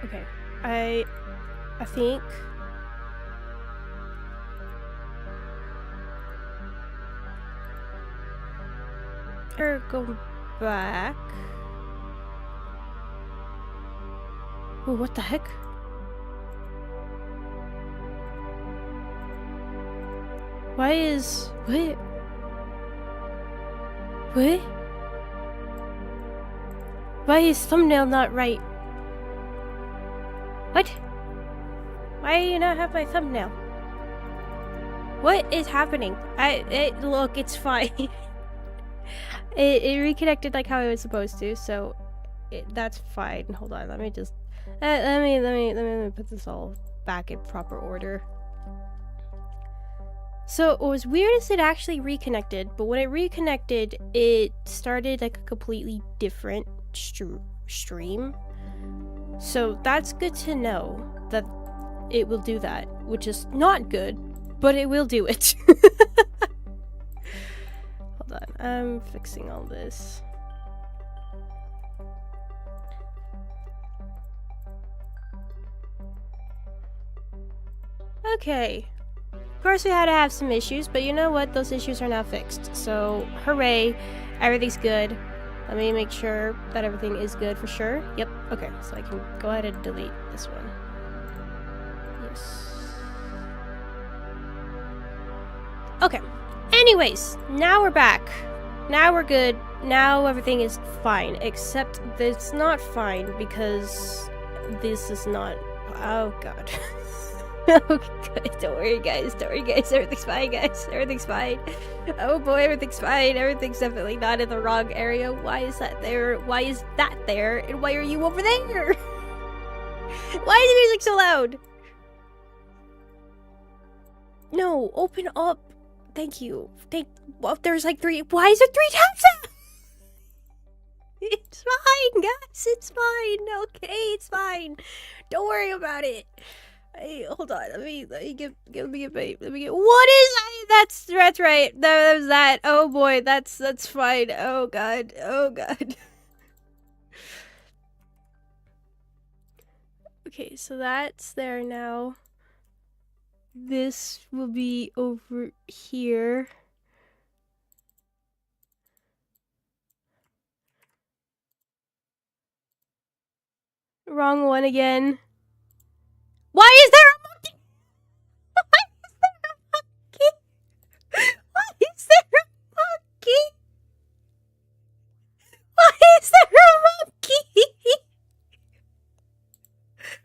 Okay. I think... Or go back. Oh, what the heck? Why is... What? What? Why is thumbnail not right? What? Why do you not have my thumbnail? What is happening? Look, it's fine. it reconnected like how it was supposed to, so that's fine. Hold on, let me just let me put this all back in proper order. So what was weird is it actually reconnected, but when it reconnected, it started like a completely different stream. So that's good to know that it will do that, which is not good, but it will do it. Hold on, I'm fixing all this. Okay. Of course we had to have some issues, but you know what? Those issues are now fixed. So, hooray. Everything's good. Let me make sure that everything is good for sure. Yep. Okay, so I can go ahead and delete this one. Yes. Okay. Anyways, now we're back. Now we're good. Now everything is fine. Except it's not fine because this is not... Oh, God. Oh, good. Don't worry, guys. Don't worry, guys. Everything's fine, guys. Everything's fine. Oh, boy. Everything's fine. Everything's definitely not in the wrong area. Why is that there? Why is that there? And why are you over there? Why is the music so loud? No, open up. Thank you. Well, there's like 3. Why is it 3 times? It's fine, guys. It's fine. Okay, it's fine. Don't worry about it. Hey, hold on. Let me give me a bait. Let me get. What is? That's right. That was that. Oh boy, that's fine. Oh god. Oh god. Okay, so that's there now. This will be over here. Wrong one again. Why is there a monkey? Why is there a monkey? Why is there a monkey?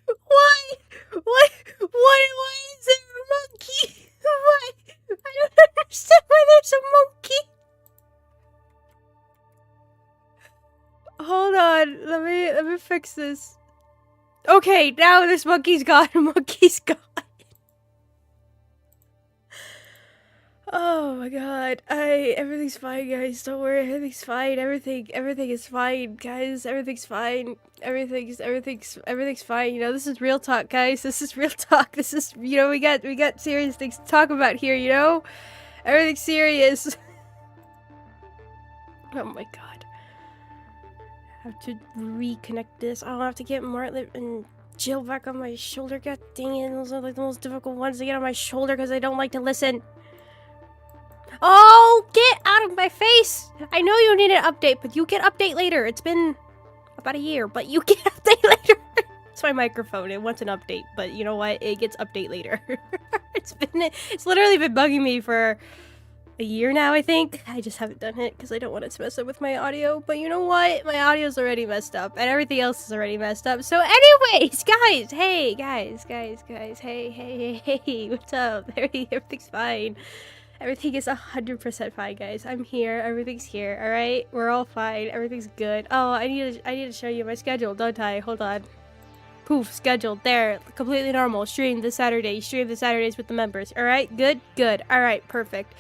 Why is there a monkey? Why? I don't understand why there's a monkey. Hold on, let me fix this. Okay, now this monkey's gone. Monkey's gone. Oh my god. Everything's fine, guys. Don't worry. Everything's fine. Everything is fine, guys. Everything's fine. Everything's fine. You know, this is real talk, guys. This is real talk. This is, you know, we got serious things to talk about here, you know? Everything's serious. Oh my god. I have to reconnect this. I'll have to get Martlet and Jill back on my shoulder. God dang it. Those are like the most difficult ones to get on my shoulder because I don't like to listen. Oh, get out of my face! I know you need an update, but you get update later. It's been about a year, but you get update later. It's my microphone. It wants an update, but you know what? It gets update later. It's literally been bugging me for a year now, I think. I just haven't done it because I don't want it to mess up with my audio. But you know what? My audio's already messed up, and everything else is already messed up. So anyways, guys, hey, guys, hey, what's up? Everything's fine. Everything is 100% fine, guys. I'm here. Everything's here. All right, we're all fine. Everything's good. Oh, I need to show you my schedule, don't I? Hold on. Poof, scheduled. There, completely normal. Stream this Saturday. Stream the Saturdays with the members. All right, good. All right, perfect.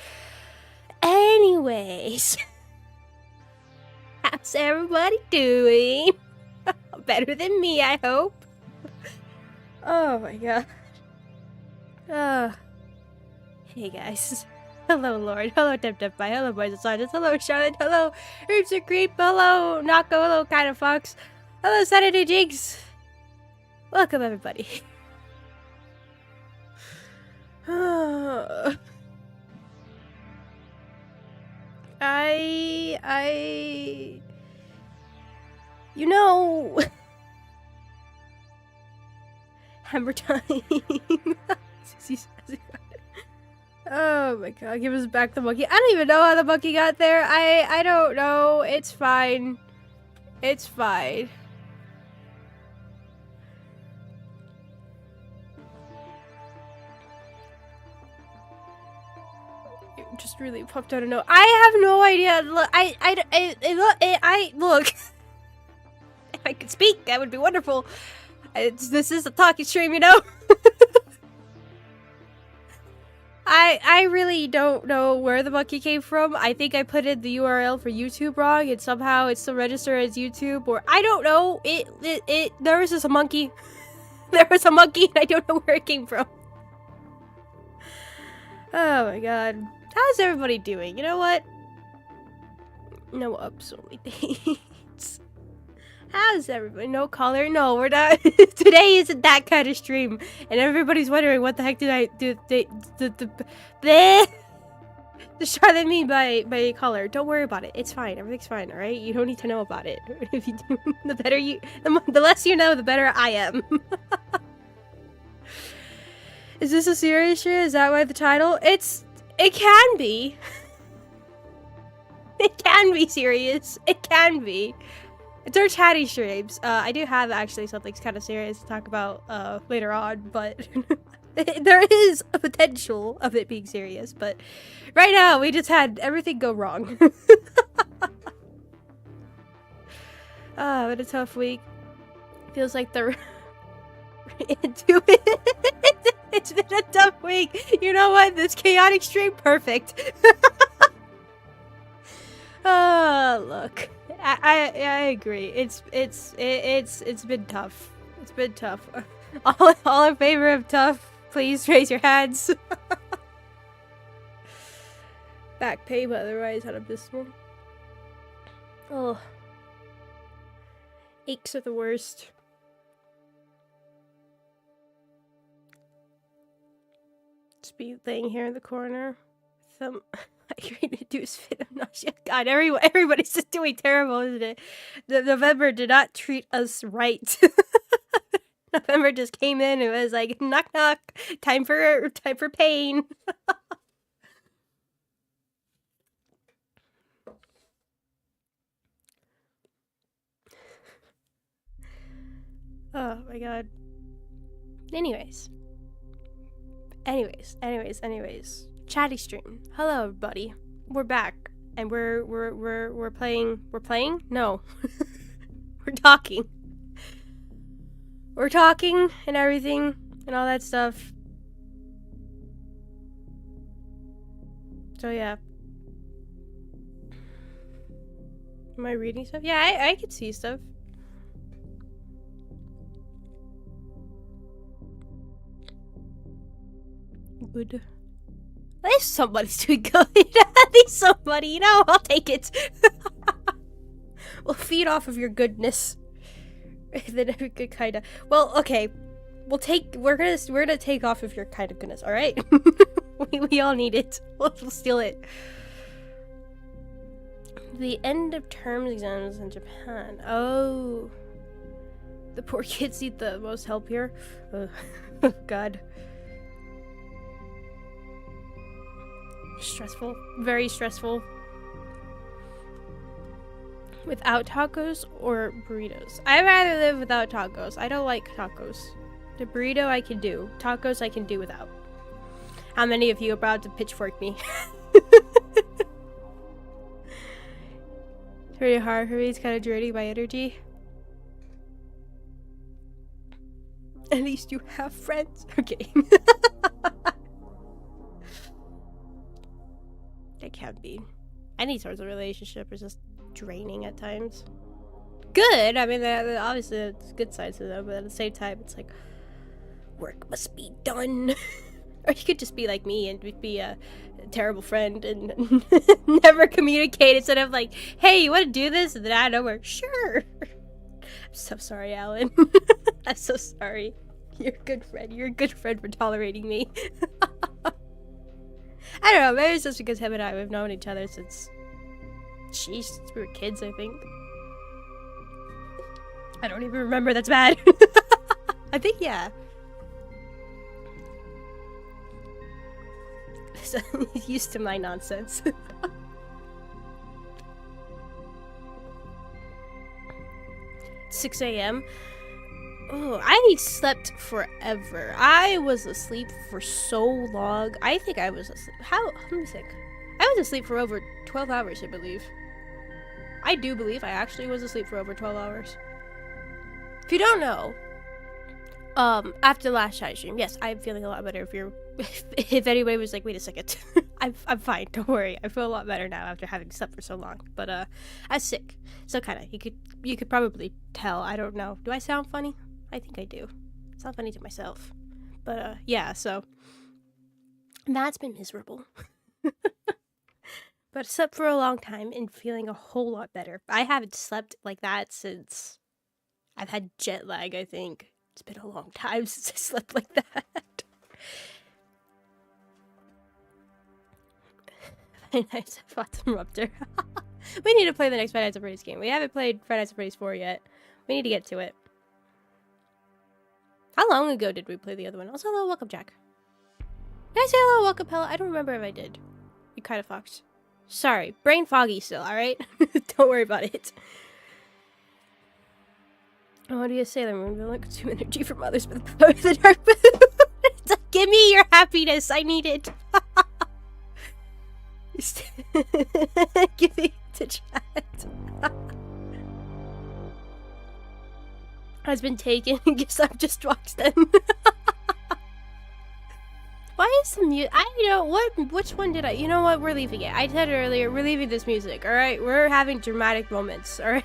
Anyways, how's everybody doing? Better than me, I hope. Oh my god. Hey guys. Hello, Lord. Hello, Tip Pie. Hello, Boys and Sergeants. Hello, Charlotte. Hello, Ruptor Creep. Hello, Nako. Hello, Kind of Fox. Hello, Saturday Jigs. Welcome, everybody. You know... Hammer time. Oh my god, give us back the monkey. I don't even know how the monkey got there. I don't know. It's fine. It's fine. It just really popped out of nowhere. I have no idea. Look, look. If I could speak, that would be wonderful. This is a talking stream, you know? I really don't know where the monkey came from. I think I put in the URL for YouTube wrong and somehow it's still registered as YouTube, or I don't know. There was just a monkey. There was a monkey and I don't know where it came from. Oh my god. How's everybody doing? You know what? No ups, only dates. How's everybody? No color? No, we're not. Today isn't that kind of stream. And everybody's wondering what the heck did I do? The Charlotte mean by color. Don't worry about it. It's fine. Everything's fine, alright? You don't need to know about it. If you do, the better you, the less you know, the better I am. Is this a serious stream? Is that why the title? It can be. It can be serious. It can be. It's our chatty streams. I do have actually something kind of serious to talk about later on, but there is a potential of it being serious. But right now, we just had everything go wrong. What a tough week. Feels like the it's been a tough week. You know what? This chaotic stream, perfect. Oh, look. I agree. It's been tough. It's been tough. All in favor of tough, please raise your hands. Back pain, but otherwise not abysmal. Oh, aches are the worst. Just be laying here in the corner. Some. Reduce Fatum nausea. God, everybody's just doing terrible, isn't it? November did not treat us right. November just came in and was like, knock knock, time for pain. Oh my god. Anyways. Chatty stream. Hello, everybody. We're back, and we're playing. We're playing? No, we're talking. We're talking and everything and all that stuff. So yeah. Am I reading stuff? Yeah, I can see stuff. Good. At least somebody's doing good. At least somebody, you know, I'll take it. We'll feed off of your goodness. Then every good kind of. Well, okay. We're gonna take off of your kind of goodness. All right. we all need it. We'll steal it. The end of term exams in Japan. Oh, the poor kids need the most help here. Oh, God. Stressful. Very stressful. Without tacos or burritos? I'd rather live without tacos. I don't like tacos. The burrito I can do. Tacos I can do without. How many of you are about to pitchfork me? It's pretty hard for me. It's kind of draining my energy. At least you have friends. Okay. It can't be. Any sorts of relationship is just draining at times. Good. I mean, obviously it's good sides to them, but at the same time, it's like work must be done. Or you could just be like me and be a terrible friend and never communicate instead of like, hey, you want to do this? And then out of nowhere, sure. I'm so sorry, Alan. I'm so sorry. You're a good friend. You're a good friend for tolerating me. I don't know, maybe it's just because him and I, we've known each other since, jeez, we were kids, I think. I don't even remember, that's bad. I think, yeah. So, he's used to my nonsense. 6 a.m. Oh, I slept forever. I was asleep for so long. I think I was asleep. Let me think. I was asleep for over 12 hours, I believe. I do believe I actually was asleep for over 12 hours. If you don't know, after the last chat stream, yes, I'm feeling a lot better. If anybody was like, wait a second, I'm fine. Don't worry. I feel a lot better now after having slept for so long. But I was sick, so kind of you could probably tell. I don't know. Do I sound funny? I think I do. It's not funny to myself. But yeah. So that's been miserable. But I slept for a long time and feeling a whole lot better. I haven't slept like that since I've had jet lag, I think. It's been a long time since I slept like that. Five Nights at Fatum Ruptor. We need to play the next Five Nights at Freddy's game. We haven't played Five Nights at Freddy's 4 yet. We need to get to it. How long ago did we play the other one? Also, hello, welcome, Jack. Did I say hello, welcome, Pella? I don't remember if I did. You kind of fucked. Sorry, brain foggy still, alright? Don't worry about it. Oh, what do you say? The moon will consume energy from others, but the power of the dark moon. Give me your happiness. I need it. Give me to chat. Has been taken. Guess I've just watched them. Why is the music? Which one did I? You know what? We're leaving it. I said earlier, we're leaving this music. All right, we're having dramatic moments. All right,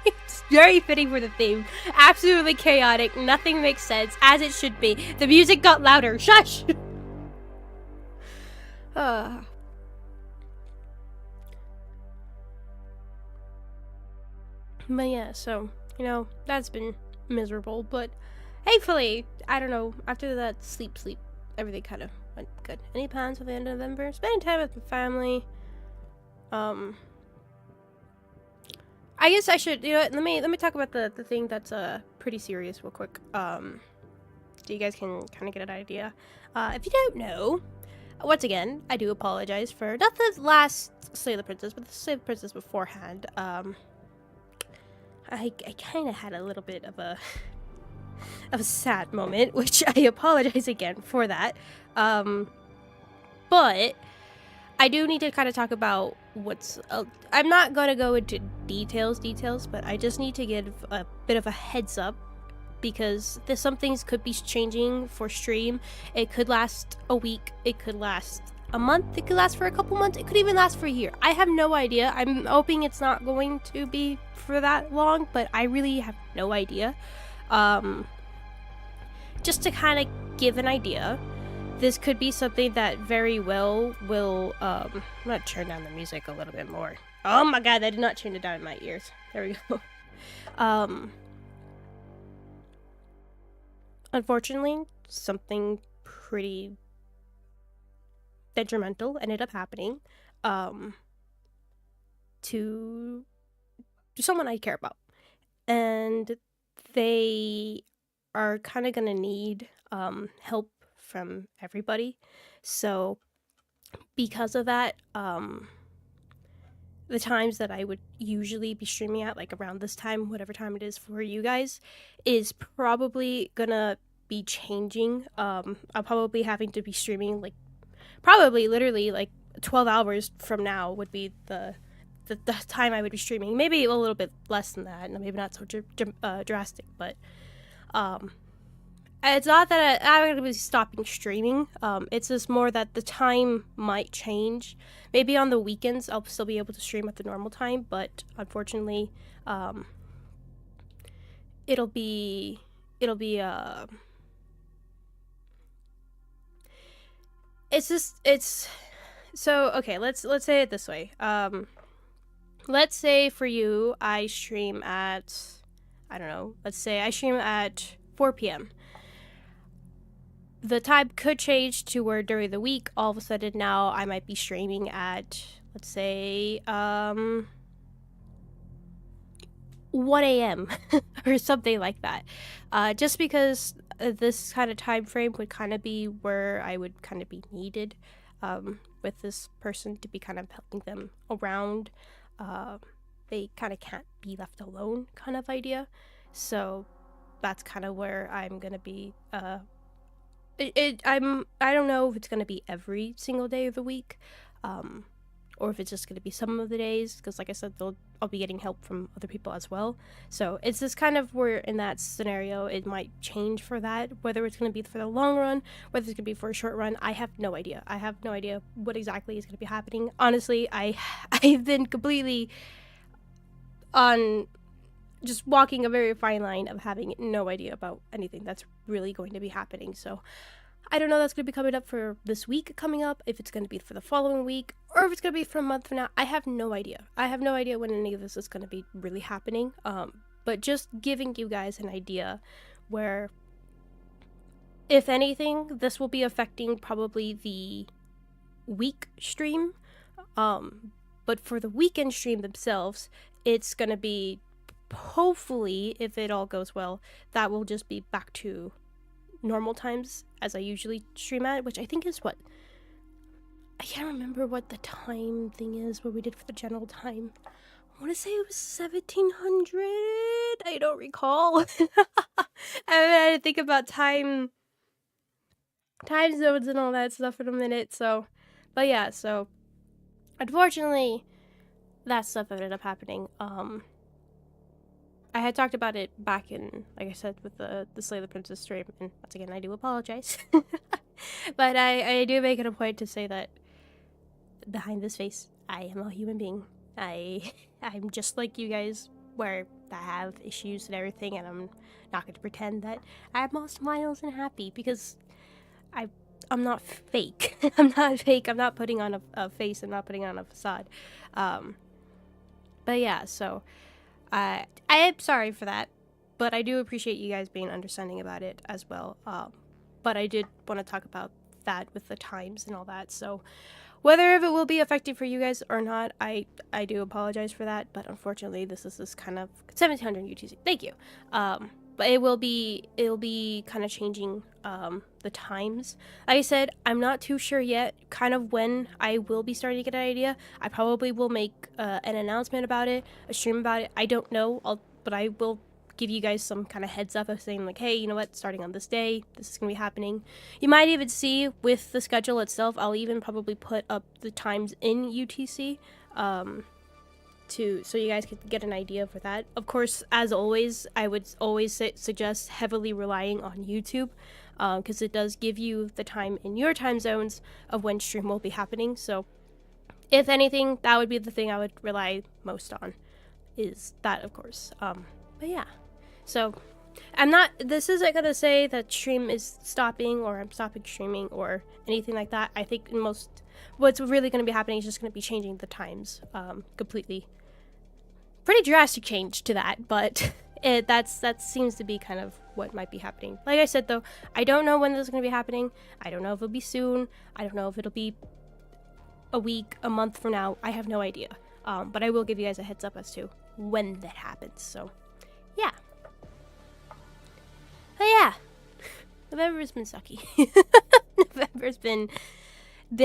it's very fitting for the theme. Absolutely chaotic. Nothing makes sense, as it should be. The music got louder. Shush. But yeah, so that's been miserable. But thankfully, I don't know. After that sleep. Everything kind of went good. Any plans for the end of November? Spending time with my family. I guess I should, let me talk about the thing that's pretty serious real quick. So you guys can kind of get an idea. If you don't know, once again, I do apologize for not the last Slay the Princess, but the Slay the Princess beforehand. I kind of had a little bit of a sad moment, which I apologize again for that. But I do need to kind of talk about what's I'm not gonna go into details, but I just need to give a bit of a heads up, because some things could be changing for stream. It could last a week, it could last a month, it could last for a couple months, it could even last for a year. I have no idea. I'm hoping it's not going to be for that long, but I really have no idea. Just to kind of give an idea, this could be something that very well will, I'm gonna turn down the music a little bit more. Oh my god, I did not turn it down in my ears. There we go. Unfortunately, something pretty detrimental ended up happening, to someone I care about. And they are kind of gonna need help from everybody. So because of that, the times that I would usually be streaming at, like around this time, whatever time it is for you guys, is probably gonna be changing. I'll probably having to be streaming probably literally 12 hours from now would be the time I would be streaming. Maybe a little bit less than that, and maybe not so drastic, but it's not that I'm going to be stopping streaming. It's just more that the time might change. Maybe on the weekends I'll still be able to stream at the normal time, but unfortunately, it'll be so okay, let's say it this way. Let's say for you, I stream at, I don't know, let's say I stream at 4 p.m. The time could change to where during the week, all of a sudden now I might be streaming at, let's say, 1 a.m. or something like that. Just because this kind of time frame would kind of be where I would kind of be needed with this person to be kind of helping them around. They kind of can't be left alone kind of idea. So that's kind of where I'm going to be I don't know if it's gonna be every single day of the week, or if it's just gonna be some of the days. Because, like I said, I'll be getting help from other people as well. So it's just kind of where in that scenario it might change for that. Whether it's gonna be for the long run, whether it's gonna be for a short run, I have no idea. I have no idea what exactly is gonna be happening. Honestly, I've been completely on just walking a very fine line of having no idea about anything that's really going to be happening. So I don't know that's going to be coming up for this week coming up, if it's going to be for the following week, or if it's going to be for a month from now. I have no idea. I have no idea when any of this is going to be really happening. But just giving you guys an idea where, if anything, this will be affecting probably the week stream. But for the weekend stream themselves, it's going to be, hopefully, if it all goes well, that will just be back to normal times as I usually stream at, which I think is what, I can't remember what the time thing is, what we did for the general time. I want to say it was 1700. I don't recall. I had to think about time zones and all that stuff in a minute. So, but yeah, so unfortunately, that stuff ended up happening. I had talked about it back in, like I said, with the Slay the Princess stream, and once again, I do apologize. But I do make it a point to say that behind this face, I am a human being. I'm just like you guys, where I have issues and everything, and I'm not going to pretend that I'm all smiles and happy, because I'm not fake. I'm not fake. I'm not putting on a face. I'm not putting on a facade. But yeah, so I am sorry for that, but I do appreciate you guys being understanding about it as well. But I did want to talk about that with the times and all that. So whether if it will be effective for you guys or not, I do apologize for that. But unfortunately, this is this kind of 1700 UTC. Thank you. But it'll be kind of changing the times. Like I said, I'm not too sure yet kind of when I will be starting to get an idea. I probably will make an announcement about it, a stream about it. I don't know, but I will give you guys some kind of heads up of saying like, hey, you know what, starting on this day, this is going to be happening. You might even see with the schedule itself, I'll even probably put up the times in UTC so you guys can get an idea for that. Of course, as always, I would always suggest heavily relying on YouTube, because it does give you the time in your time zones of when stream will be happening. So if anything, that would be the thing I would rely most on, is that, of course. But yeah, so this isn't gonna say that stream is stopping or I'm stopping streaming or anything like that. I think what's really going to be happening is just going to be changing the times completely. Pretty drastic change to that, but that seems to be kind of what might be happening. Like I said, though, I don't know when this is going to be happening. I don't know if it'll be soon. I don't know if it'll be a week, a month from now. I have no idea. But I will give you guys a heads up as to when that happens. So, yeah. But yeah, November's been sucky. November's been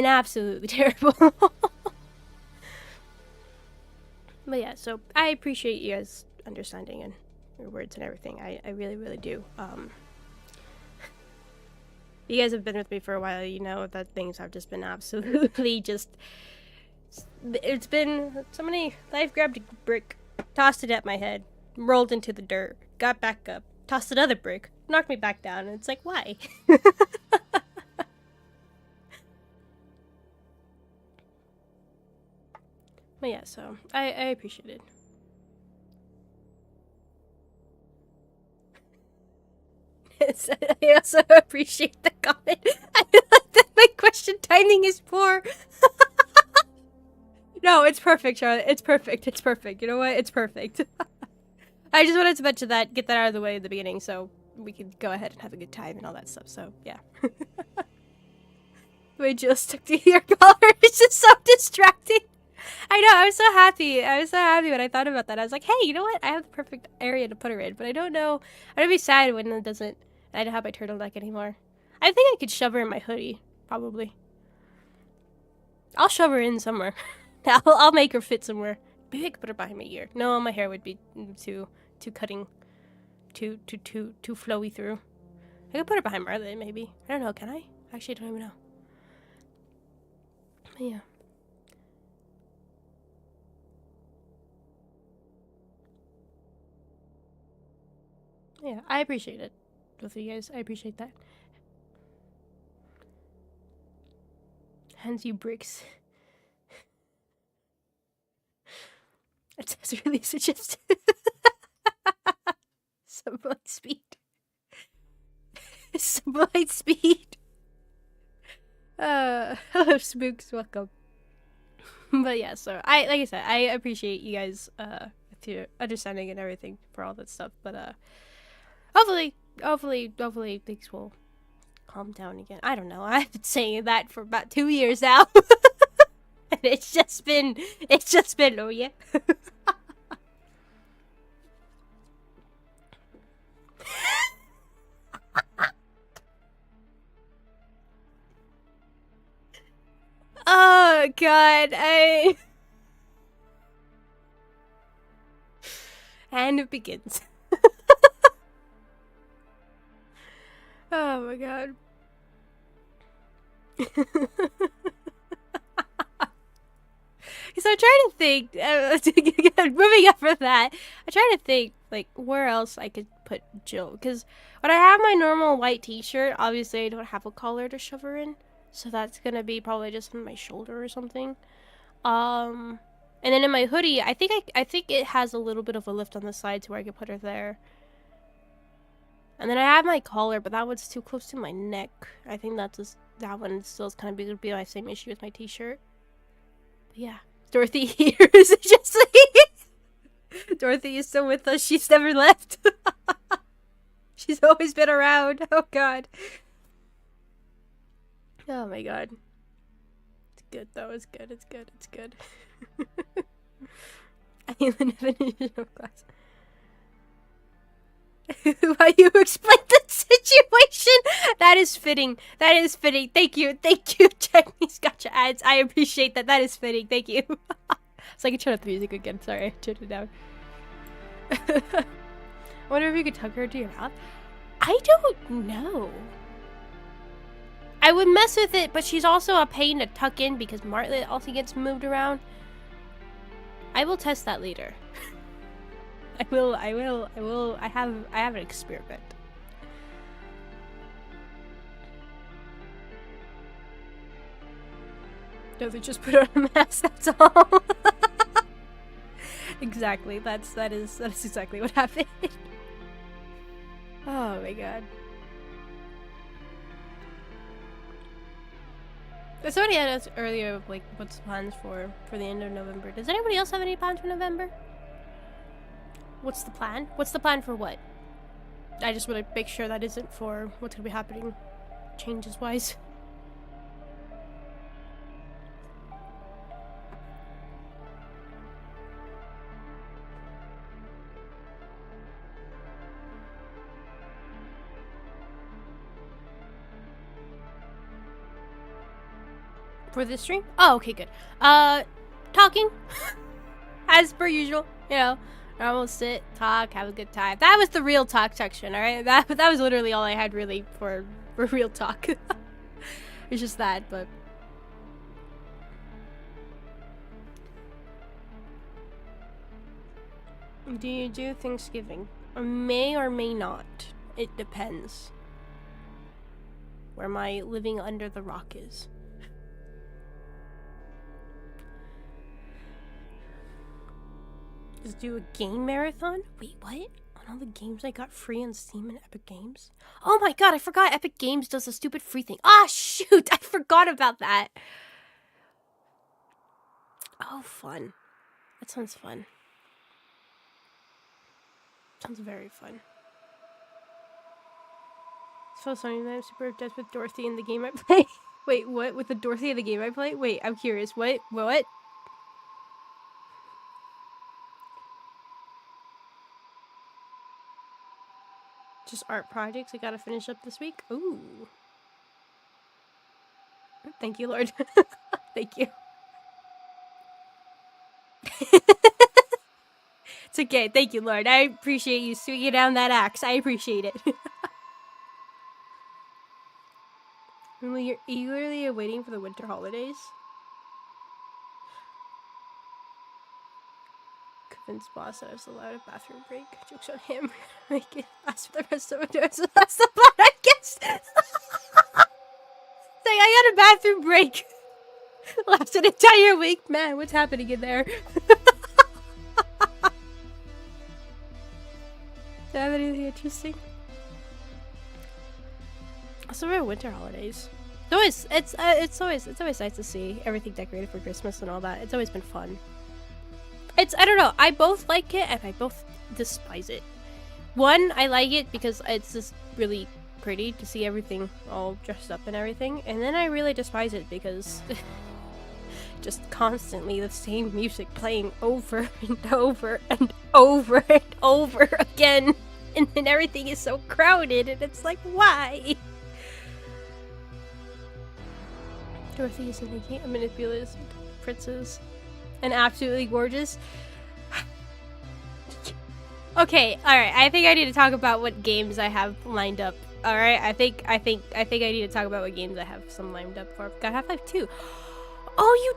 absolutely terrible. But yeah, so I appreciate you guys understanding and your words and everything. I really, really do. You guys have been with me for a while. You know that things have just been absolutely just... It's been so many... I've grabbed a brick, tossed it at my head, rolled into the dirt, got back up, tossed another brick, knocked me back down, and it's like, why? But yeah, so I appreciate it. I also appreciate the comment. I like that my question timing is poor. No, it's perfect, Charlotte. It's perfect. It's perfect. You know what? It's perfect. I just wanted to mention that, get that out of the way at the beginning, so we can go ahead and have a good time and all that stuff. So yeah. My Jill stuck to your collar. It's just so distracting. I know. I was so happy. I was so happy when I thought about that. I was like, hey, you know what? I have the perfect area to put her in, but I don't know. I'd be sad when it doesn't. I don't have my turtleneck anymore. I think I could shove her in my hoodie, probably. I'll shove her in somewhere. I'll make her fit somewhere. Maybe I could put her behind my ear. No, my hair would be too cutting, too flowy through. I could put her behind Marley, maybe. I don't know. Can I? Actually, I don't even know. But yeah. Yeah, I appreciate it. Both of you guys, I appreciate that. Hands you bricks. It says really suggested. Sublight speed. Sublight speed. Hello Spooks, welcome. But yeah, so like I said, I appreciate you guys with your understanding and everything for all that stuff. But hopefully things will calm down again. I don't know. I've been saying that for about 2 years now. And it's just been oh yeah. Oh god, and it begins. Oh my god. So I'm trying to think, moving up from that, I'm trying to think, like, where else I could put Jill, because when I have my normal white t-shirt, obviously I don't have a collar to shove her in, so that's gonna be probably just on my shoulder or something. And then in my hoodie, I think it has a little bit of a lift on the side to where I could put her there. And then I have my collar, but that one's too close to my neck. I think that one still is kind of gonna be my same issue with my t-shirt. But yeah. Dorothy here is just like Dorothy is still with us. She's never left. She's always been around. Oh god. Oh my god. It's good though. It's good. It's good. It's good. I need the definition of class. Why you explain the situation? That is fitting. That is fitting. Thank you. Thank you, Chinese gotcha ads. I appreciate that. That is fitting. Thank you. So I can turn up the music again. Sorry, I turned it down. I wonder if you could tuck her to your mouth. I don't know. I would mess with it, but she's also a pain to tuck in because Martlet also gets moved around. I will test that later. I have an experiment. No, they just put on a mask, that's all. Exactly, that is exactly what happened. Oh my god. Somebody had asked earlier, like, what's the plans for the end of November. Does anybody else have any plans for November? What's the plan? What's the plan for what? I just want to make sure that isn't for what's going to be happening changes-wise. For this stream? Oh, okay, good. Talking. As per usual, you know. Normal sit, talk, have a good time. That was the real talk section, alright? That was literally all I had really for real talk. It's just that, but... Do you do Thanksgiving? Or may not. It depends. Where my living under the rock is. Just do a game marathon? Wait, what? On all the games I got free on Steam and Epic Games? Oh my god, I forgot Epic Games does a stupid free thing. Ah, shoot! I forgot about that. Oh, fun. That sounds fun. Sounds very fun. So sorry, I'm super obsessed with Dorothy in the game I play. Wait, what? With the Dorothy in the game I play? Wait, I'm curious. What? What? Just art projects I gotta finish up this week? Ooh. Thank you, Lord. Thank you. It's okay. Thank you, Lord. I appreciate you swinging down that axe. I appreciate it. When you're eagerly waiting for the winter holidays. Convince boss that I was allowed a bathroom break. Jokes on him. Make it last for the rest of the day. So that's the part, I guess. Say, I got a bathroom break. Last an entire week. Man, what's happening in there? Do I have anything interesting? Also, we're winter holidays. It's always nice to see everything decorated for Christmas and all that. It's always been fun. I don't know. I both like it and I both despise it. One, I like it because it's just really pretty to see everything all dressed up and everything. And then I really despise it because just constantly the same music playing over and over and over and over again. And then everything is so crowded and it's like, why? Dorothy is a manipulative princess and absolutely gorgeous. Okay, alright, I think I need to talk about what games I have lined up. Alright, I think I need to talk about what games I have some lined up for. I've got Half-Life 2. Oh, you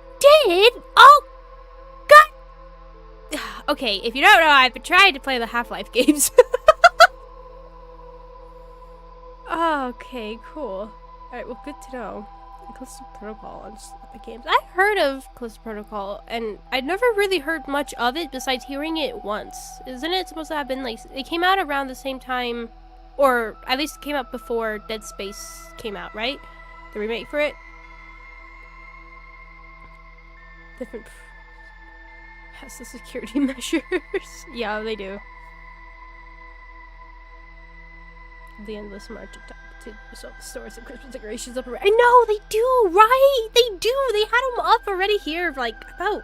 did? Oh, God! Okay, if you don't know, I've been trying to play the Half-Life games. Okay, cool. Alright, well, good to know. Callisto Protocol on Epic Games. I've heard of Callisto Protocol, and I'd never really heard much of it besides hearing it once. Isn't it supposed to have been like... It came out around the same time, or at least it came out before Dead Space came out, right? The remake for it? Different... Has the security measures. Yeah, they do. The endless march of time to resolve the stores and Christmas decorations up already. I know, they do, right? They do. They had them up already here, like, about...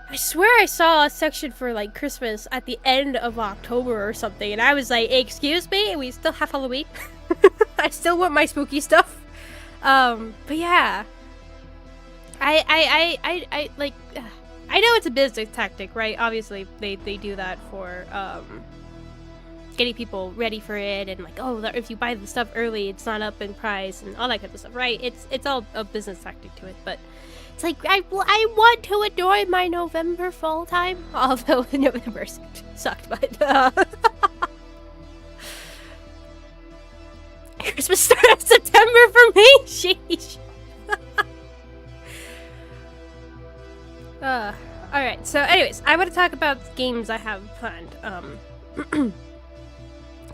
I swear I saw a section for, like, Christmas at the end of October or something, and I was like, excuse me? We still have Halloween? I still want my spooky stuff. But yeah. I like... I know it's a business tactic, right? Obviously, they do that for, getting people ready for it, and like, oh, if you buy the stuff early, it's not up in price, and all that kind of stuff, right? It's all a business tactic to it, but it's like, I want to enjoy my November fall time, although November sucked, but, Christmas started in September for me? Sheesh. Alright, so anyways, I want to talk about games I have planned,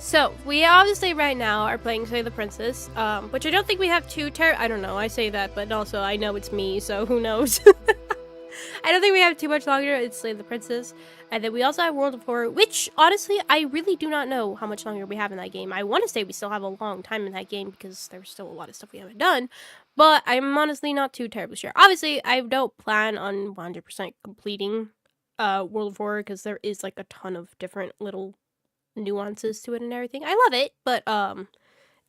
So, we obviously right now are playing Slay the Princess, which I don't think we have I don't know, I say that, but also I know it's me, so who knows. I don't think we have too much longer. It's Slay the Princess. And then we also have World of Horror, which, honestly, I really do not know how much longer we have in that game. I want to say we still have a long time in that game because there's still a lot of stuff we haven't done. But I'm honestly not too terribly sure. Obviously, I don't plan on 100% completing World of Horror because there is, like, a ton of different little nuances to it and everything. I love it, but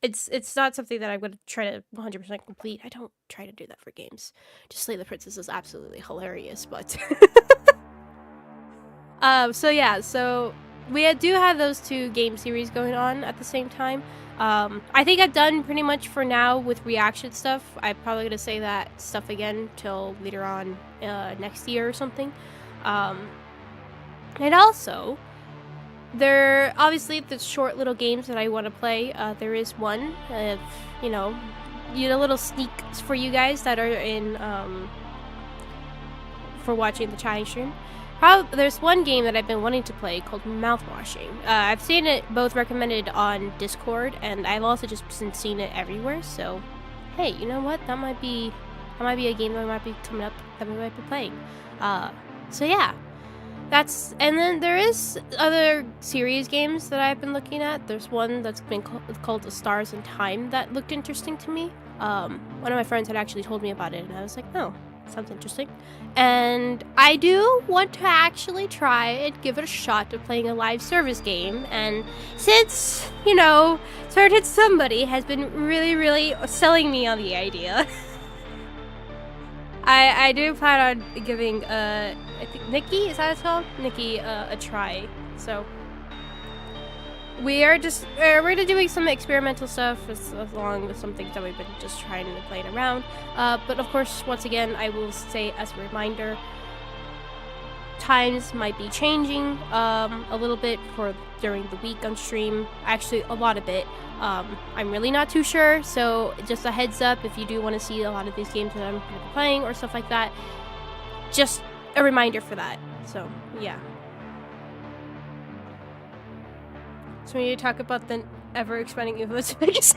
it's not something that I'm going to try to 100% complete. I don't try to do that for games. Just Slay the Princess is absolutely hilarious, but so yeah, so we do have those two game series going on at the same time. I think I've done pretty much for now with reaction stuff. I'm probably going to say that stuff again till later on next year or something. And also, there obviously the short little games that I want to play. There is one, you know, a little sneak for you guys that are in for watching the chatting stream. There's one game that I've been wanting to play called Mouthwashing. I've seen it both recommended on Discord, and I've also just been seeing it everywhere. So, hey, you know what? That might be a game that might be coming up that we might be playing. So yeah. and then there is other series games that I've been looking at. There's one that's been called The Stars in Time that looked interesting to me. One of my friends had actually told me about it, and I was like, oh, sounds interesting. And I do want to actually try and give it a shot of playing a live service game. And since, you know, certain somebody has been really, really selling me on the idea, I do plan on giving, I think Nikki, is that what it's called? Nikki, a try. So we're doing some experimental stuff along with some things that we've been just trying to play around. But of course, once again, I will say as a reminder, times might be changing a little bit for during the week on stream. Actually, a lot of it. I'm really not too sure, so just a heads up if you do want to see a lot of these games that I'm playing or stuff like that. Just a reminder for that. So, yeah. So we need to talk about the ever-expanding influence of Vegas.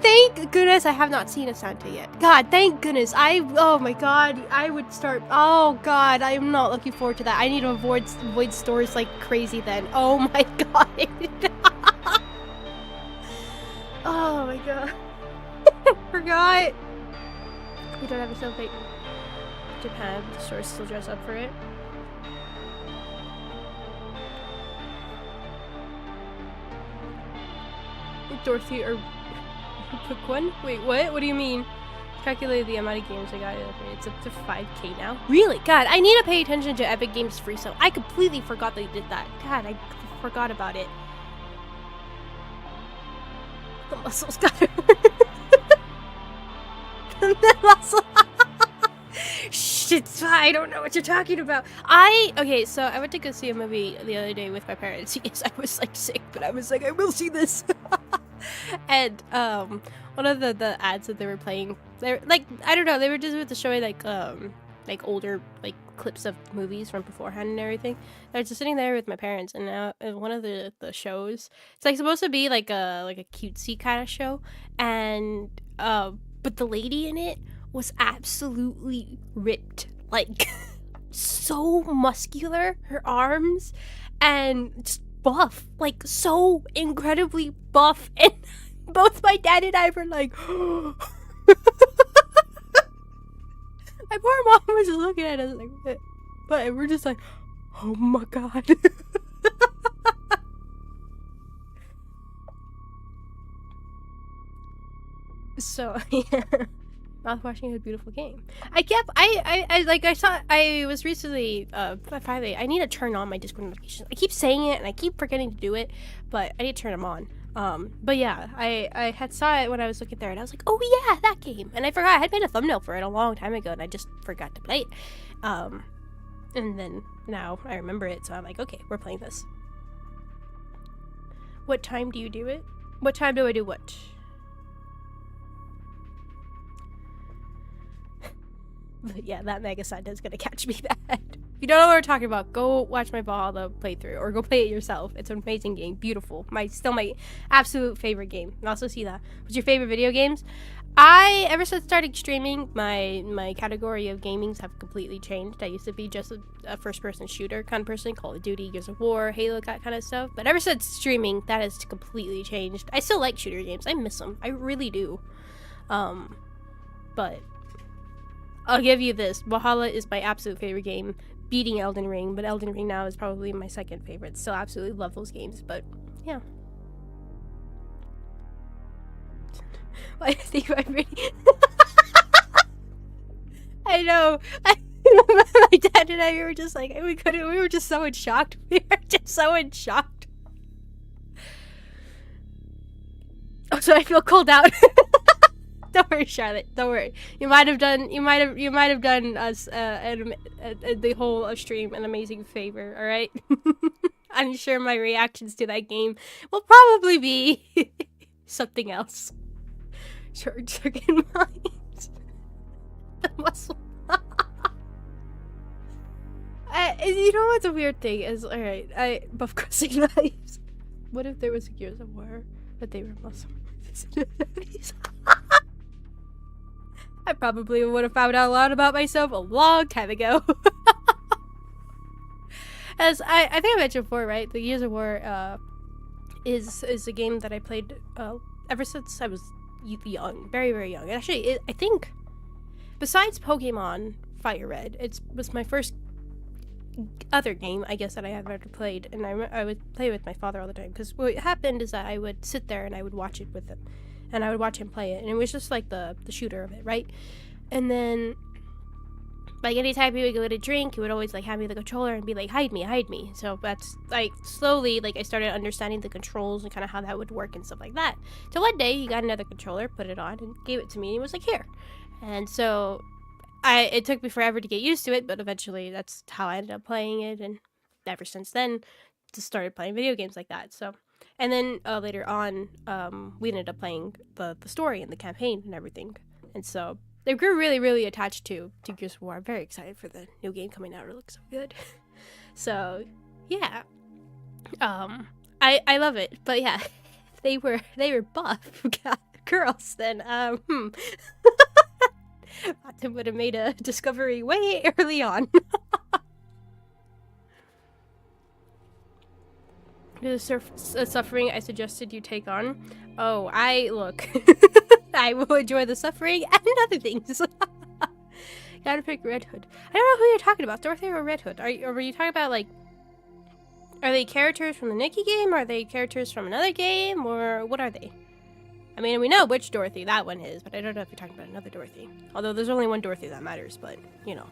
Thank goodness I have not seen a Santa yet. God, thank goodness. Oh my god, I would start. Oh god, I am not looking forward to that. I need to avoid stores like crazy then. Oh my god. Oh my god. Forgot. We don't have a celebrate Japan. The stores still dress up for it. Dorothy or pick one? Wait, what? What do you mean? Calculated the amount of games I got. It's up to 5K now. Really? God, I need to pay attention to Epic Games Free Sale. I completely forgot they did that. God, I forgot about it. The muscles got it. The muscle. Shit, I don't know what you're talking about. Okay, so I went to go see a movie the other day with my parents. Yes, I was like sick, but I was like, I will see this. And one of the ads that they were playing, they're like, I don't know, they were just showing like older like clips of movies from beforehand and everything. I was just sitting there with my parents, and now one of the shows, it's like supposed to be like a cutesy kind of show, and but the lady in it was absolutely ripped, like so muscular, her arms, and just buff, like so incredibly buff. And both my dad and I were like, my poor mom was just looking at us like, what? But we're just like, oh my god. So yeah, mouthwashing is a beautiful game. I was recently finally, I need to turn on my Discord notifications. I keep saying it and I keep forgetting to do it, but I need to turn them on. But yeah, I had saw it when I was looking there, and I was like, oh yeah, that game. And I forgot, I had made a thumbnail for it a long time ago, and I just forgot to play it. And then now I remember it, so I'm like, okay, we're playing this. What time do you do it? What time do I do what? But yeah, that Mega Santa is gonna catch me bad. If you don't know what we're talking about, go watch my Valhalla playthrough, or go play it yourself. It's an amazing game, beautiful. Still my absolute favorite game. And also see that. What's your favorite video games? Ever since starting streaming, my category of gamings have completely changed. I used to be just a first-person shooter kind of person, Call of Duty, Gears of War, Halo, that kind of stuff. But ever since streaming, that has completely changed. I still like shooter games. I miss them. I really do. But I'll give you this. Valhalla is my absolute favorite game, beating Elden Ring, but Elden Ring now is probably my second favorite. Still absolutely love those games, but yeah. I think I'm ready. I know. My dad and I were just like, we were just so in shock. We were just so in shock. Oh, so I feel cold out. Don't worry, Charlotte. Don't worry. You might have done us the whole stream an amazing favor. All right. I'm sure my reactions to that game will probably be something else. Short circuit mind. The muscle. You know what's a weird thing is, all right. Buff crossing knives. What if there was a Gears of War, but they were muscle? I probably would have found out a lot about myself a long time ago. As I think I mentioned before, right? The Gears of War is a game that I played ever since I was young, very, very young. And actually, I think, besides Pokemon Fire Red, it was my first other game, I guess, that I have ever played. And I would play with my father all the time. Because what happened is that I would sit there and I would watch it with him. And I would watch him play it. And it was just like the shooter of it, right? And then, like, anytime he would go to drink, he would always, like, hand me the controller and be like, hide me. So that's, like, slowly, like, I started understanding the controls and kind of how that would work and stuff like that. So one day, he got another controller, put it on, and gave it to me, and he was like, here. And so, it took me forever to get used to it, but eventually, that's how I ended up playing it, and ever since then, just started playing video games like that, so. And then, later on, we ended up playing the story and the campaign and everything, and so they grew really, really attached to Gears of War. I'm very excited for the new game coming out. It looks so good. So, yeah. I love it. But yeah, they were buff girls. Then Fatum would have made a discovery way early on. The suffering I suggested you take on. Oh, look. I will enjoy the suffering and other things. Gotta pick Red Hood. I don't know who you're talking about, Dorothy or Red Hood. Were you talking about, like, are they characters from the Nikki game? Are they characters from another game? Or what are they? I mean, we know which Dorothy that one is, but I don't know if you're talking about another Dorothy. Although there's only one Dorothy that matters, but, you know.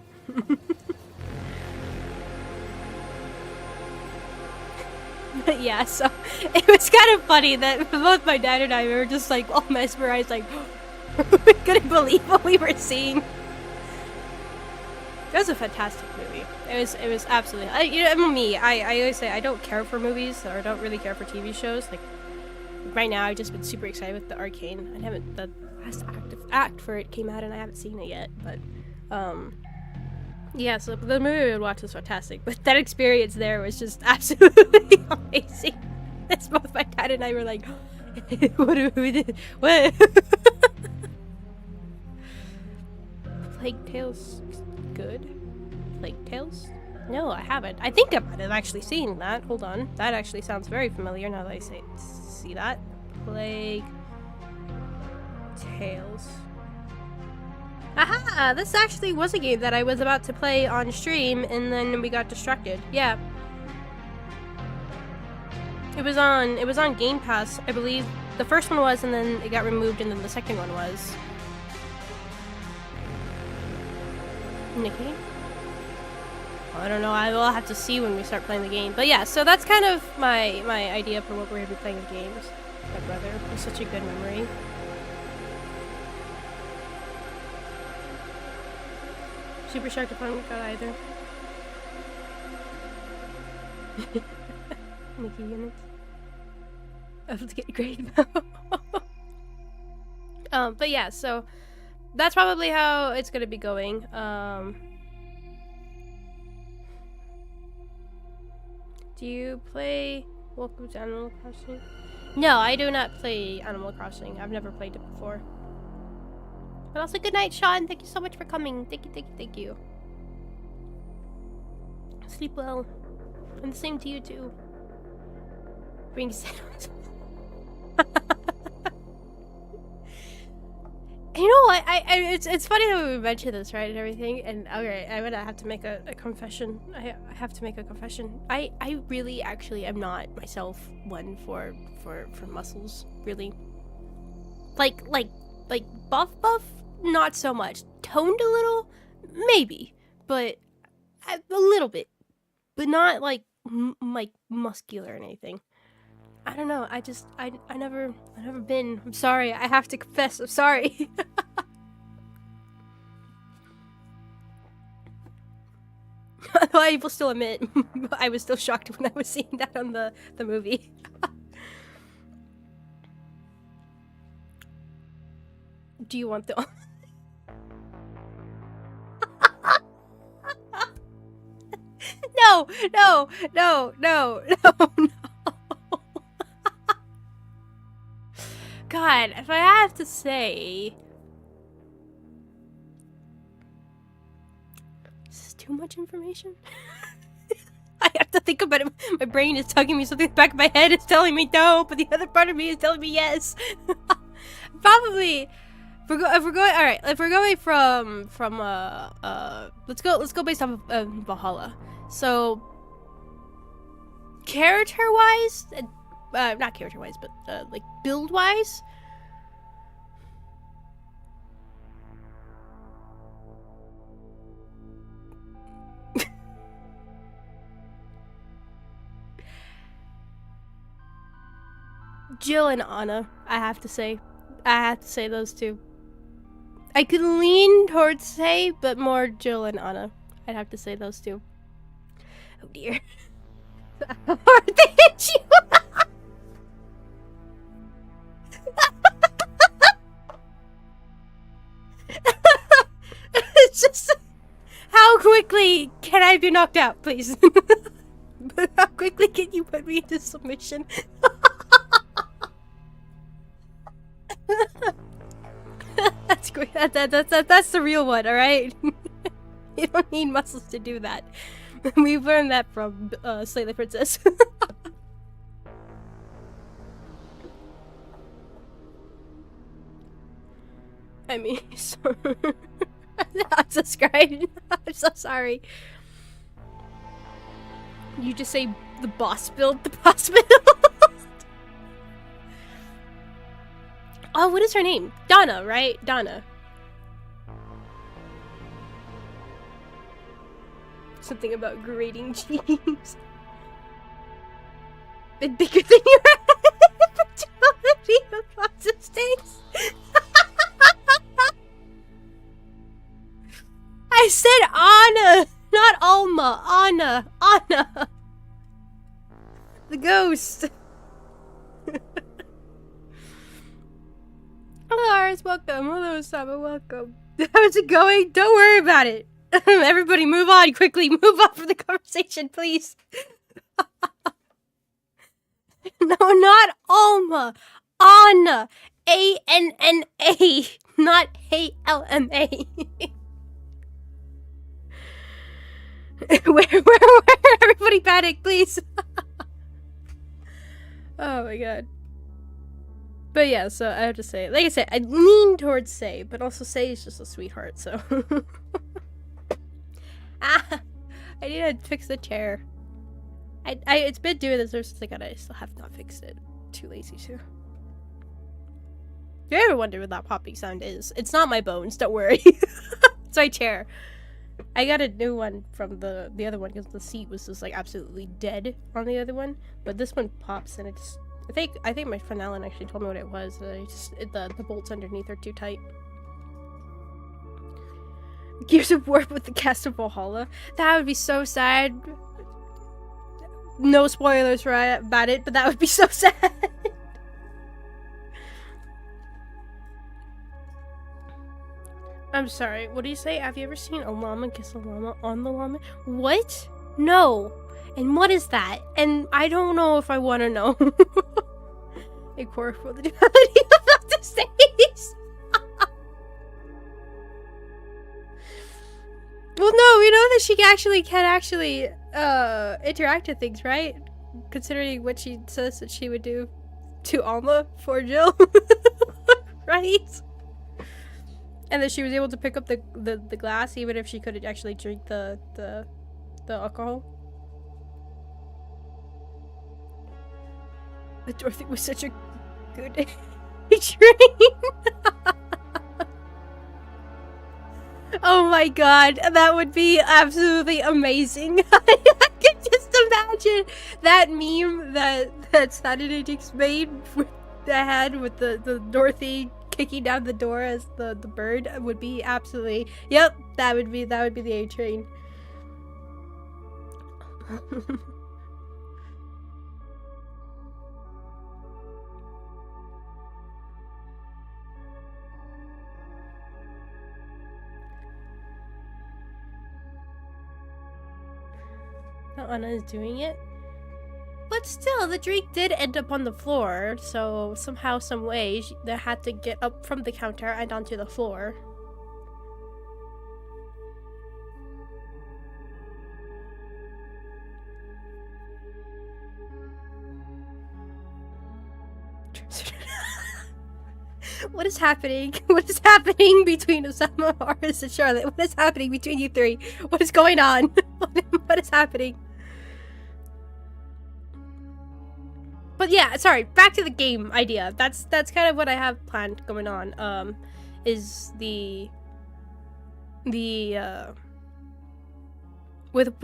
But yeah, so it was kind of funny that both my dad and I were just like all mesmerized, like we couldn't believe what we were seeing. It was a fantastic movie. It was absolutely. I always say I don't care for movies, or I don't really care for TV shows. Like right now, I've just been super excited with the Arcane. The last act for it came out, and I haven't seen it yet. But yeah, so the movie we would watch was fantastic, but that experience there was just absolutely amazing. That's both my dad and I were like, what do we do? What? Plague Tale's good? Plague Tales? No, I haven't. I think I might have actually seen that. Hold on. That actually sounds very familiar now that I see that. Plague Tales. Aha! This actually was a game that I was about to play on stream, and then we got distracted. Yeah. It was on Game Pass, I believe. The first one was, and then it got removed, and then the second one was. Nikki? I don't know, I will have to see when we start playing the game. But yeah, so that's kind of my idea for what we're going to be playing in games. My brother has such a good memory. Super Shark Department got either. Nikki units. I have to get great. But yeah, so that's probably how it's gonna be going. Do you play Welcome to Animal Crossing? No, I do not play Animal Crossing. I've never played it before. But also, good night, Sean. Thank you so much for coming. Thank you. Sleep well. And the same to you, too. Bring sandwich. You know what? It's funny that we mentioned this, right, and everything. And okay, I'm gonna have to make a confession. I have to make a confession. I really actually am not myself one for muscles. Really. Like buff, not so much. Toned a little, maybe, but a little bit, but not like like muscular or anything. I don't know. I never been. I'm sorry. I have to confess. I'm sorry. I will still admit, I was still shocked when I was seeing that on the movie. Do you want the? No. God, if I have to say, too much information? I have to think about it. My brain is tugging me something in the back of my head is telling me no, but the other part of me is telling me yes. Probably if we're going all right, if we're going from let's go based off of Valhalla. So character-wise, not character-wise, but like build-wise, Jill and Anna, I have to say those two. I could lean towards Say, but more Jill and Anna. I'd have to say those two. Oh dear. Or they hit you! It's just... How quickly can I be knocked out, please? How quickly can you put me into submission? That's great. That's the real one, alright? You don't need muscles to do that. We've learned that from Slay the Princess. I mean, so unsubscribed. I'm so sorry. You just say the boss build, the boss build. Oh, what is her name? Donna, right? Donna. Something about grading cheese. Bit bigger than your head. Lots of states. I said Anna, not Alma. Anna. Anna. The ghost. Hello, Aris. Welcome. Hello, Saba. Welcome. How's it going? Don't worry about it. Everybody move on quickly. Move on from the conversation, please. No, not Alma. Anna. A-N-N-A. Not A-L-M-A. Where? Everybody panic, please. Oh my god. But yeah, so I have to say, like I said, I lean towards Say, but also Say is just a sweetheart, so. I need to fix the chair. It's been doing this since I got it. I still have not fixed it. Too lazy to. If you ever wonder what that popping sound is, it's not my bones, don't worry. It's my chair. I got a new one from the other one because the seat was just like absolutely dead on the other one, but this one pops and it's. I think my friend Alan actually told me what it was. The bolts underneath are too tight. Gears of War with the cast of Valhalla. That would be so sad. No spoilers for about it, but that would be so sad. I'm sorry, what do you say? Have you ever seen a llama kiss a llama on the llama? What? No. And what is that? And I don't know if I want to know. A core for the duality of the states. Well, no, we know that she can actually interact with things, right? Considering what she says that she would do to Alma for Jill, right? And that she was able to pick up the glass even if she couldn't actually drink the alcohol. But Dorothy was such a good train. Oh my god, that would be absolutely amazing. I can just imagine that meme that Saturday Dicks made with that had with the Dorothy kicking down the door as the bird would be absolutely. Yep, that would be the A train. Now Anna is doing it. But still, the drink did end up on the floor, so somehow, some way, they had to get up from the counter and onto the floor. What is happening? What is happening between Osama, Aris, and Charlotte? What is happening between you three? What is going on? What is happening? But yeah, sorry, back to the game idea. That's kind of what I have planned going on. Is we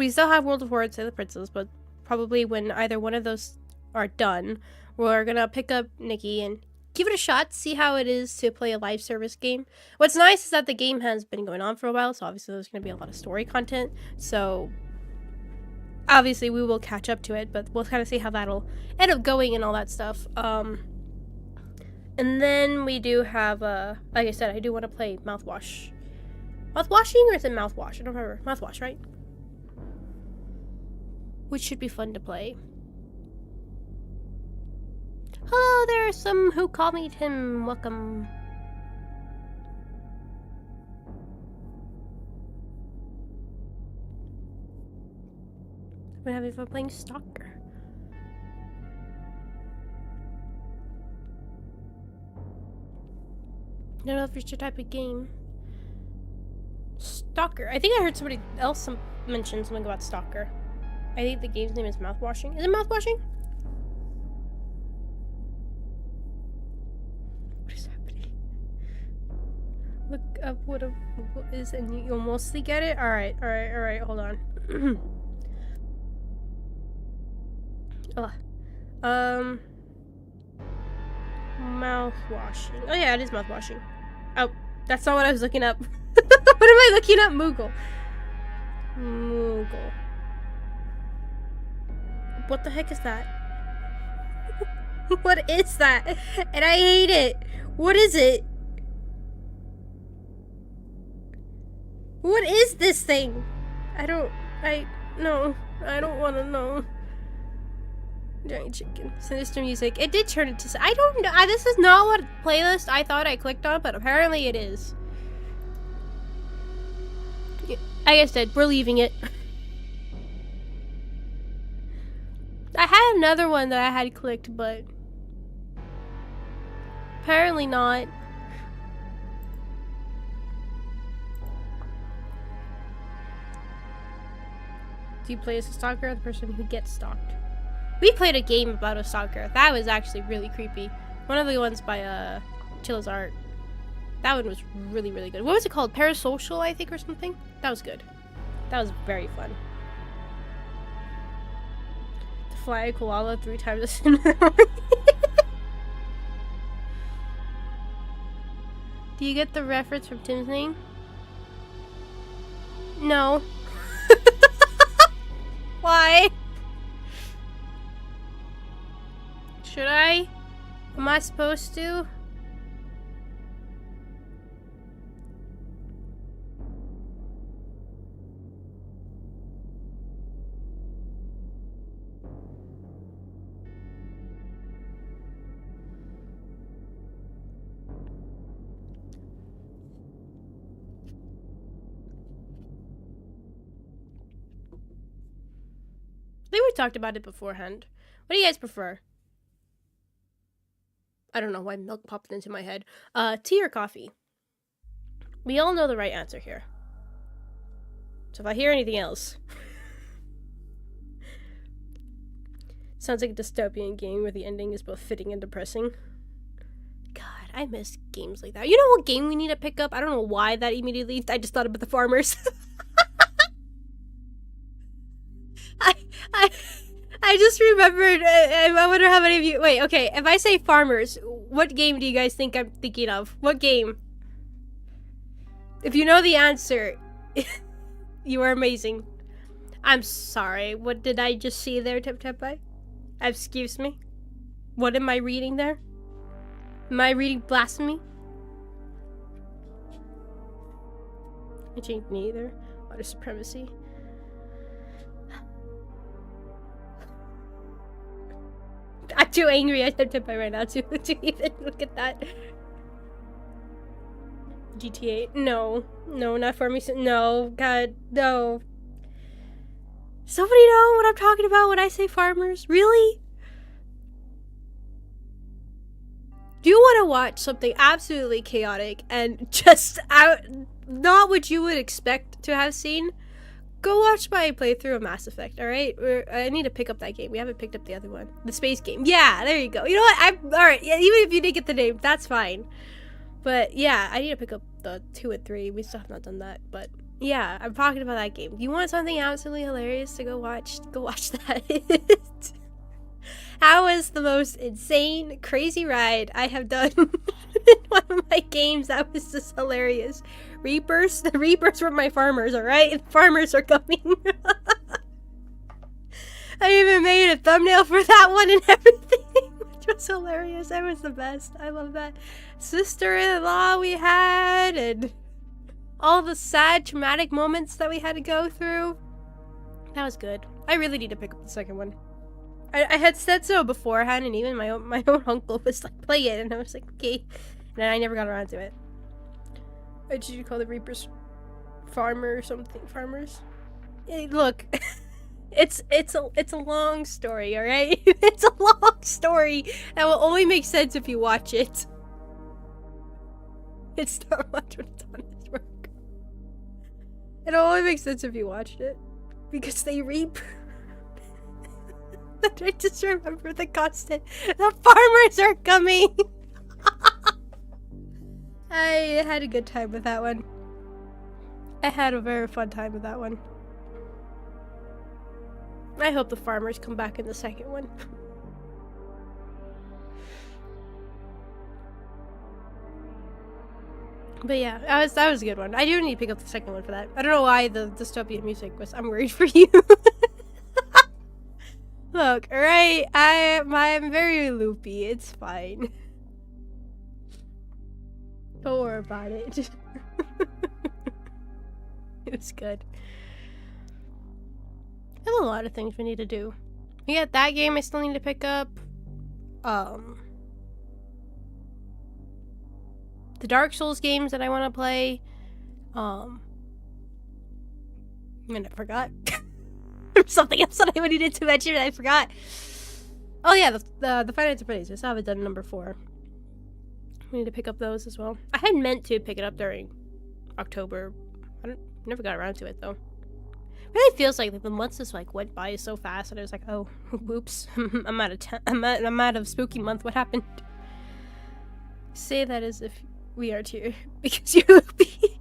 still have World of Wards and the Princess, but probably when either one of those are done, we're gonna pick up Nikki and give it a shot, see how it is to play a live service game. What's nice is that the game has been going on for a while, so obviously there's gonna be a lot of story content, so obviously we will catch up to it, but we'll kind of see how that'll end up going and all that stuff. And then we do have, like I said, I do want to play Mouthwash. Mouthwashing, or is it Mouthwash? I don't remember. Mouthwash, right? Which should be fun to play. Hello there, some who call me Tim. Welcome. I've been having fun playing Stalker. I don't know if it's your type of game. Stalker. I think I heard somebody else mention something about Stalker. I think the game's name is Mouthwashing. Is it Mouthwashing? What is happening? Look up what is, and you'll mostly get it? Alright, hold on. Mouthwashing. Oh yeah, it is mouthwashing. Oh, that's not what I was looking up. What am I looking up? Moogle. What the heck is that? What is that? And I hate it. What is it? What is this thing? I don't want to know. Giant chicken. Sinister music. It did turn into... I don't know. This is not what playlist I thought I clicked on, but apparently it is. Like I said, we're leaving it. I had another one that I had clicked, but... apparently not. Do you play as a stalker or the person who gets stalked? We played a game about a stalker. That was actually really creepy. One of the ones by Chilla's Art. That one was really, really good. What was it called? Parasocial, I think, or something? That was good. That was very fun. To fly a koala 3 times a Do you get the reference from Tim's name? No. Why? Should I? Am I supposed to? I think we talked about it beforehand. What do you guys prefer? I don't know why milk popped into my head. Tea or coffee? We all know the right answer here. So if I hear anything else... Sounds like a dystopian game where the ending is both fitting and depressing. God, I miss games like that. You know what game we need to pick up? I don't know why that immediately... I just thought about the farmers. I just remembered, I wonder how many of you... Wait, okay, if I say farmers, what game do you guys think I'm thinking of? What game? If you know the answer, you are amazing. I'm sorry, what did I just see there, Tep-Tepai? Excuse me? What am I reading there? Am I reading blasphemy? I changed neither. Water supremacy. I'm too angry at Tep-Tepai right now to even look at that. GTA. No. No, not for me. No. God, no. Somebody know what I'm talking about when I say farmers? Really? Do you want to watch something absolutely chaotic and just not what you would expect to have seen? Go watch my playthrough of Mass Effect, alright? I need to pick up that game. We haven't picked up the other one. The space game. Yeah, there you go. You know what? Alright, yeah, even if you didn't get the name, that's fine. But yeah, I need to pick up the 2 and 3. We still have not done that. But yeah, I'm talking about that game. You want something absolutely hilarious to go watch? Go watch that. That was the most insane, crazy ride I have done in one of my games. That was just hilarious. Reapers? The Reapers were my farmers, alright? The farmers are coming. I even made a thumbnail for that one and everything, which was hilarious. That was the best. I love that. Sister-in-law we had, and all the sad, traumatic moments that we had to go through. That was good. I really need to pick up the second one. I had said so beforehand, and even my own uncle was like, play it, and I was like, okay. And I never got around to it. What did you call the Reapers? Farmer or something? Farmers? Hey, look, it's a long story, alright? It's a long story that will only make sense if you watch it. It's not much when it's on its work. It'll only make sense if you watched it. Because they reap. I just remember the constant, the farmers are coming! I had a good time with that one. I had a very fun time with that one. I hope the farmers come back in the second one. But yeah, that was a good one. I do need to pick up the second one for that. I don't know why the dystopian music was. I'm worried for you. Look, alright, I'm very loopy. It's fine. Don't worry about it. It's good. I have a lot of things we need to do. We got that game I still need to pick up. The Dark Souls games that I want to play. And I forgot. There's something else that I needed to mention and I forgot. Oh yeah, the Finance Appraise. I still haven't done number 4. We need to pick up those as well. I had meant to pick it up during October. Never got around to it though. It really feels like the months just like went by so fast, and I was like, oh, whoops, I'm out of spooky month. What happened? Say that as if we are too, because you're loopy.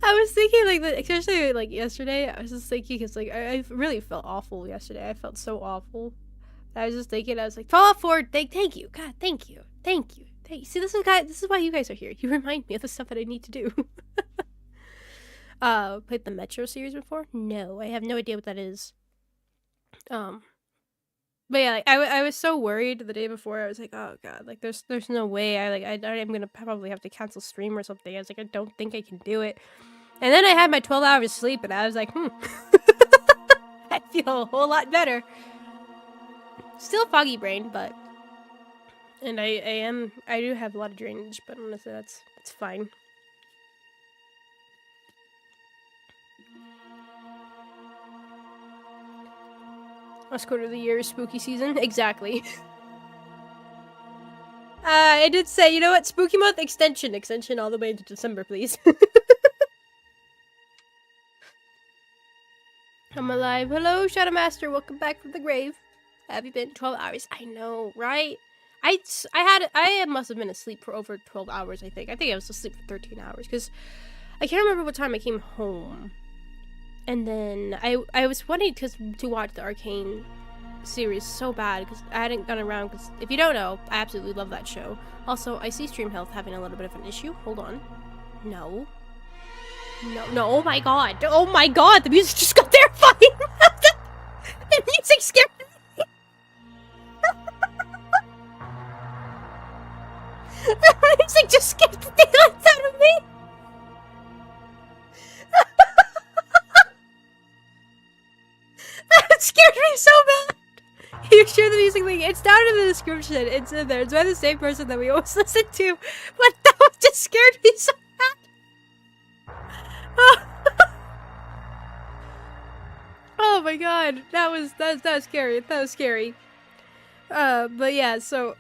I was thinking like that, especially like yesterday. I was just thinking because like I really felt awful yesterday. I felt so awful. I was just thinking. I was like, Fallout 4. Thank you, God, thank you. See, this is why you guys are here. You remind me of the stuff that I need to do. Played the Metro series before? No, I have no idea what that is. But yeah, like, I was so worried the day before. I was like, oh god, like there's no way. I'm gonna probably have to cancel stream or something. I was like, I don't think I can do it. And then I had my 12 hours sleep, and I was like, I feel a whole lot better. Still foggy brain, but and I do have a lot of drainage, but honestly, that's fine. Last quarter of the year is spooky season. Exactly. I did say, you know what? Spooky month extension all the way into December, please. I'm alive. Hello, Shadow Master. Welcome back from the grave. Have you been 12 hours? I know, right? I must have been asleep for over 12 hours, I think. I think I was asleep for 13 hours, because I can't remember what time I came home. And then I was wanting to watch the Arcane series so bad, because I hadn't gone around, because if you don't know, I absolutely love that show. Also, I see Stream Health having a little bit of an issue. Hold on. No, oh my god, the music just got terrifying! The music scared me! The music just scared the daylights out of me! That scared me so bad! You sure the music thing? It's down in the description. It's in there. It's by the same person that we always listen to. But that one just scared me so bad. Oh my god. That was scary. That was scary. But yeah, so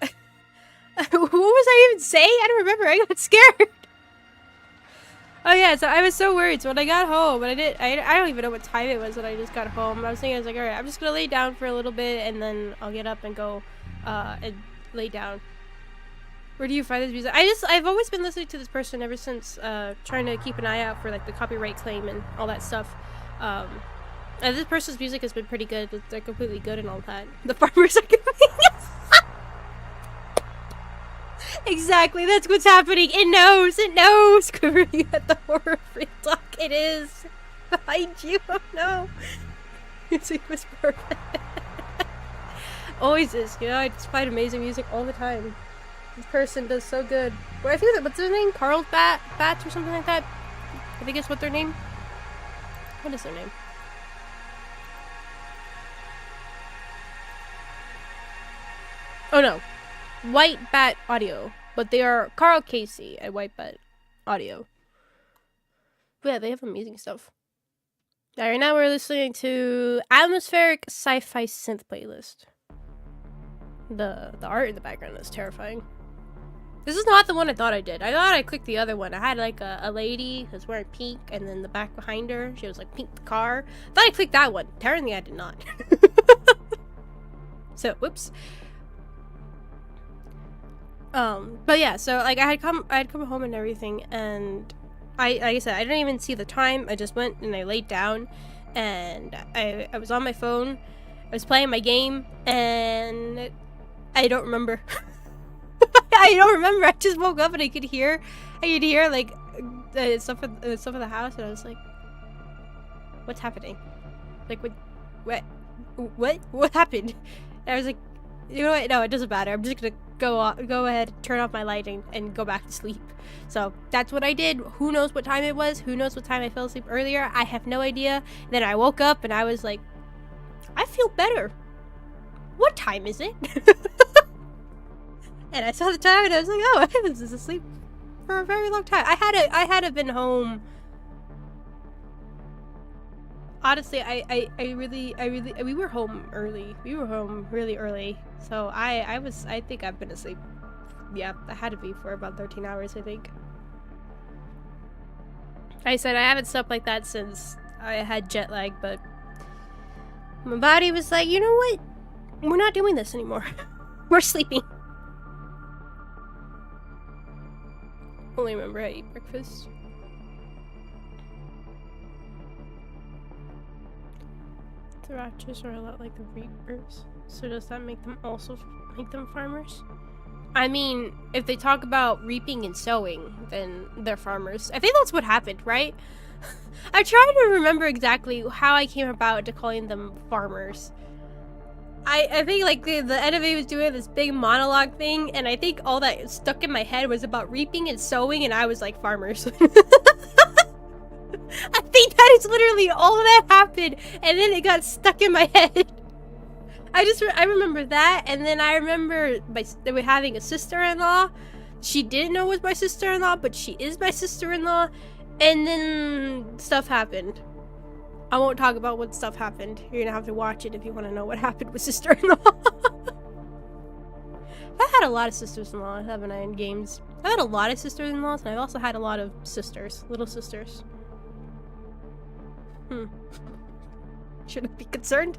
what was I even saying? I don't remember. I got scared. Oh yeah, so I was so worried. So when I got home, and I don't even know what time it was when I just got home. I was thinking, I was like, all right, I'm just gonna lay down for a little bit, and then I'll get up and go, and lay down. Where do you find this music? I've always been listening to this person ever since, trying to keep an eye out for like the copyright claim and all that stuff. And this person's music has been pretty good. They're completely good and all that. The farmers are exactly, that's what's happening. It knows. Quivering at the horror free talk. It is behind you. Oh no. Music was perfect. Always is. You know, I just find amazing music all the time. This person does so good. Well, I think that, what's their name? Carl's Bats or something like that? I think it's what their name. What is their name? Oh no. White Bat Audio. But they are Carl Casey at White Bat Audio. But yeah, they have amazing stuff. Right now we're listening to Atmospheric Sci-Fi Synth Playlist. The art in the background is terrifying. This is not the one I thought I did. I thought I clicked the other one. I had like a lady who was wearing pink, and then the back behind her, she was like pink the car. I thought I clicked that one. Apparently I did not. So, whoops. But yeah, so like I had come home and everything, and like I said, I didn't even see the time. I just went and I laid down, and I was on my phone. I was playing my game, and I don't remember. I don't remember. I just woke up and I could hear like the stuff of the house, and I was like, "What's happening? Like, what happened?" And I was like, "You know what? No, it doesn't matter. I'm just gonna go ahead, turn off my lighting, and go back to sleep." So that's what I did. Who knows what time it was? Who knows what time I fell asleep earlier? I have no idea. Then I woke up and I was like, I feel better. What time is it? And I saw the time and I was like, oh, I was asleep for a very long time. I had to been home. Honestly, we were home early. We were home really early. So I think I've been asleep. Yeah, I had to be for about 13 hours, I think. I said I haven't slept like that since I had jet lag, but my body was like, you know what? We're not doing this anymore. We're sleeping. Only remember I ate breakfast. The Raptors are a lot like the Reapers, so does that make them farmers? I mean, if they talk about reaping and sowing, then they're farmers. I think that's what happened, right? I'm trying to remember exactly how I came about to calling them farmers. I think like the enemy was doing this big monologue thing, and I think all that stuck in my head was about reaping and sowing, and I was like, farmers. I think that is literally all that happened, and then it got stuck in my head. I remember that, and then I remember having a sister-in-law. She didn't know it was my sister-in-law, but she is my sister-in-law, and then stuff happened. I won't talk about what stuff happened. You're gonna have to watch it if you want to know what happened with sister-in-law. I've had a lot of sisters-in-law, haven't I, in games? I've had a lot of sisters-in-laws, and I've also had a lot of sisters, little sisters. Should I be concerned?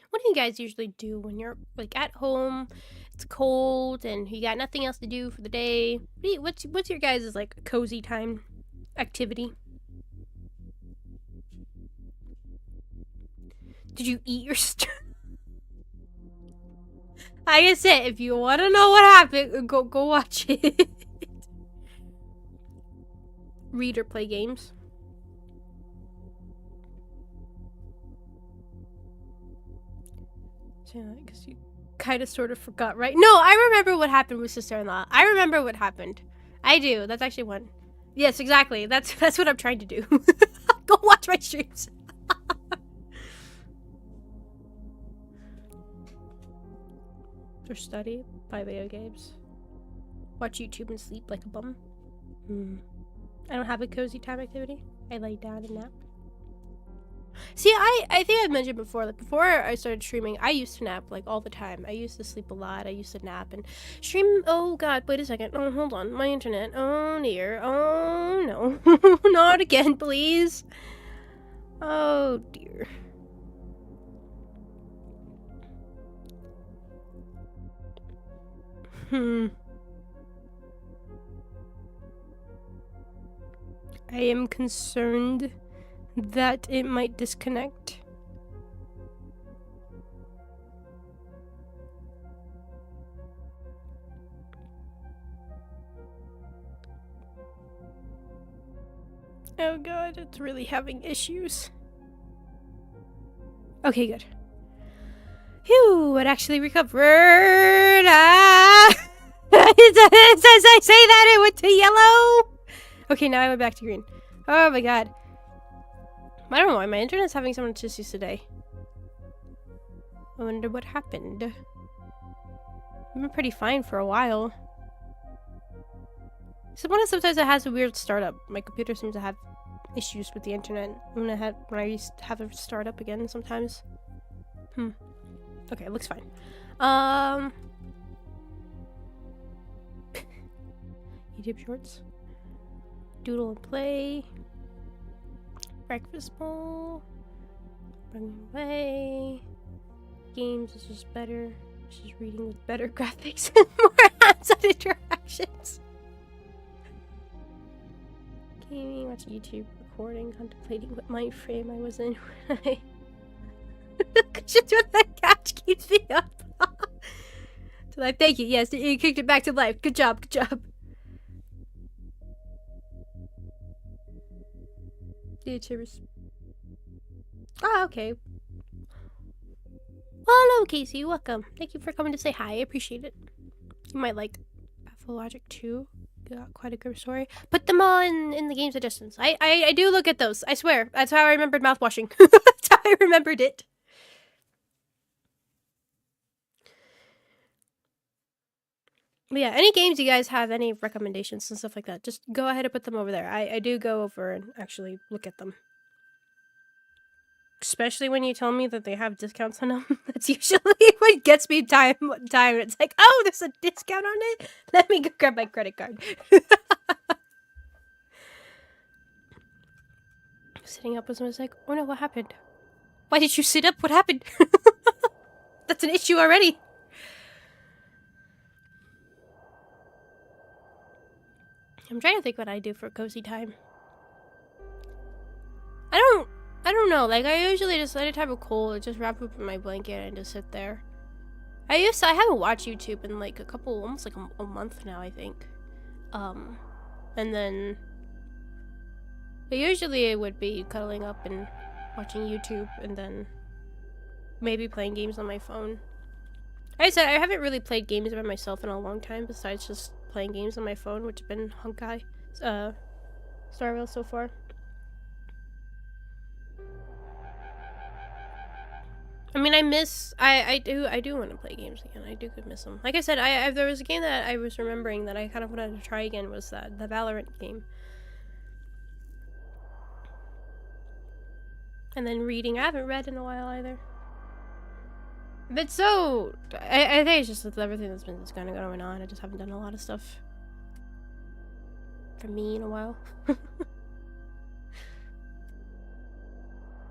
What do you guys usually do when you're like at home, it's cold, and you got nothing else to do for the day? What's your guys' like cozy time activity? Did you eat your like I said, if you want to know what happened, go watch it. Read or play games. Because you kind of sort of forgot, right? No, I remember what happened with sister-in-law. I remember what happened. I do. That's actually one. Yes, exactly. That's what I'm trying to do. Go watch my streams. Or study, play video games, watch YouTube and sleep like a bum. I don't have a cozy time activity. I lay down and nap. See, I think I mentioned before, like before I started streaming, I used to nap like all the time. I used to sleep a lot. I used to nap and stream. Oh god, wait a second. Oh, hold on. My internet. Oh dear. Oh no. Not again, please. Oh dear. I am concerned that it might disconnect. Oh god, it's really having issues. Okay, good. Phew, it actually recovered. As I say that, it went to yellow. Okay, now I went back to green. Oh my god. I don't know why my internet's having so much issues today. I wonder what happened. I've been pretty fine for a while. Sometimes it has a weird startup. My computer seems to have issues with the internet when I used to have it start up again sometimes. Okay, it looks fine. YouTube shorts. Doodle and play. Breakfast bowl. Bring away. Games is just better. This is reading with better graphics and more hands-on interactions. Gaming, watch YouTube, recording, contemplating what mind frame I was in when I... Just when the couch keeps me up. To life, thank you. Yes, you kicked it back to life. Good job, good job. YouTubers. Oh, okay. Well, hello, Casey. Welcome. Thank you for coming to say hi. I appreciate it. You might like Pathologic 2. Got quite a good story. Put them all in the game suggestions. I do look at those. I swear. That's how I remembered mouthwashing. That's how I remembered it. But yeah, any games you guys have, any recommendations and stuff like that, just go ahead and put them over there. I do go over and actually look at them. Especially when you tell me that they have discounts on them. That's usually what gets me time. It's like, oh, there's a discount on it? Let me go grab my credit card. Sitting up was like, oh no, what happened? Why did you sit up? What happened? That's an issue already. I'm trying to think what I do for cozy time. I don't know. Like, I usually just let it have a cold, just wrap up in my blanket and just sit there. I haven't watched YouTube in like almost like a month now, I think. And then usually it would be cuddling up and watching YouTube and then maybe playing games on my phone. Like I said, I haven't really played games by myself in a long time besides just playing games on my phone, which have been Honkai, Star Rail so far. I mean, I do want to play games again. I do miss them. Like I said, there was a game that I was remembering that I kind of wanted to try again was the Valorant game. And then reading, I haven't read in a while either. But so, I think it's just with everything that's been kind of going on. I just haven't done a lot of stuff for me in a while.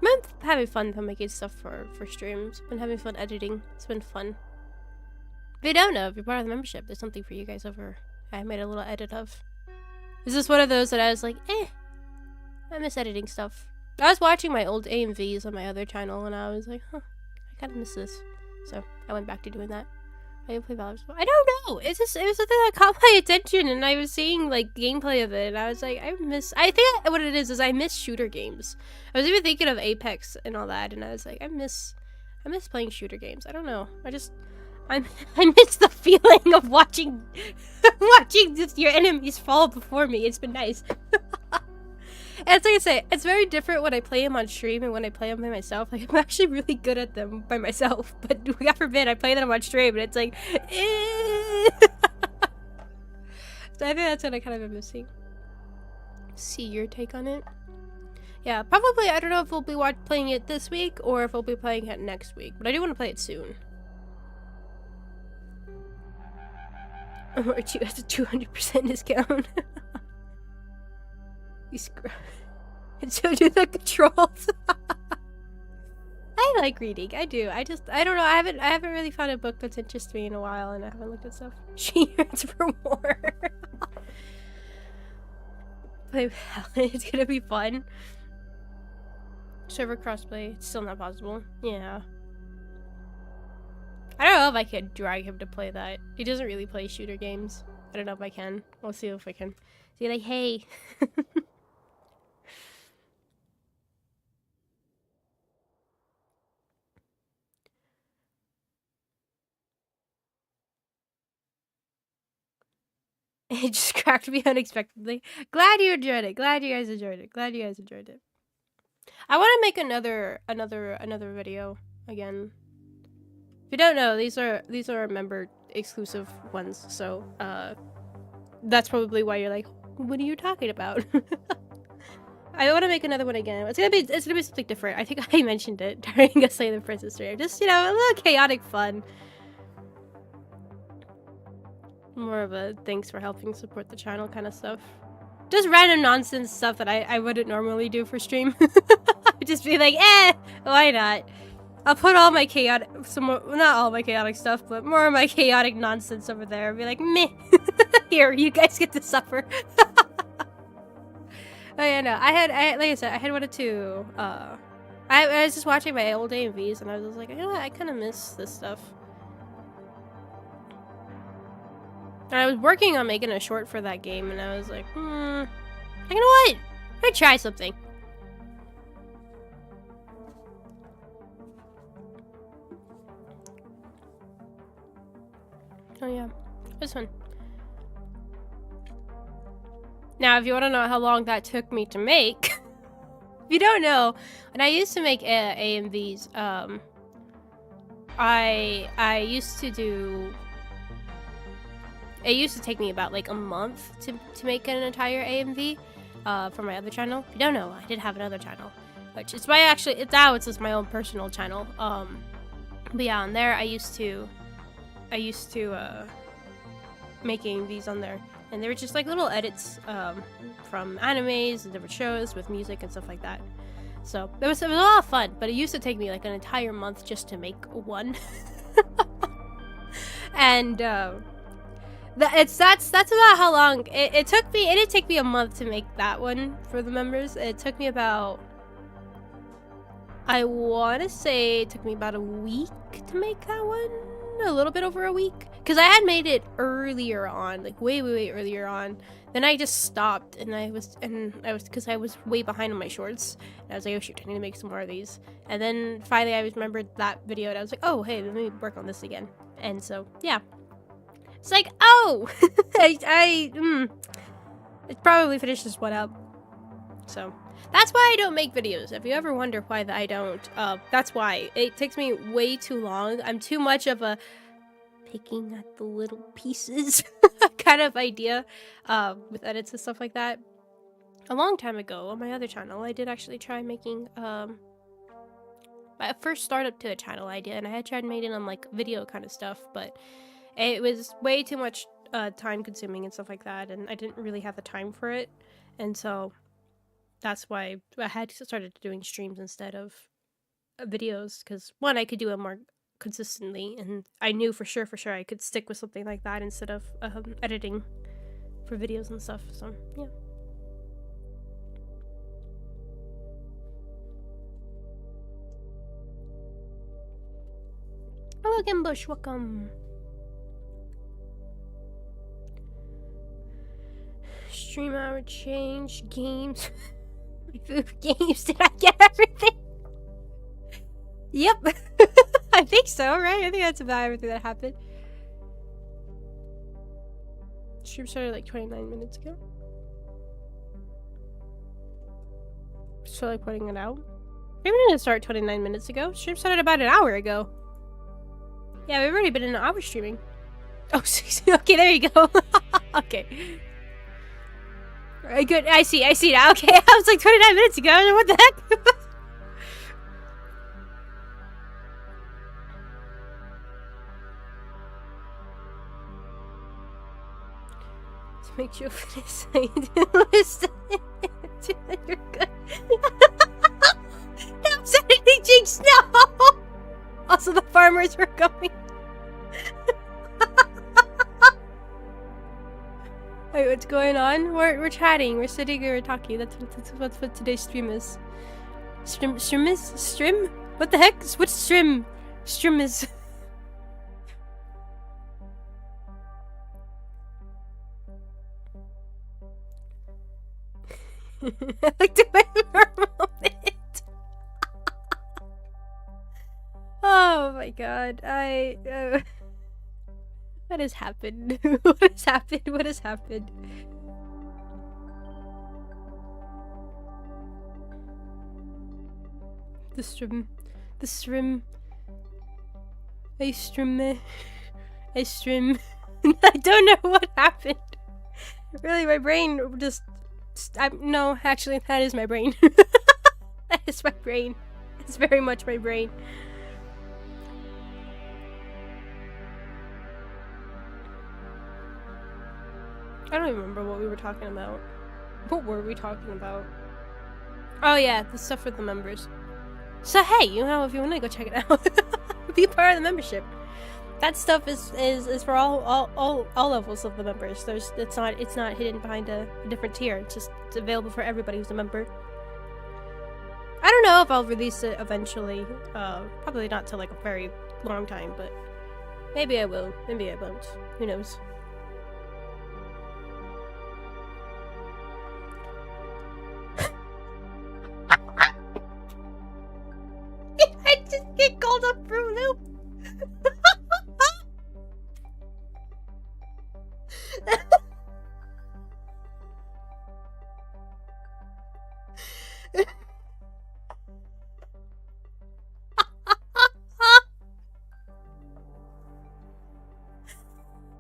I'm having fun making stuff for streams. Been having fun editing. It's been fun. If you don't know, if you're part of the membership, there's something for you guys over. I made a little edit of. Is this one of those that I was like, I miss editing stuff. I was watching my old AMVs on my other channel and I was like, I kind of miss this. So I went back to doing that. I didn't play Valorant. I don't know. It was something that caught my attention and I was seeing like gameplay of it and I was like, I think what it is I miss shooter games. I was even thinking of Apex and all that and I was like, I miss playing shooter games. I don't know. I miss the feeling of watching just your enemies fall before me. It's been nice. And it's like I say, it's very different when I play them on stream and when I play them by myself. Like, I'm actually really good at them by myself, but God forbid I play them on stream and it's like, eh. So I think that's what I kind of am missing. See your take on it. Yeah, probably. I don't know if we'll be playing it this week or if we'll be playing it next week, but I do want to play it soon. Or you has a 200% discount. And so do the controls. I like reading. I do. I don't know. I haven't really found a book that's interested me in a while, and I haven't looked at stuff. She yearns for more. Play with Helen. It's gonna be fun. Server crossplay. It's still not possible. Yeah. I don't know if I can drag him to play that. He doesn't really play shooter games. I don't know if I can. We'll see if I can. See, like, hey. It just cracked me unexpectedly. Glad you enjoyed it. Glad you guys enjoyed it. Glad you guys enjoyed it. I want to make another video again. If you don't know, these are member exclusive ones. So that's probably why you're like, what are you talking about? I want to make another one again. It's gonna be something different. I think I mentioned it during a Slay the Princess stream. Just, you know, a little chaotic fun. More of a thanks for helping support the channel kind of stuff. Just random nonsense stuff that I wouldn't normally do for stream. I'd just be like, why not? I'll put all my chaotic, not all my chaotic stuff, but more of my chaotic nonsense over there. I'd be like, meh. Here, you guys get to suffer. Oh yeah, no, like I said, I had wanted to, I was just watching my old AMVs and I was like, you know what, I kind of miss this stuff. And I was working on making a short for that game, and I was like, you know what? I'm gonna try something. Oh yeah, this one. Now, if you want to know how long that took me to make, if you don't know, when I used to make AMVs, I used to do. It used to take me about like a month to make an entire AMV for my other channel. If you don't know, I did have another channel, which is why it's just my own personal channel. But yeah, on there I used to make AMVs on there, and they were just like little edits from animes and different shows with music and stuff like that. So it was a lot of fun, but it used to take me like an entire month just to make one. And that's about how long it took me. It didn't take me a month to make that one for the members. It took me about, I want to say it took me about a week to make that one. A little bit over a week, because I had made it earlier on, like way earlier on. Then I just stopped, and I was because I was way behind on my shorts, and I was like, oh shoot, I need to make some more of these. And then finally I remembered that video, and I was like, oh hey, let me work on this again. And so yeah, it's like, oh, I probably finished this one up. So that's why I don't make videos. If you ever wonder why I don't, that's why. It takes me way too long. I'm too much of a picking at the little pieces kind of idea with edits and stuff like that. A long time ago on my other channel, I did actually try making my first startup to the channel idea, and I had tried making on like video kind of stuff, but it was way too much time consuming and stuff like that, and I didn't really have the time for it, and so that's why I had started doing streams instead of videos, because one, I could do it more consistently, and I knew for sure I could stick with something like that instead of editing for videos and stuff. So yeah. Hello again, Bush. Welcome. Stream hour change. Games. Games. Did I get everything? Yep. I think so, right? I think that's about everything that happened. Stream started like 29 minutes ago. So like putting it out. We didn't start 29 minutes ago. Stream started about an hour ago. Yeah, we've already been in an hour streaming. Oh, okay, there you go. Okay. Alright, good. I see now. Okay, I was like 29 minutes ago. What the heck? To make you finish listen. You're good. I'm sending jinx now. Also, the farmers were going. Wait, what's going on? We're chatting. We're sitting here talking. That's what today's stream is. Stream is? Stream? What the heck? What stream? Stream is. I like to wait for a moment. Oh my god. What has happened? What has happened? What has happened? The stream. I stream. I don't know what happened. Really, my brain just... no, actually, that is my brain. That is my brain. It's very much my brain. I don't even remember what we were talking about. What were we talking about? Oh yeah, the stuff for the members. So hey, you know, if you want to go check it out, be part of the membership. That stuff is for all levels of the members. It's not hidden behind a different tier. It's available for everybody who's a member. I don't know if I'll release it eventually. Probably not till like a very long time, but maybe I will. Maybe I won't. Who knows? I just get called up Fruit Loop.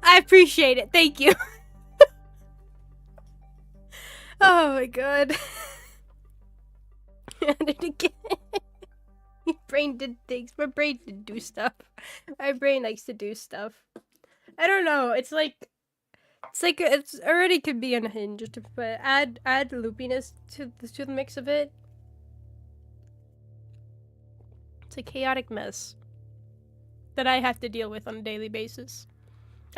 I appreciate it. Thank you. Oh my god. And it again. My brain did things. My brain did do stuff. My brain likes to do stuff. I don't know. It's already could be unhinged, but add loopiness to the mix of it. It's a chaotic mess that I have to deal with on a daily basis.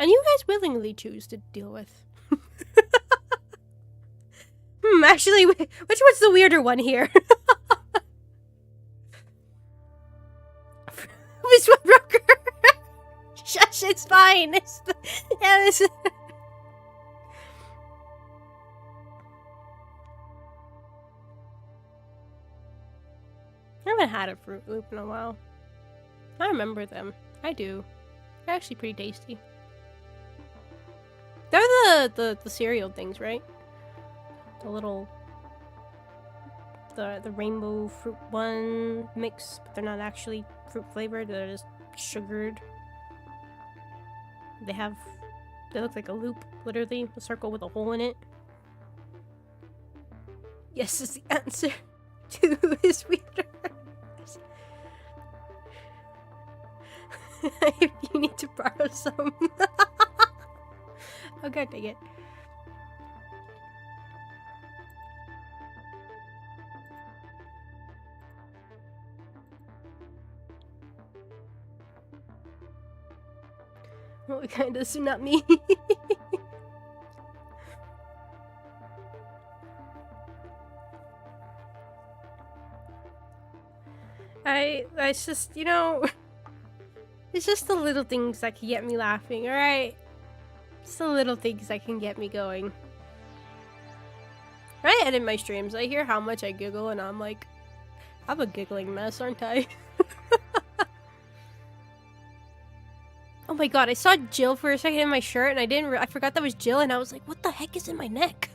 And you guys willingly choose to deal with. Actually, which one's the weirder one here? Which one, Ruptor? Shush, it's fine. I haven't had a Fruit Loop in a while. I remember them. I do. They're actually pretty tasty. They're the cereal things, right? The little... The rainbow fruit one mix, but they're not actually fruit flavored, they're just sugared. They look like a loop, literally, a circle with a hole in it. Yes is the answer to his weirder. If you need to borrow some. Okay, take it. What kind of tsunami? It's just, you know, it's just the little things that can get me laughing, alright? It's the little things that can get me going. When I edit my streams, I hear how much I giggle and I'm like, I'm a giggling mess, aren't I? Oh my god, I saw Jill for a second in my shirt and I forgot that was Jill and I was like, what the heck is in my neck?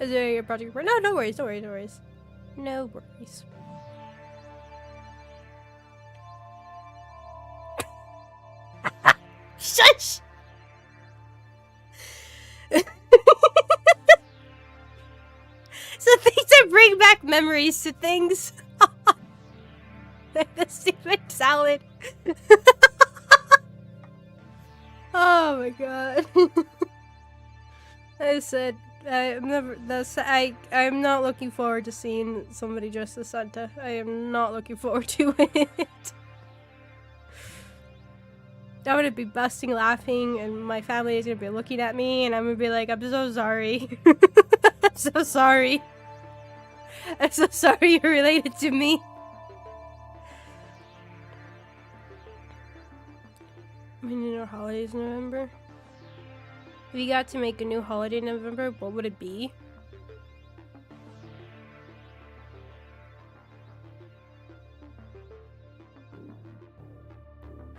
Is there a project report? No, no worries, no worries, no worries. No worries. Shush! So things that bring back memories to things. Like the stupid salad. Oh my god. I said I'm not looking forward to seeing somebody dressed as Santa. I am not looking forward to it. I'm gonna be busting laughing and my family is gonna be looking at me and I'm gonna be like, I'm so sorry. I'm so sorry. I'm so sorry you're related to me. We need our holidays in November. If you got to make a new holiday in November, what would it be?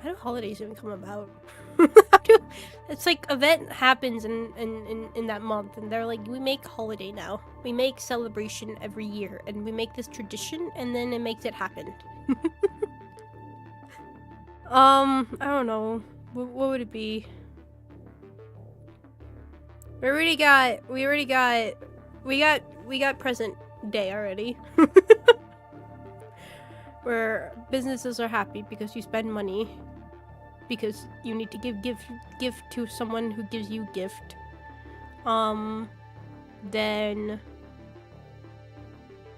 How do holidays even come about? It's like event happens in that month and they're like, we make holiday now. We make celebration every year and we make this tradition and then it makes it happen. I don't know. What would it be? We got present day already. Where businesses are happy because you spend money. Because you need to give gift to someone who gives you gift. Then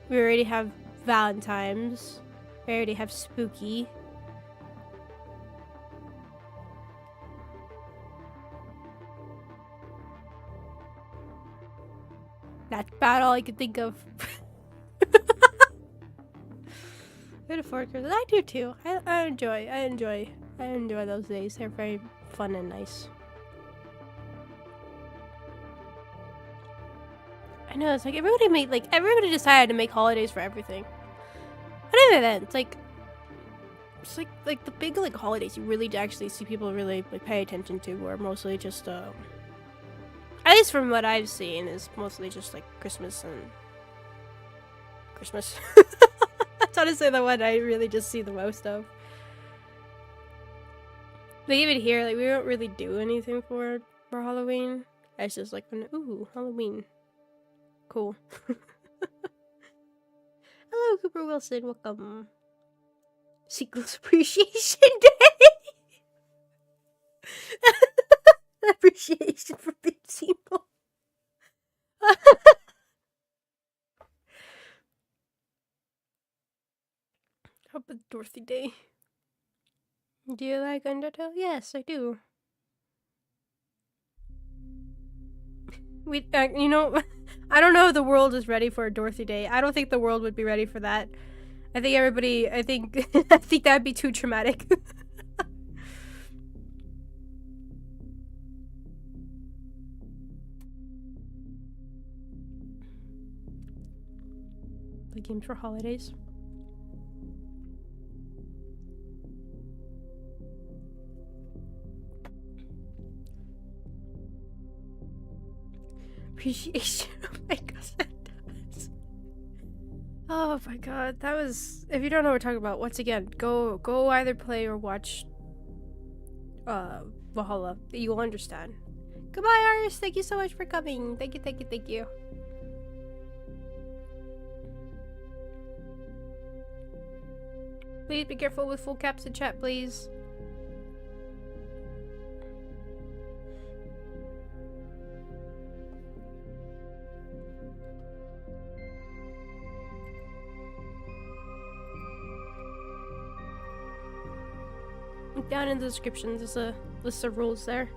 we already have Valentine's. We already have Spooky. That's about all I could think of. I do too. I enjoy those days. They're very fun and nice. I know, it's like everybody decided to make holidays for everything. But even then, it's like the big like holidays you really actually see people really like pay attention to are mostly just at least from what I've seen is mostly just like Christmas and Christmas. That's honestly the one I really just see the most of. But even here, like, we don't really do anything for Halloween. It's just like, ooh, Halloween. Cool. Hello, Cooper Wilson. Welcome. Sequels Appreciation Day. Appreciation for being simple. How about Dorothy Day? Do you like Undertale? Yes, I do. You know, I don't know if the world is ready for a Dorothy Day. I don't think the world would be ready for that. I think I think that'd be too traumatic. The games for holidays. Appreciation. Oh my god, that was. If you don't know what we're talking about, once again, go either play or watch Valhalla. You'll understand. Goodbye, Aris. Thank you so much for coming. Thank you. Please be careful with full caps in chat, please. Down in the description, there's a list of rules there.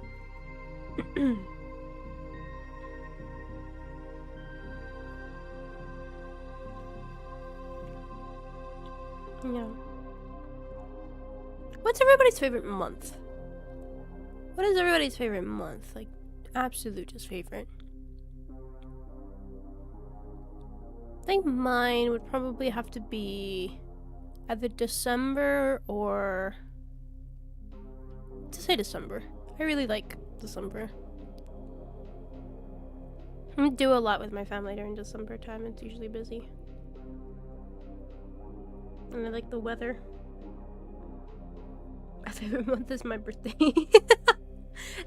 Yeah. What's everybody's favorite month? What is everybody's favorite month? Like, absolute just favorite. I think mine would probably have to be either December or... to say December. I really like December. I do a lot with my family during December time. It's usually busy. And I like the weather. My favorite month is my birthday.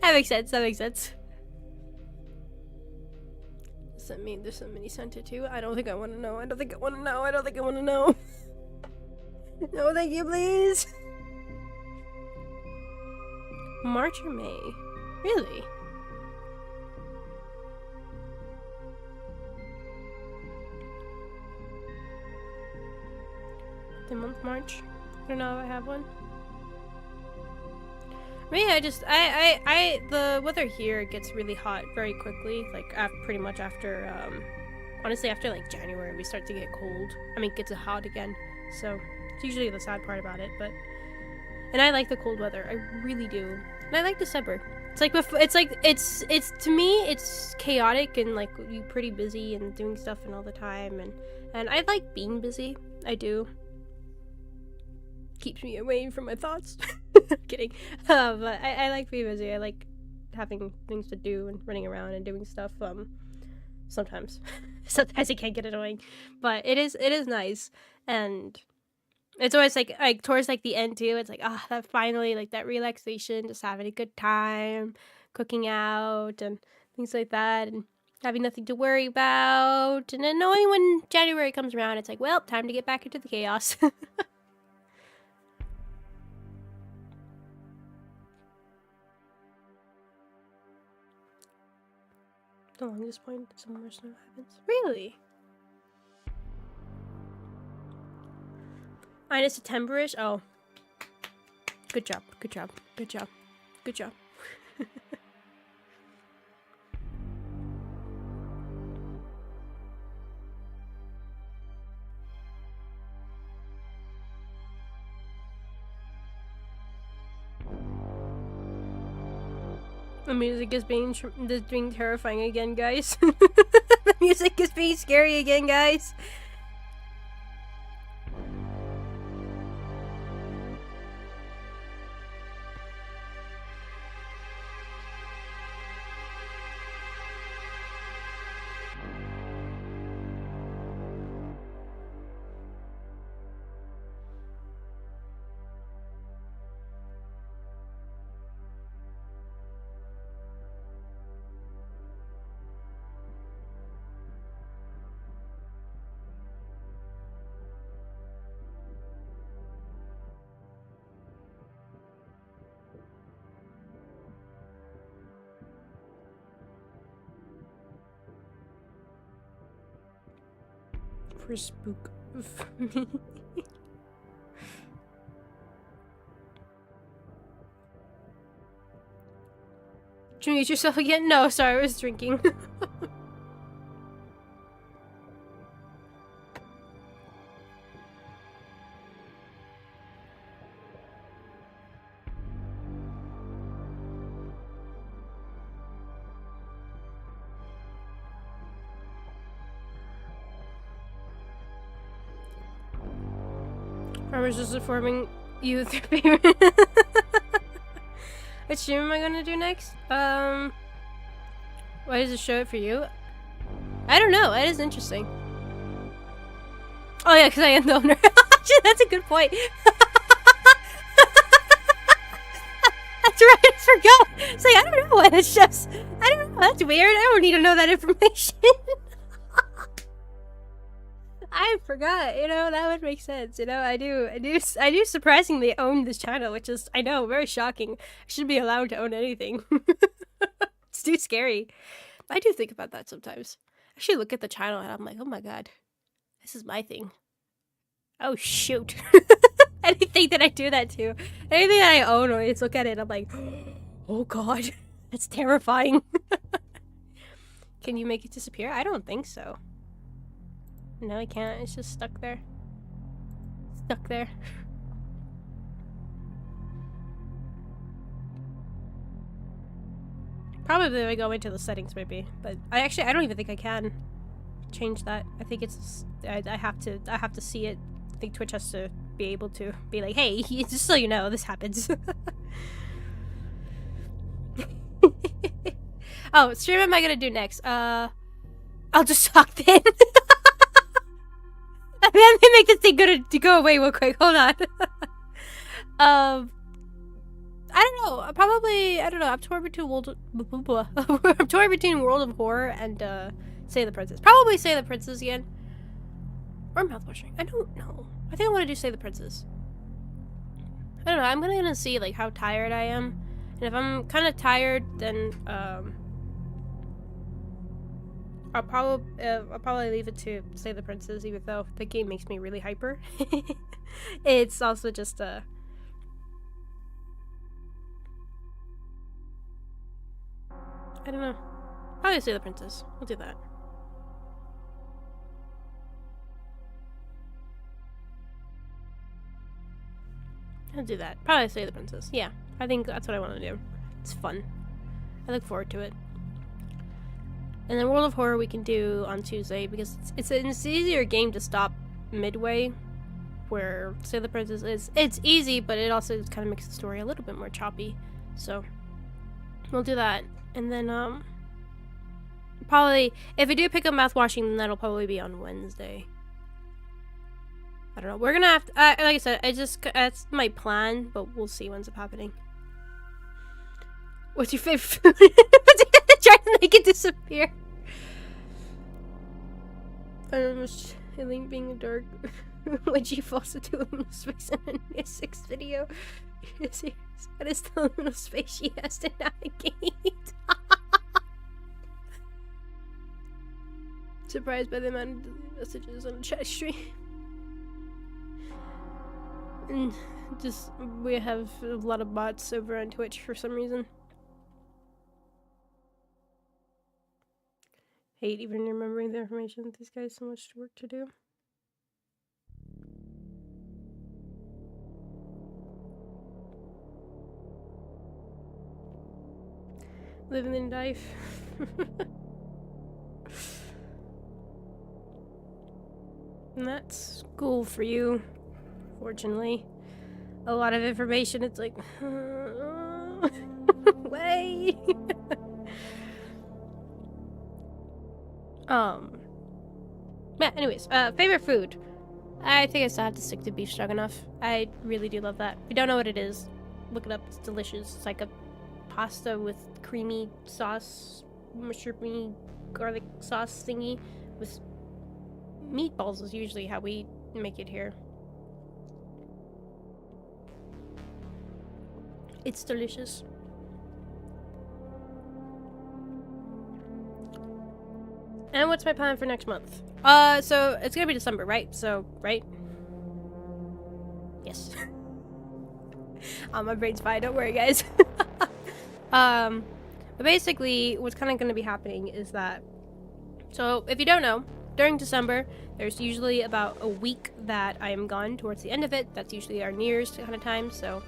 That makes sense, that makes sense. There's so many Santa too. I don't think I want to know. I don't think I want to know. I don't think I want to know. No, thank you, please. March or May? Really? The month March? I don't know if I have one. Me, the weather here gets really hot very quickly. Like, pretty much after, honestly, after like January, we start to get cold. I mean, it gets hot again. So, it's usually the sad part about it, but. And I like the cold weather. I really do. And I like December. It's like, it's to me, it's chaotic and like, you're pretty busy and doing stuff and all the time. And I like being busy. I do. Keeps me away from my thoughts. Kidding. But I like being busy. I like having things to do and running around and doing stuff. Sometimes it can get annoying, but it is nice. And it's always like towards like the end too. It's like that finally, like that relaxation, just having a good time, cooking out and things like that, and having nothing to worry about. And then knowing when January comes around, it's like, well, time to get back into the chaos. The longest point somewhere snow happens. Really? It's September-ish? Oh. Good job. Good job. Good job. Good job. The music is being terrifying again, guys. The music is being scary again, guys. For spook. Did you mute yourself again? No, sorry, I was drinking. Farmers is informing you their favorite. Which stream am I gonna do next? Why does it show it for you? I don't know. It is interesting. Oh yeah, because I am the owner. That's a good point. That's right. I forgot. It's like I don't know. It's just I don't know. That's weird. I don't need to know that information. I forgot, you know, that would make sense, you know, I do surprisingly own this channel, which is, I know, very shocking. I shouldn't be allowed to own anything. It's too scary. I do think about that sometimes. I actually look at the channel and I'm like, oh my god, this is my thing. Oh shoot. Anything that I do that to, anything that I own, or I just look at it, I'm like, oh god, that's terrifying. Can you make it disappear? I don't think so. No, I can't. It's just stuck there. Stuck there. Probably if I go into the settings, maybe. But I don't even think I can change that. I think it's I have to see it. I think Twitch has to be able to be like, hey, just so you know, this happens. Oh, stream am I gonna do next? I'll just talk then. Let me make this thing go away real quick. Hold on. I don't know. Probably, I don't know. I'm torn between I'm torn between World of Horror and Say the Princess. Probably Say the Princess again. Or mouthwashing. I don't know. I think I want to do Say the Princess. I don't know. I'm gonna see like how tired I am, and if I'm kind of tired, then I'll probably leave it to Say the Princess, even though the game makes me really hyper. It's also just I don't know. Probably Say the Princess. We'll do that. I'll do that. Probably Say the Princess. Yeah, I think that's what I want to do. It's fun. I look forward to it. And then World of Horror we can do on Tuesday because it's an easier game to stop midway. Where Say the Princess it's easy, but it also kind of makes the story a little bit more choppy. So we'll do that. And then probably if we do pick up mouthwashing, then that'll probably be on Wednesday. I don't know. We're gonna have to, like I said, that's my plan, but we'll see what ends up happening. What's your favorite food? Try to make it disappear. I was chilling, being a dark when she falls into luminal space in a 6 video. What is the luminal space she has to navigate? Surprised by the amount of messages on the chat stream. And just, we have a lot of bots over on Twitch for some reason. Hate even remembering the information. These guys so much work to do. Living in life. And that's cool for you. Fortunately, a lot of information. It's like, wait. Yeah. Anyways, favorite food. I think I still have to stick to beef stroganoff. I really do love that. If you don't know what it is, look it up. It's delicious. It's like a pasta with creamy sauce, mushroomy garlic sauce thingy with meatballs. Is usually how we make it here. It's delicious. And what's my plan for next month? So it's gonna be December, right? So, right? Yes. My brain's fine, don't worry, guys. But basically, what's kind of gonna be happening is that, so if you don't know, during December, there's usually about a week that I am gone towards the end of it. That's usually our New Year's kind of time, so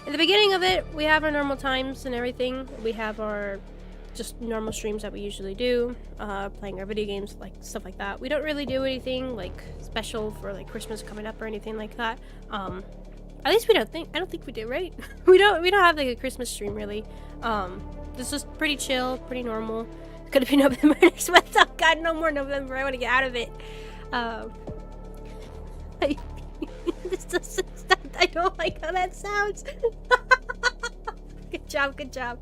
in the beginning of it, we have our normal times and everything. We have our just normal streams that we usually do, playing our video games, like stuff like that. We don't really do anything like special for like Christmas coming up or anything like that. At least I don't think we do, right? we don't have like a Christmas stream really. This is pretty chill, pretty normal. It's gonna be November next month. Oh god, no more November. I want to get out of it. This doesn't. I don't like how that sounds. Good job, good job.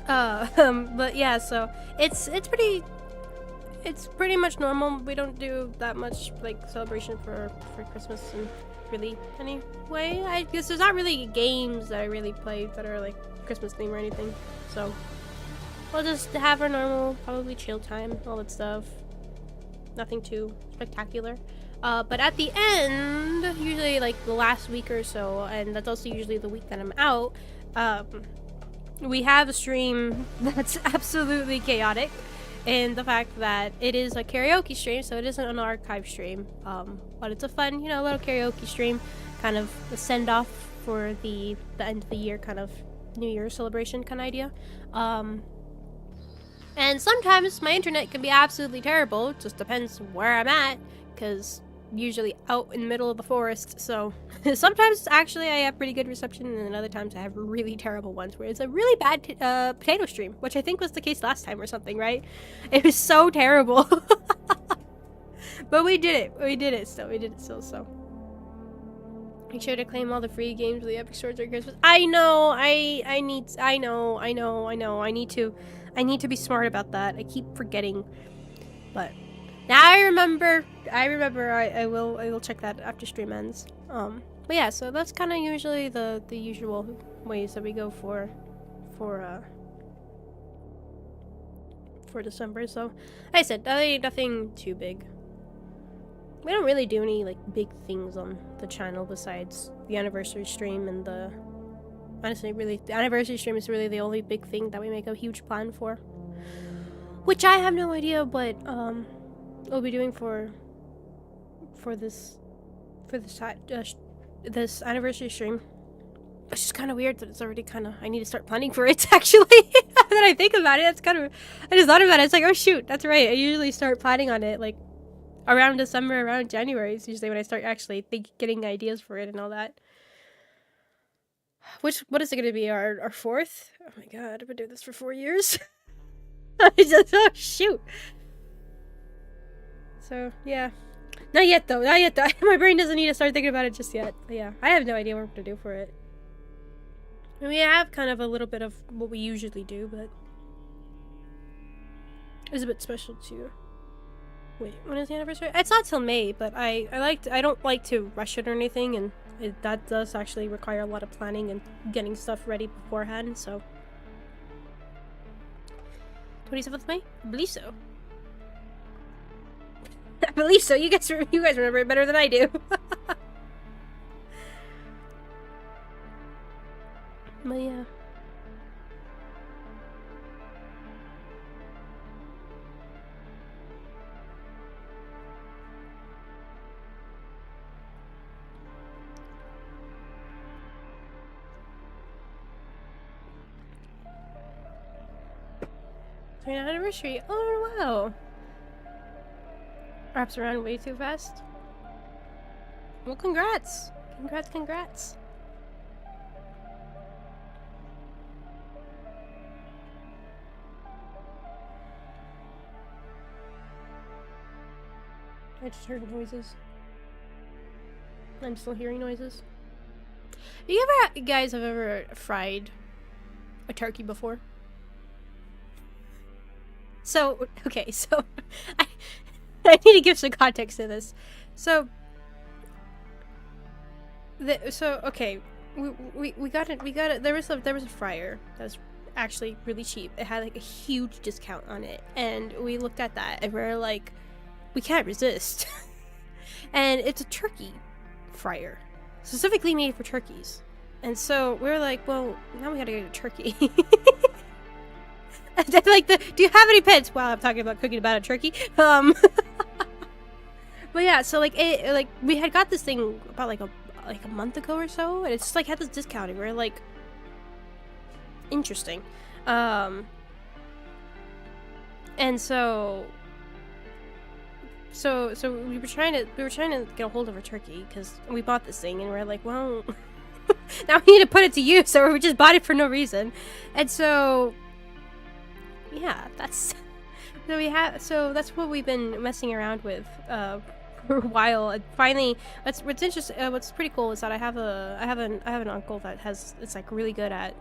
But yeah, so it's pretty much normal. We don't do that much like celebration for Christmas and really anyway. I guess there's not really games that I really play that are like Christmas theme or anything. So we'll just have our normal, probably chill time, all that stuff. Nothing too spectacular. But at the end, usually like the last week or so, and that's also usually the week that I'm out, we have a stream that's absolutely chaotic in the fact that it is a karaoke stream, so it isn't an archive stream, but it's a fun, you know, little karaoke stream, kind of a send-off for the end of the year kind of New Year's celebration kind of idea. And sometimes my internet can be absolutely terrible. It just depends where I'm at, because usually out in the middle of the forest, so sometimes actually I have pretty good reception, and then other times I have really terrible ones where it's a really bad potato stream, which I think was the case last time or something, right? It was so terrible. But we did it. We did it still, so. Make sure to claim all the free games with the Epic Store during Christmas. I know, I need to be smart about that. I keep forgetting. But now I remember, I will check that after stream ends. But yeah, so that's kind of usually the usual ways that we go for December. So, like I said, nothing too big. We don't really do any like big things on the channel besides the anniversary stream and honestly, really, the anniversary stream is really the only big thing that we make a huge plan for. Which I have no idea what we'll be doing for this anniversary stream. It's just kind of weird that it's already kind of, I need to start planning for it, actually. Now that I think about it, it's kind of, I just thought about it, it's like, oh shoot, that's right. I usually start planning on it, like, around December, around January is usually when I start actually getting ideas for it and all that. What is it going to be, our fourth? Oh my god, I've been doing this for 4 years. Oh shoot. So, yeah. Not yet though. My brain doesn't need to start thinking about it just yet. But yeah, I have no idea what I'm going to do for it. And we have kind of a little bit of what we usually do, but it's a bit special too. Wait, when is the anniversary? It's not till May, but I don't like to rush it or anything, and that does actually require a lot of planning and getting stuff ready beforehand, so. 27th May? I believe so. I believe so. You guys remember it better than I do. But yeah. Anniversary. Oh wow. Wraps around way too fast. Well, congrats. Congrats. I just heard noises. I'm still hearing noises. You guys have ever fried a turkey before? So, okay, so I need to give some context to this. So okay, we got it. There was a fryer that was actually really cheap. It had like a huge discount on it, and we looked at that and we were like, we can't resist. And it's a turkey fryer, specifically made for turkeys. And so we were like, well, now we gotta get a turkey. Like do you have any pets? Wow, I'm talking about cooking about a turkey. But yeah, so like we had got this thing about like a month ago or so, and it's just like had this discount, and we were like, interesting. And so we were trying to get a hold of a turkey because we bought this thing, and we're like, well, now we need to put it to use, so we just bought it for no reason. And so yeah, that's what we've been messing around with for a while. And finally, what's pretty cool is that I have an uncle that it's like really good at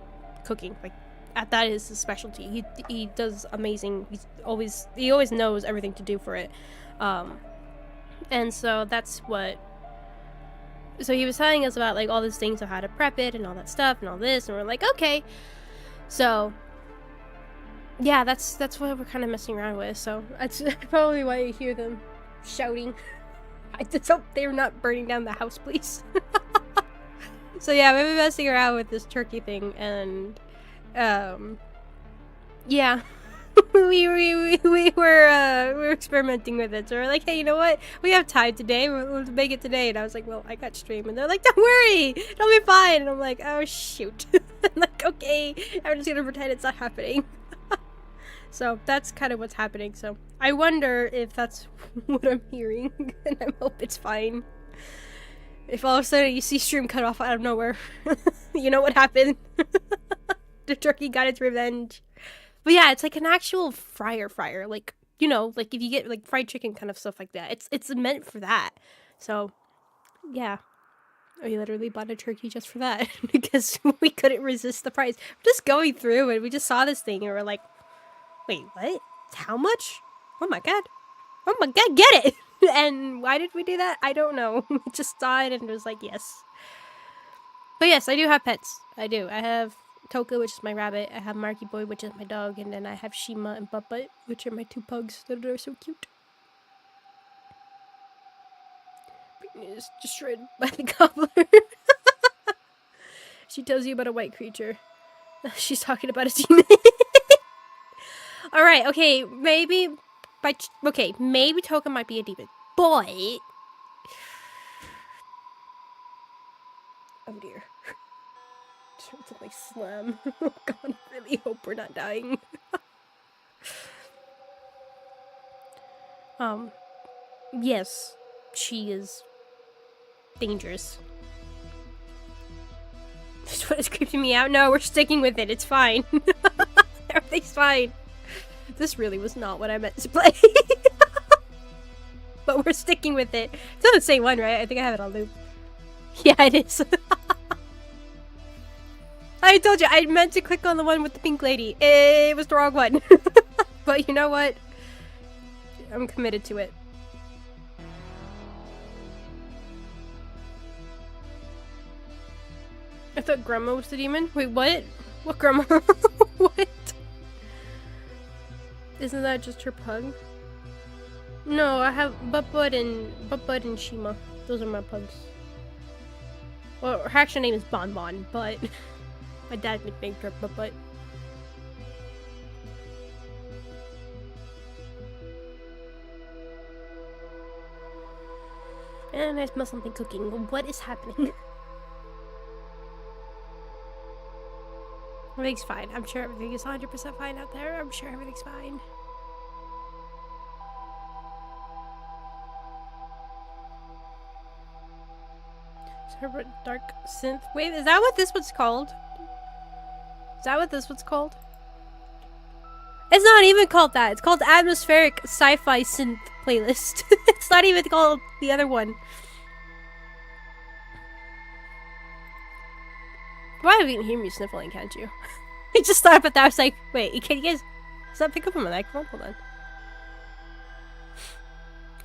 cooking. Like that is his specialty. He does amazing. He always knows everything to do for it. And so that's what. So he was telling us about like all these things of how to prep it and all that stuff and all this, and we're like, okay. So yeah, that's what we're kind of messing around with. So that's probably why you hear them shouting. I just hope they're not burning down the house, please. So yeah, we've been messing around with this turkey thing, and yeah. we were experimenting with it. So we're like, hey, you know what? We have time today. We'll make it today. And I was like, well, I got stream. And they're like, don't worry, it'll be fine. And I'm like, oh shoot. I'm like, okay, I'm just gonna pretend it's not happening. So that's kind of what's happening. So I wonder if that's what I'm hearing, and I hope it's fine. If all of a sudden you see stream cut off out of nowhere, you know what happened. The turkey got its revenge. But yeah, it's like an actual fryer, like, you know, like if you get like fried chicken kind of stuff like that. It's meant for that. So yeah, we literally bought a turkey just for that because we couldn't resist the price. We're just going through and we just saw this thing and we're like, wait, what? How much? Oh my god, get it. And why did we do that? I don't know. We just saw it and was like, yes. But yes, I do have pets. I do. I have Toka, which is my rabbit. I have Marky Boy, which is my dog. And then I have Shima and Butt Butt, which are my 2 pugs that are so cute. Britney is destroyed by the gobbler. She tells you about a white creature. She's talking about a demon. Alright, okay, maybe... maybe Toka might be a demon. Boy! Oh dear. Just heard something slam. Oh god, I really hope we're not dying. Yes, she is dangerous. That's what is creeping me out. No, we're sticking with it. It's fine. Everything's fine. This really was not what I meant to play. But we're sticking with it. It's not the same one, right? I think I have it on loop. Yeah, it is. I told you, I meant to click on the one with the pink lady. It was the wrong one. But you know what? I'm committed to it. I thought Grandma was the demon. Wait, what? What Grandma? What? Isn't that just her pug? No, I have Butt Butt and Shima. Those are my pugs. Well, her actual name is Bon Bon, but my dad nicknamed her Butt Butt. And I smell something cooking. What is happening? Everything's fine. I'm sure everything is 100% fine out there. I'm sure everything's fine. Herbert Dark Synth. Wait, is that what this one's called? Is that what this one's called? It's not even called that. It's called Atmospheric Sci-Fi Synth Playlist. It's not even called the other one. Why have you hear me sniffling, can't you? I just thought about that. I was like, wait, can you guys... Does that pick up on my microphone? Hold on.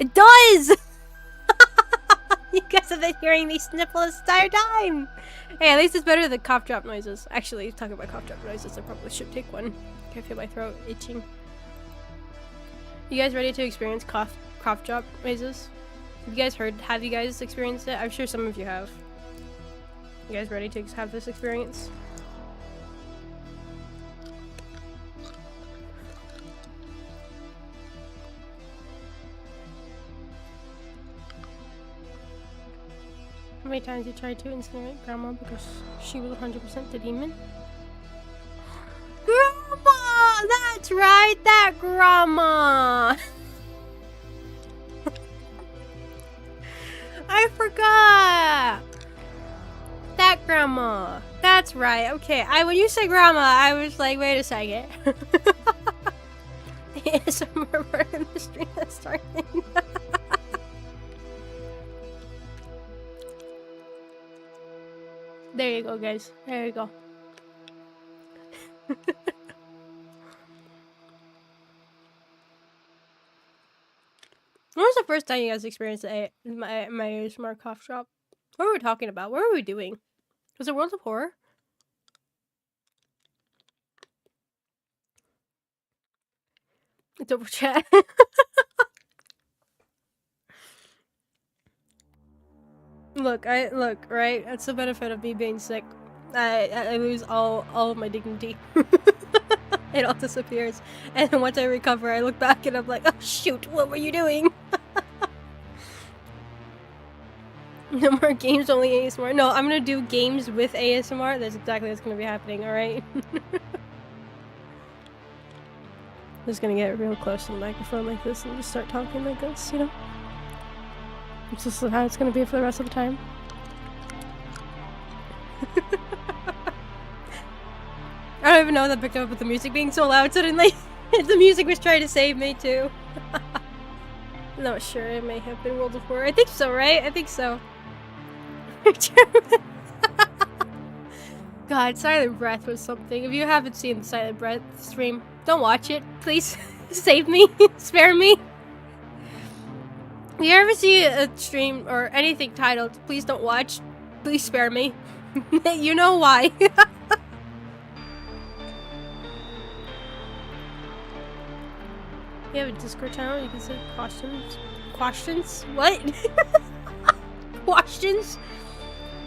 It does! You guys have been hearing me sniffle this entire time! Hey, at least it's better than cough drop noises. Actually, talking about cough drop noises, I probably should take one. I feel my throat itching. You guys ready to experience cough drop noises? Have you guys experienced it? I'm sure some of you have. You guys ready to have this experience? How many times you tried to incinerate Grandma because she was 100% the demon? Grandma! That's right, that Grandma! I forgot! That Grandma! That's right, okay. When you said Grandma, I was like, wait a second. It's a murmur in the stream that's starting. There you go, guys. There you go. When was the first time you guys experienced my ASMR cough drop? What were we talking about? What were we doing? Was it World of Horror? Double chat. Look, right? That's the benefit of me being sick. I lose all of my dignity. It all disappears. And then once I recover, I look back and I'm like, oh shoot, what were you doing? No more games, only ASMR. No, I'm gonna do games with ASMR. That's exactly what's gonna be happening, alright? I'm just gonna get real close to the microphone like this and just start talking like this, you know? It's just how it's gonna be for the rest of the time. I don't even know that I picked up with the music being so loud suddenly. The music was trying to save me too. I'm not sure, it may have been World of War. I think so, right? I think so. God, Silent Breath was something. If you haven't seen the Silent Breath stream, don't watch it. Please save me. Spare me. If you ever see a stream or anything titled, please don't watch. Please spare me. You know why. You have a Discord channel, you can say questions. Questions? What? Questions?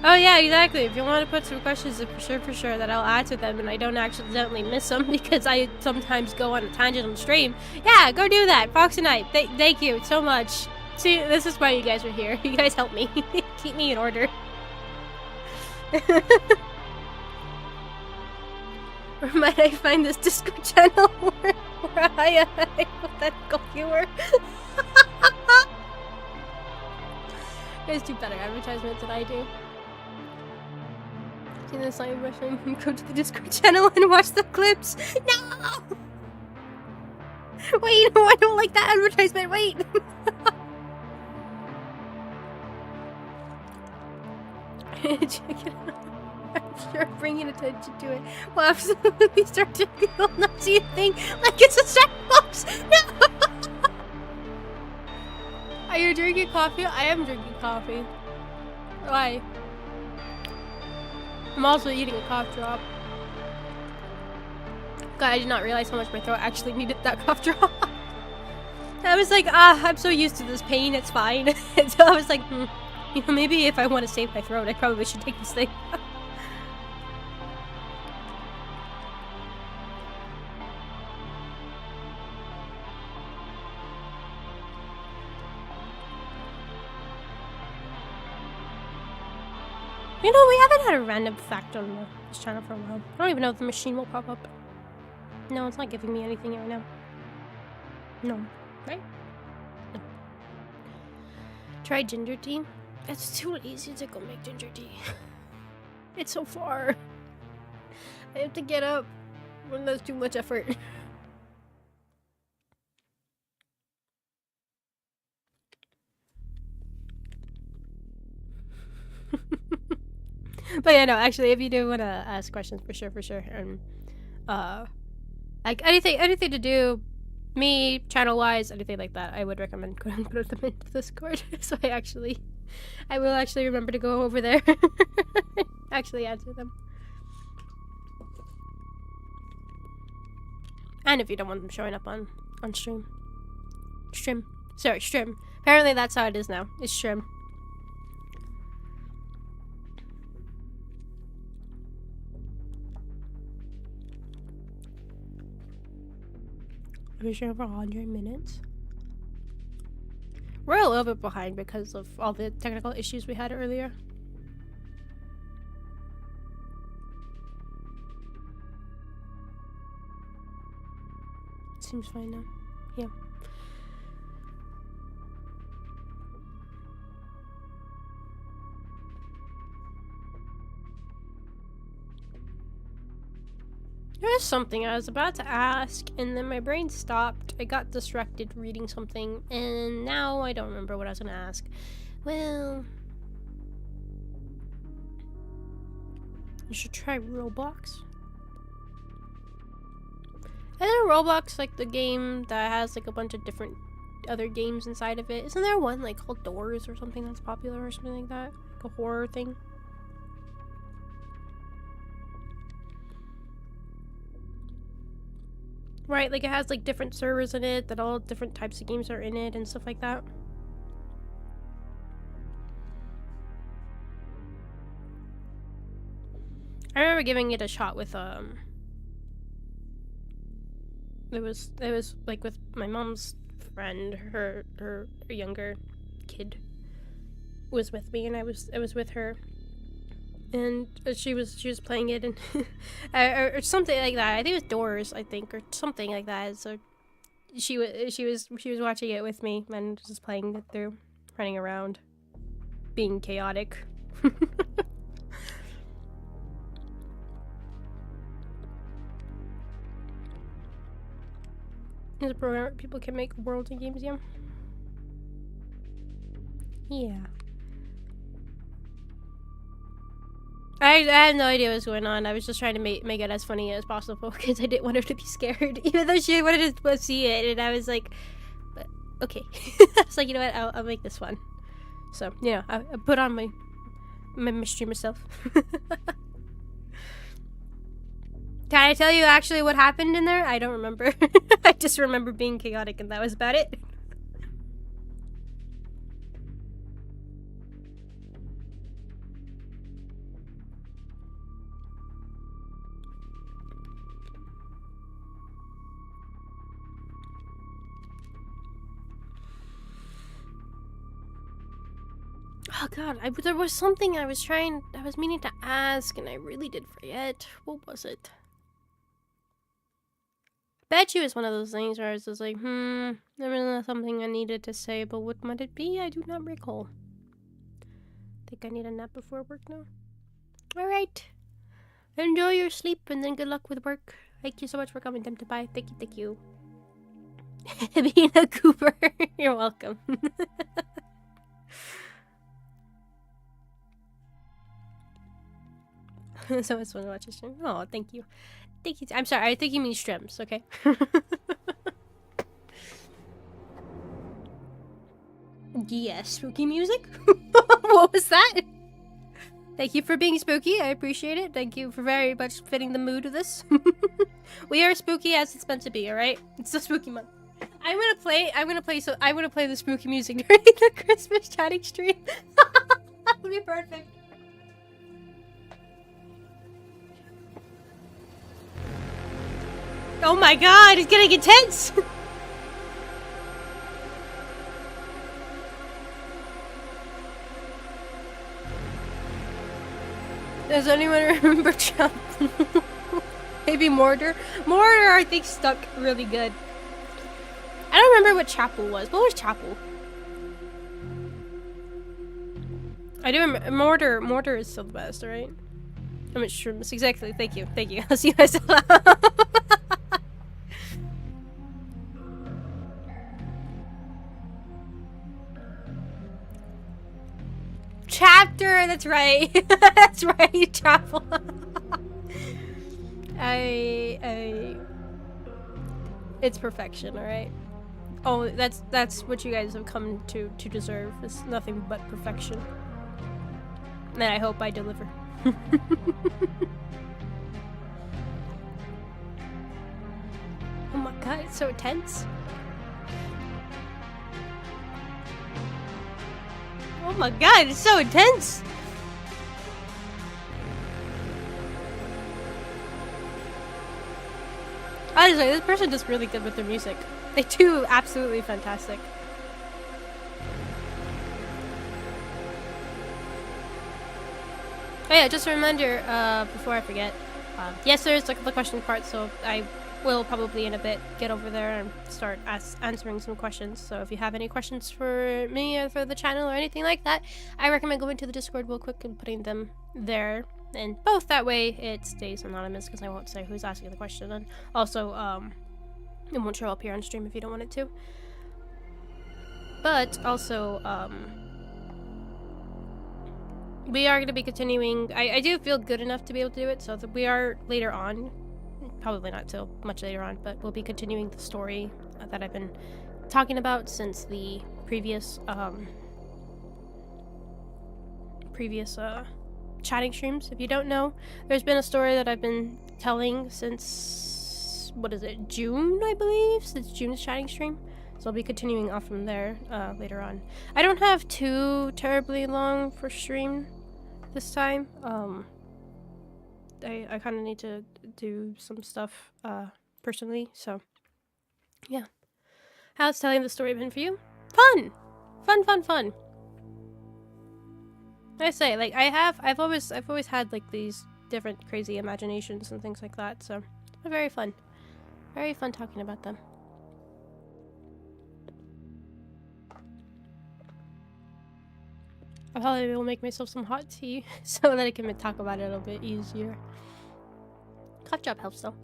Oh yeah, exactly. If you want to put some questions in for sure that I'll answer them and I don't accidentally miss them because I sometimes go on a tangent on stream. Yeah, go do that. Fox and I, thank you so much. See, this is why you guys are here. You guys help me. Keep me in order. Where might I find this Discord channel where I am a hypothetical viewer? You guys do better advertisements than I do. See this line version? Go to the Discord channel and watch the clips. No! Wait, no, I don't like that advertisement. Wait. Check it out. I'm sure bringing attention to it will absolutely start to feel not see a thing like it's a sandbox. No! Are you drinking coffee? I am drinking coffee. Why? I'm also eating a cough drop. God, I did not realize how much my throat actually needed that cough drop. I was like, I'm so used to this pain, it's fine. And so I was like, you know, maybe if I want to save my throat, I probably should take this thing. You know, we haven't had a random fact on this channel for a while. I don't even know if the machine will pop up. No, it's not giving me anything right now. No. Right? No. Try ginger tea? It's too easy to go make ginger tea. It's so far. I have to get up when there's too much effort. But yeah, no, actually, if you do want to ask questions, for sure, and like anything to do, me, channel-wise, anything like that, I would recommend put them into Discord. So I will actually remember to go over there, actually answer them. And if you don't want them showing up on stream. Stream. Apparently that's how it is now. It's stream. We're over 100 minutes. We're a little bit behind because of all the technical issues we had earlier. Seems fine now. Yeah. There's something I was about to ask, and then my brain stopped. I got distracted reading something, and now I don't remember what I was gonna ask. Well, you should try Roblox. Isn't Roblox like the game that has like a bunch of different other games inside of it? Isn't there one like called Doors or something that's popular or something like that? Like a horror thing? Right, like it has like different servers in it that all different types of games are in it and stuff like that. I remember giving it a shot with it was like with my mom's friend, her younger kid was with me, and I was with her. And she was playing it, and or something like that. I think it was Doors, I think, or something like that. It's a she was watching it with me and just playing it through, running around, being chaotic. There's a program where people can make worlds and games, yeah. Yeah. I had no idea what was going on. I was just trying to make it as funny as possible because I didn't want her to be scared, even though she wanted to see it. And I was like, but, okay. I was like, you know what? I'll make this fun. So, yeah, I put on my streamer self. Can I tell you actually what happened in there? I don't remember. I just remember being chaotic and that was about it. Oh god, there was something I was meaning to ask and I really did forget. What was it? Bet you it's one of those things where I was just like, there was something I needed to say, but what might it be? I do not recall. Think I need a nap before work now? Alright. Enjoy your sleep and then good luck with work. Thank you so much for coming, Dem to buy. Thank you. Being a Cooper. You're welcome. So much fun to watch this stream. Oh, thank you. Thank you. I'm sorry, I think you mean streams, okay? Yes, spooky music? What was that? Thank you for being spooky, I appreciate it. Thank you for very much fitting the mood of this. We are spooky as it's meant to be, alright? It's the spooky month. I'm gonna play the spooky music during the Christmas chatting stream. That'll be perfect. Oh my god, it's getting intense! Does anyone remember Chapel? Maybe Mortar? Mortar, I think, stuck really good. I don't remember what Chapel was. What was Chapel? I do remember Mortar. Mortar is still the best, alright? I'm at shrooms. Exactly. Thank you. Thank you. I'll see you guys. Chapter, that's right. That's right, Chapel. It's perfection, alright? Oh, that's what you guys have come to deserve. It's nothing but perfection. And I hope I deliver. Oh my god, it's so intense. Oh my god, it's so intense! Honestly, this person does really good with their music. They do absolutely fantastic. Oh yeah, just a reminder, before I forget. Yes, there's like the question part, so I will probably in a bit get over there and start answering some questions. So if you have any questions for me or for the channel or anything like that, I recommend going to the Discord real quick and putting them there. And both that way it stays anonymous because I won't say who's asking the question, and also it won't show up here on stream if you don't want it to. But also we are going to be continuing. I do feel good enough to be able to do it, so that we are later on, probably not till much later on, but we'll be continuing the story that I've been talking about since the previous chatting streams. If you don't know, there's been a story that I've been telling since, what is it, June, I believe? Since June's chatting stream. So I'll be continuing off from there later on. I don't have too terribly long for stream this time. I kind of need to do some stuff personally, so yeah. How's telling the story been for you? Fun! Fun. I say, like, I've always had like these different crazy imaginations and things like that, so they're very fun talking about them. I probably will make myself some hot tea so that I can talk about it a little bit easier. Cough drop helps though.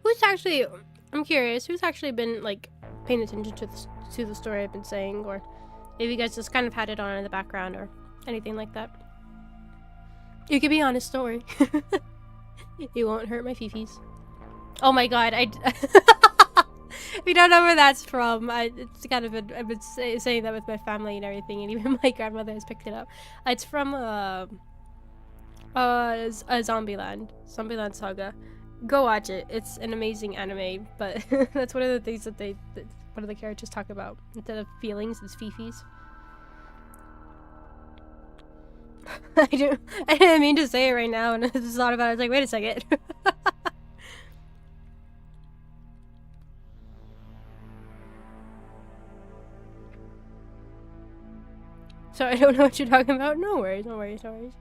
Who's actually, I'm curious, who's actually been like paying attention to the story I've been saying, or if you guys just kind of had it on in the background or anything like that. You can be honest, don't worry. You won't hurt my fifis. Oh my god, if you don't know where that's from, it's kind of I've been saying that with my family and everything, and even my grandmother has picked it up. It's from a Zombieland Saga. Go watch it. It's an amazing anime, but that's one of the things that one of the characters talk about. Instead of feelings, it's fifis. I didn't mean to say it right now, and I just thought about it. I was like, wait a second. So I don't know what you're talking about. No worries, no worries, no worries.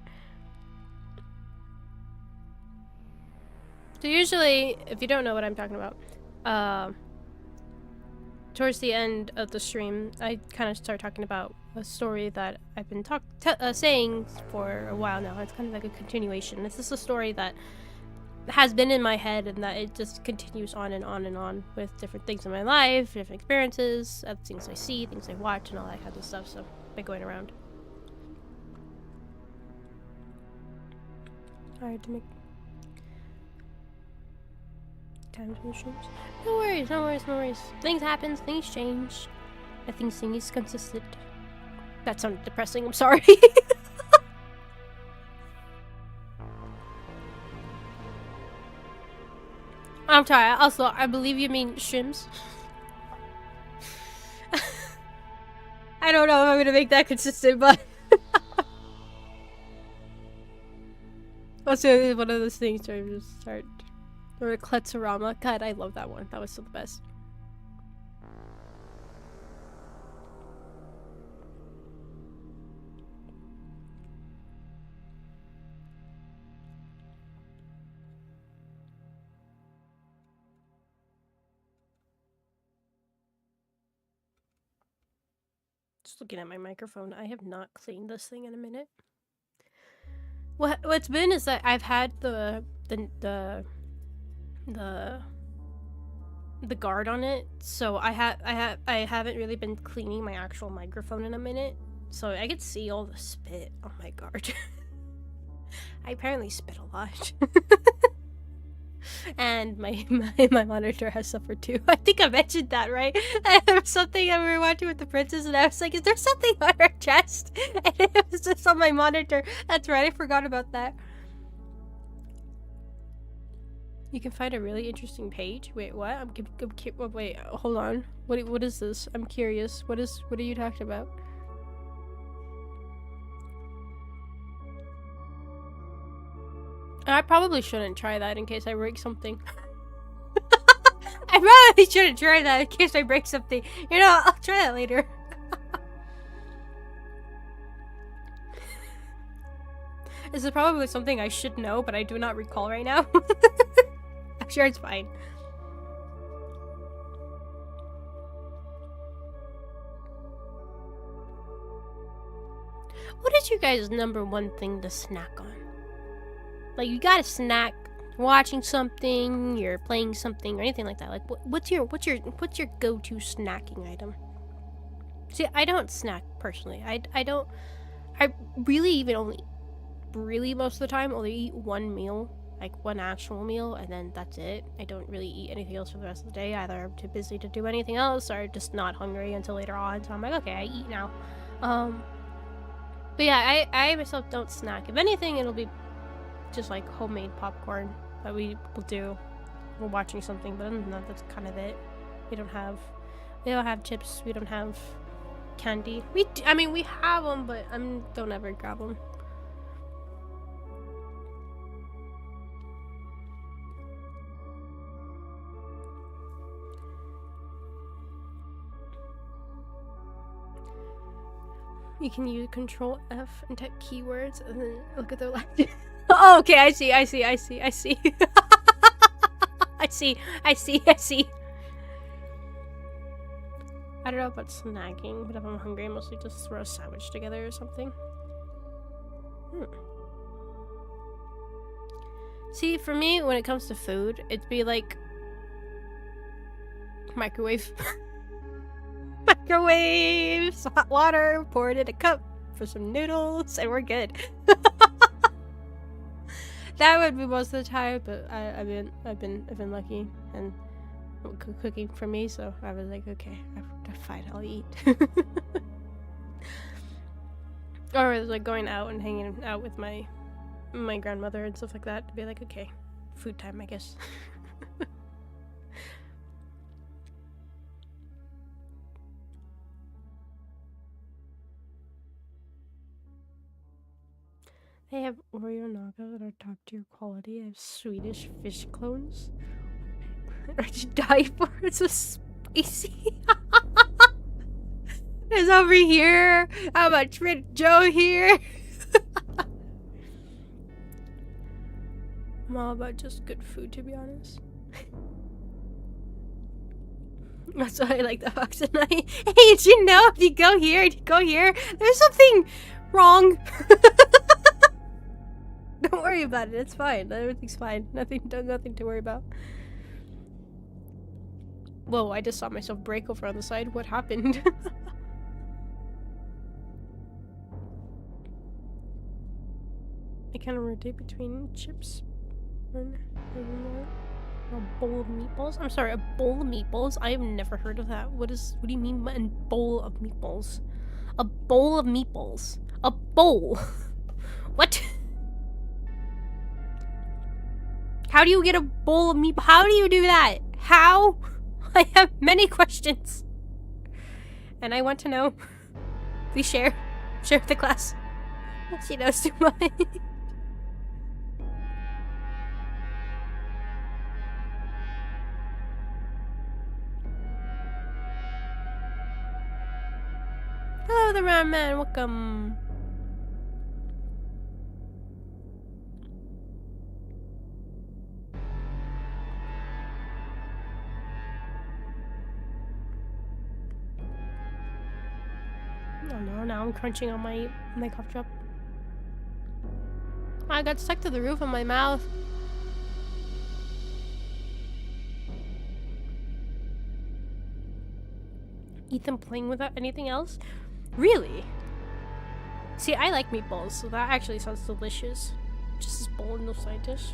So usually, if you don't know what I'm talking about, towards the end of the stream, I kind of start talking about a story that I've been saying for a while now. It's kind of like a continuation. It's just a story that has been in my head, and that it just continues on and on and on with different things in my life, different experiences, things I see, things I watch, and all that kind of stuff. So, by going around. Hard to make times in the streams. No worries, no worries, no worries. Things happen, things change. Nothing is consistent. That sounded depressing, I'm sorry. I'm sorry, also, I believe you mean shims. I don't know if I'm gonna make that consistent, but... Also, one of those things where you just start... Or Kletsurama. God, I love that one. That was still the best. Just looking at my microphone. I have not cleaned this thing in a minute. What's been is that I've had the guard on it, so I haven't really been cleaning my actual microphone in a minute, so I could see all the spit on my guard. I apparently spit a lot. And my monitor has suffered too. I think I mentioned that, right? There was something that we were watching with the princess, and I was like, is there something on her chest? And it was just on my monitor. That's right, I forgot about that. You can find a really interesting page. Wait, what? Wait, hold on. What is this? I'm curious. What are you talking about? I probably shouldn't try that in case I break something. I probably shouldn't try that in case I break something. You know, I'll try that later. This is probably something I should know, but I do not recall right now. I'm sure it's fine. What is your guys' #1 thing to snack on? Like, you gotta snack watching something, you're playing something, or anything like that. Like, what's your go-to snacking item? See, I don't snack personally. I really even only really most of the time only eat one meal, like one actual meal, and then that's it. I don't really eat anything else for the rest of the day. Either I'm too busy to do anything else, or just not hungry until later on. So I'm like, okay, I eat now. But yeah, I myself don't snack. If anything, it'll be just like homemade popcorn that we will do. We're watching something, but other than that, that's kind of it. We don't have chips. We don't have candy. I mean, we have them, but don't ever grab them. You can use Control F and type keywords and then look at the left. Oh, okay, I see. I see. I see. I see. I don't know about snacking, but if I'm hungry, I mostly just throw a sandwich together or something. See, for me, when it comes to food, it'd be like microwave. Microwave, hot water, pour it in a cup for some noodles, and we're good. That would be most of the time, but I've been lucky and cooking for me, so I was like, okay, fine, I'll eat. Or it was like going out and hanging out with my grandmother and stuff like that, to be like, okay, food time, I guess. They have Oreo Naga that are top tier quality. I have Swedish fish clones. Or to die for, it's so spicy. It's over here. How about Trader Joe here? I'm all about just good food, to be honest. That's why I like the Fox and I. Hey, did you know if you go here, there's something wrong. Don't worry about it. It's fine. Everything's fine. Nothing to worry about. Whoa! I just saw myself break over on the side. What happened? I kind of rotate between chips. A bowl of meatballs. I'm sorry, a bowl of meatballs. I have never heard of that. What do you mean by a bowl of meatballs? A bowl of meatballs. A bowl. What? How do you get a bowl of meatballs? How do you do that? How? I have many questions. And I want to know. Please share. Share with the class. She knows too much. Hello, the round man. Welcome. Oh no, now I'm crunching on my cough drop. I got stuck to the roof of my mouth. Eat them plain without anything else? Really? See, I like meatballs, so that actually sounds delicious. Just this bowl and no side dish.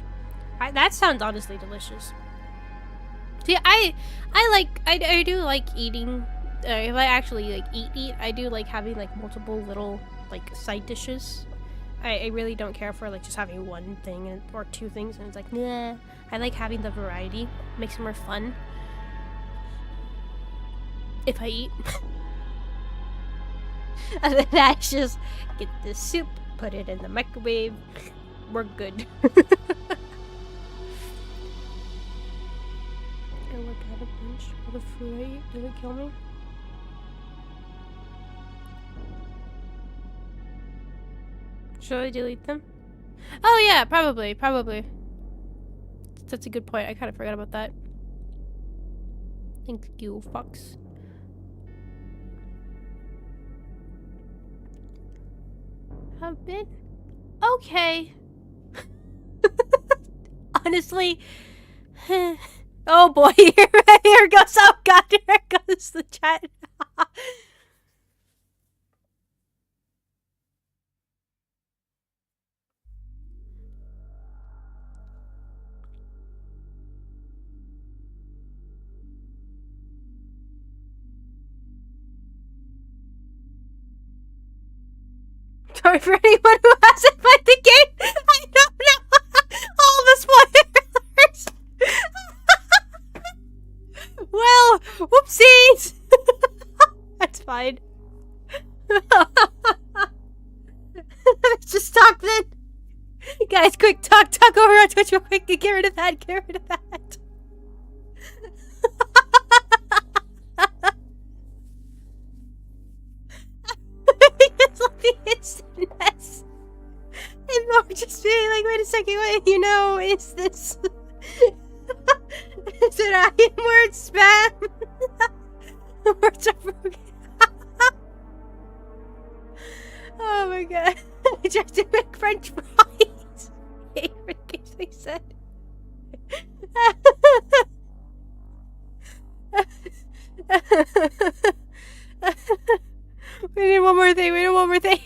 That sounds honestly delicious. See, I do like eating. If I actually like eat, I do like having like multiple little like side dishes. I really don't care for like just having one thing or two things, and it's like, nah. I like having the variety. Makes it more fun. If I eat. And then I just get the soup, put it in the microwave. We're good. I work at a bench for the food I eat. Does it kill me? Should I delete them? Oh yeah, probably. That's a good point. I kind of forgot about that. Thank you, Fox. Have been okay. Honestly. Oh boy, here goes. Oh god, here goes the chat. Sorry for anyone who hasn't played the game. I don't know all the spoilers. Well, whoopsies. That's fine. Let's just talk then. Guys, quick, talk over on Twitch real quick. Get rid of that. Get rid of that. It's just being like, wait a second, wait, you know, is this... is it Iron word spam? Words are broken. Oh my god. I tried to make French fries. Favorite things they said. We need one more thing.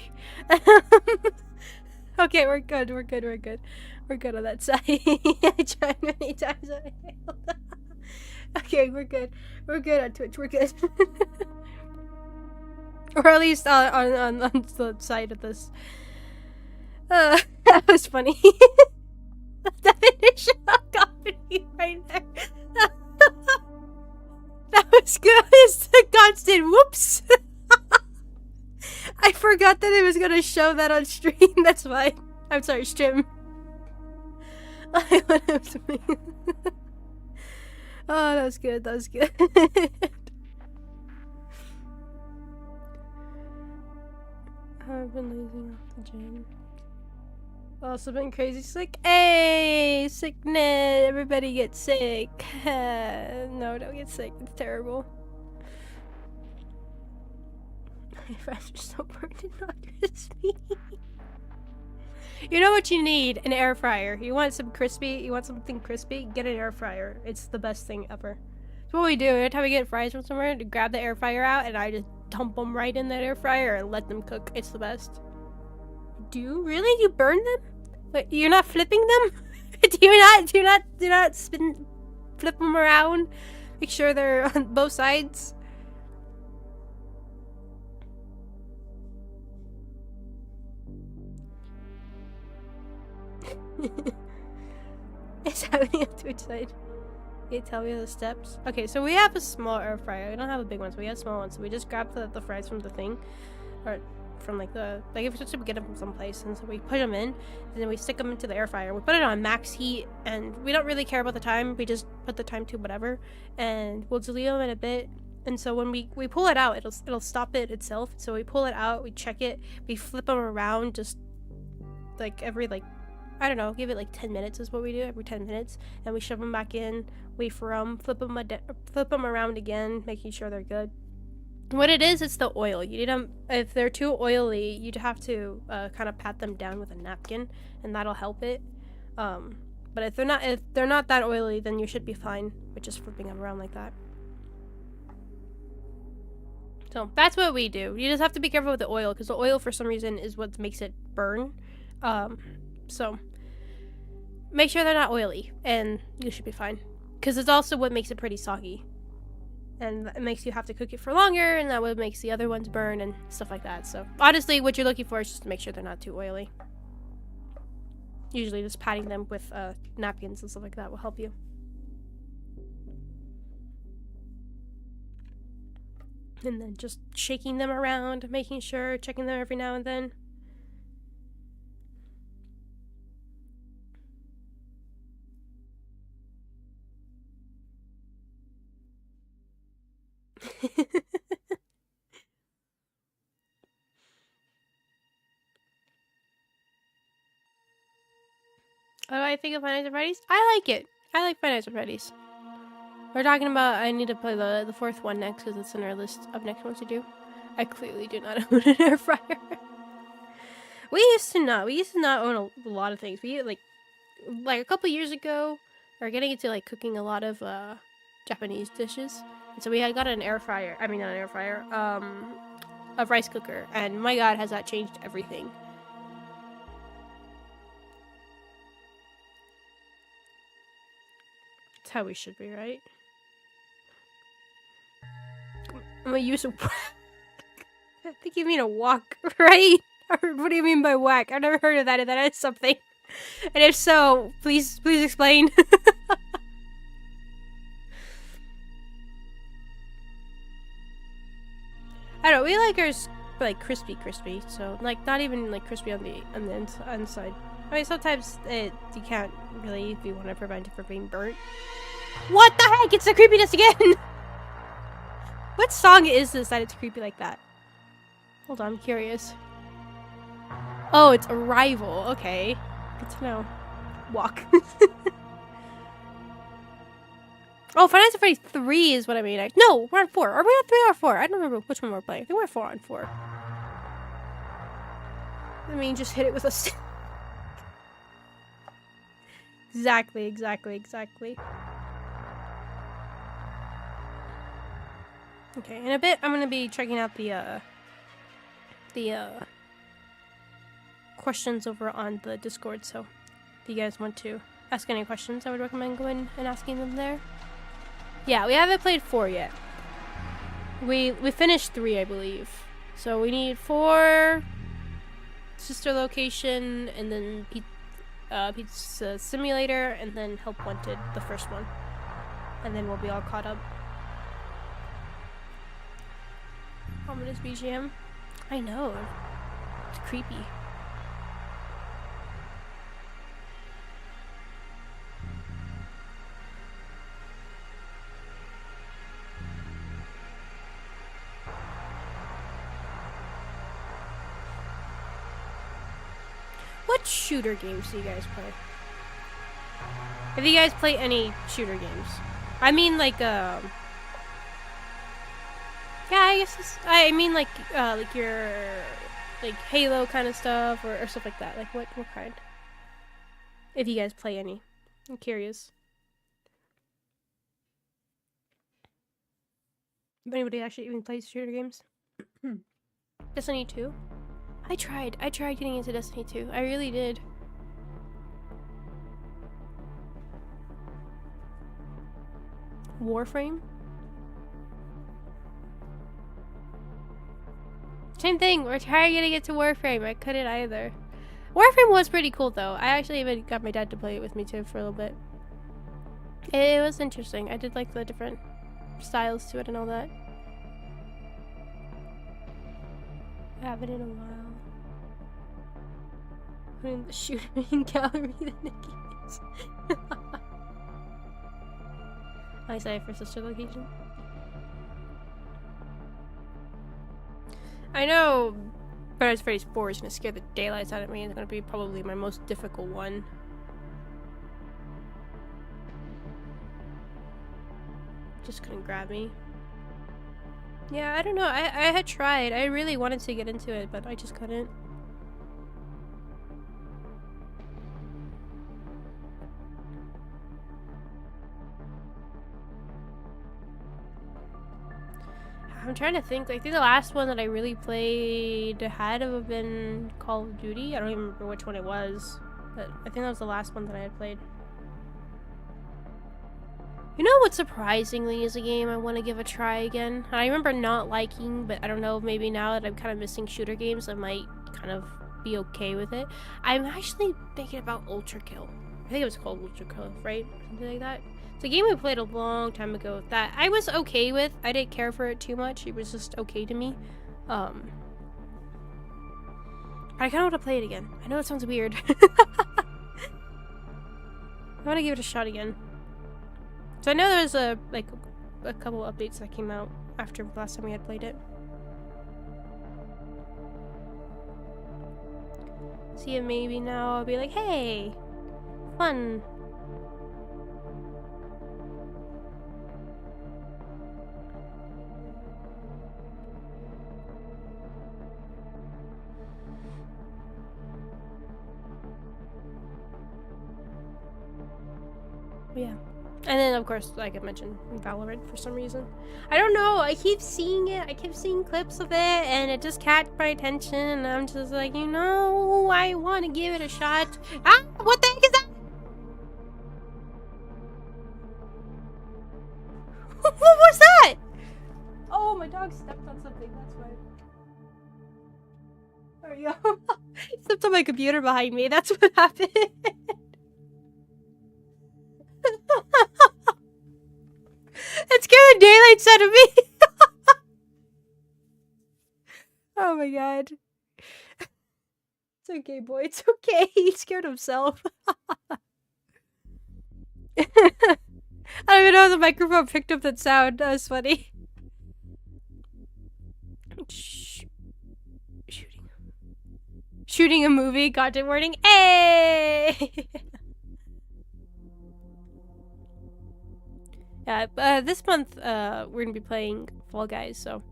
Okay, we're good on that side. I tried many times and I failed. Okay, we're good on Twitch, we're good. Or at least on the side of this. That was funny. Definition of comedy right there. That was good. It's the constant whoops. I forgot that it was gonna show that on stream. That's why. I'm sorry, stream. I went up to me. Oh, that was good. I've been losing off the gym. Also been crazy sick. Hey, sickness. Everybody gets sick. No, don't get sick. It's terrible. My fries are so burnt and not crispy. You know what you need? An air fryer. You want something crispy? Get an air fryer. It's the best thing ever. That's what we do. Every time we get fries from somewhere, to grab the air fryer out and I just dump them right in that air fryer and let them cook. It's the best. Do you really? You burn them? But you're not flipping them? do you not flip them around? Make sure they're on both sides. It's happening on Twitch side. Can you tell me the steps? Okay, so we have a small air fryer. We don't have a big one, so we have small ones. So we just grab the fries from the thing, or from like if we're supposed to get them from someplace, and so we put them in, and then we stick them into the air fryer. We put it on max heat, and we don't really care about the time. We just put the time to whatever, and we'll just leave them in a bit. And so when we pull it out, it'll stop it itself. So we pull it out, we check it, we flip them around, just like every I don't know, give it like 10 minutes is what we do, every 10 minutes. And we shove them back in, wait for them, flip them around again, making sure they're good. What it is, it's the oil. You need them, if they're too oily, you'd have to kind of pat them down with a napkin, and that'll help it. But if they're not that oily, then you should be fine with just flipping them around like that. So that's what we do. You just have to be careful with the oil, because the oil for some reason is what makes it burn. So make sure they're not oily, and you should be fine. Because it's also what makes it pretty soggy. And it makes you have to cook it for longer, and that what makes the other ones burn and stuff like that. So honestly, what you're looking for is just to make sure they're not too oily. Usually just patting them with napkins and stuff like that will help you. And then just shaking them around, making sure, checking them every now and then. What do I think of Five Nights at Freddy's? I like it. I like Five Nights at Freddy's. We're talking about, I need to play the fourth one next because it's in our list of next ones to do. I clearly do not own an air fryer. We used to not own a lot of things. We like a couple years ago, we were getting into like cooking a lot of Japanese dishes. And so we had got an air fryer. I mean, not an air fryer. A rice cooker. And my god, has that changed everything. That's how we should be, right? I'm gonna use a whack. I think you mean a wok, right? Or what do you mean by whack? I've never heard of that, and that is something. And if so, please explain. I don't know, we like ours like crispy, so like not even like crispy on the inside. I mean, sometimes you can't really, if you want to prevent it from being burnt. What the heck? It's the creepiness again! What song is this that it's creepy like that? Hold on, I'm curious. Oh, it's Arrival. Okay. Good to know. Walk. Oh, Final Fantasy 3 is what I mean. No, we're on 4. Are we on 3 or 4? I don't remember which one we're playing. I think we're 4 on 4. I mean, just hit it with a stick. Exactly. Okay, in a bit, I'm gonna be checking out the questions over on the Discord, so if you guys want to ask any questions, I would recommend going and asking them there. Yeah, we haven't played 4 yet. We finished 3, I believe. So we need 4, Sister Location, and then Pizza Simulator, and then Help Wanted, the first one. And then we'll be all caught up. Ominous BGM. I know. It's creepy. What shooter games do you guys play? If you guys play any shooter games. I mean like yeah, I guess I mean like your like Halo kind of stuff or stuff like that. Like what kind? If you guys play any. I'm curious. If anybody actually even plays shooter games. Destiny 2? I tried getting into Destiny 2. I really did. Warframe? Same thing, we're trying to get to Warframe. I couldn't either. Warframe was pretty cool though. I actually even got my dad to play it with me too for a little bit. It was interesting. I did like the different styles to it and all that. I haven't in a while. Putting the shooting gallery that Nikki is. Nice eye for Sister Location. I know Paradise Freddy's 4 is gonna scare the daylights out of me. It's gonna be probably my most difficult one. Just couldn't grab me. Yeah, I don't know. I had tried. I really wanted to get into it, but I just couldn't. I'm trying to think. I think the last one that I really played had to have been Call of Duty. I don't even remember which one it was, but I think that was the last one that I had played. You know what surprisingly is a game I want to give a try again? And I remember not liking, but I don't know, maybe now that I'm kind of missing shooter games, I might kind of be okay with it. I'm actually thinking about Ultra Kill. I think it was called Ultra Kill, right? Something like that. It's a game we played a long time ago that I was okay with. I didn't care for it too much. It was just okay to me. But I kind of want to play it again. I know it sounds weird. I want to give it a shot again. So I know there's a couple updates that came out after the last time we had played it. See if maybe now I'll be like, hey, fun. Yeah. And then, of course, like I mentioned, Valorant for some reason. I don't know, I keep seeing it, I keep seeing clips of it, and it just catch my attention, and I'm just like, you know, I want to give it a shot. Ah, what the heck is that? What was that? Oh, my dog stepped on something, that's why. There we go. He stepped on my computer behind me, that's what happened. It scared the daylights out of me. Oh my god. It's okay, boy. It's okay. He scared himself. I don't even know if the microphone picked up that sound. That was funny. Shh. Shooting. Shooting a movie, content warning. Hey! Yeah, this month, we're gonna be playing Fall Guys, so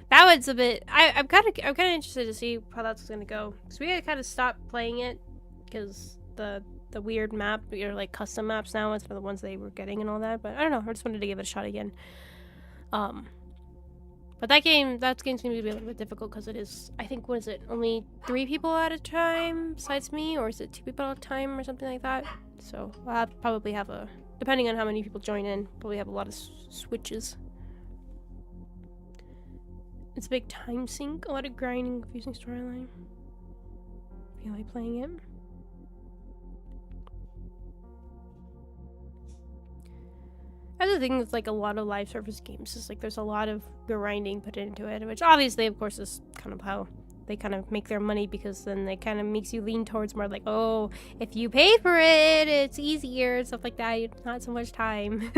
that one's a bit. I'm kind of interested to see how that's gonna go. Cause we kind of stopped playing it because the weird map, or like custom maps now, instead of the ones they were getting and all that. But I don't know. I just wanted to give it a shot again. But that game's gonna be a little bit difficult because it is. I think, what is it? Only 3 people at a time besides me, or is it 2 people at a time or something like that? So I'll probably have a. Depending on how many people join in, probably have a lot of switches. It's a big time sink, a lot of grinding, confusing storyline. Feel like playing it. That's the thing with like a lot of live service games is like there's a lot of grinding put into it, which obviously, of course, is kind of how they kind of make their money, because then it kind of makes you lean towards more like, oh, if you pay for it, it's easier and stuff like that. It's not so much time.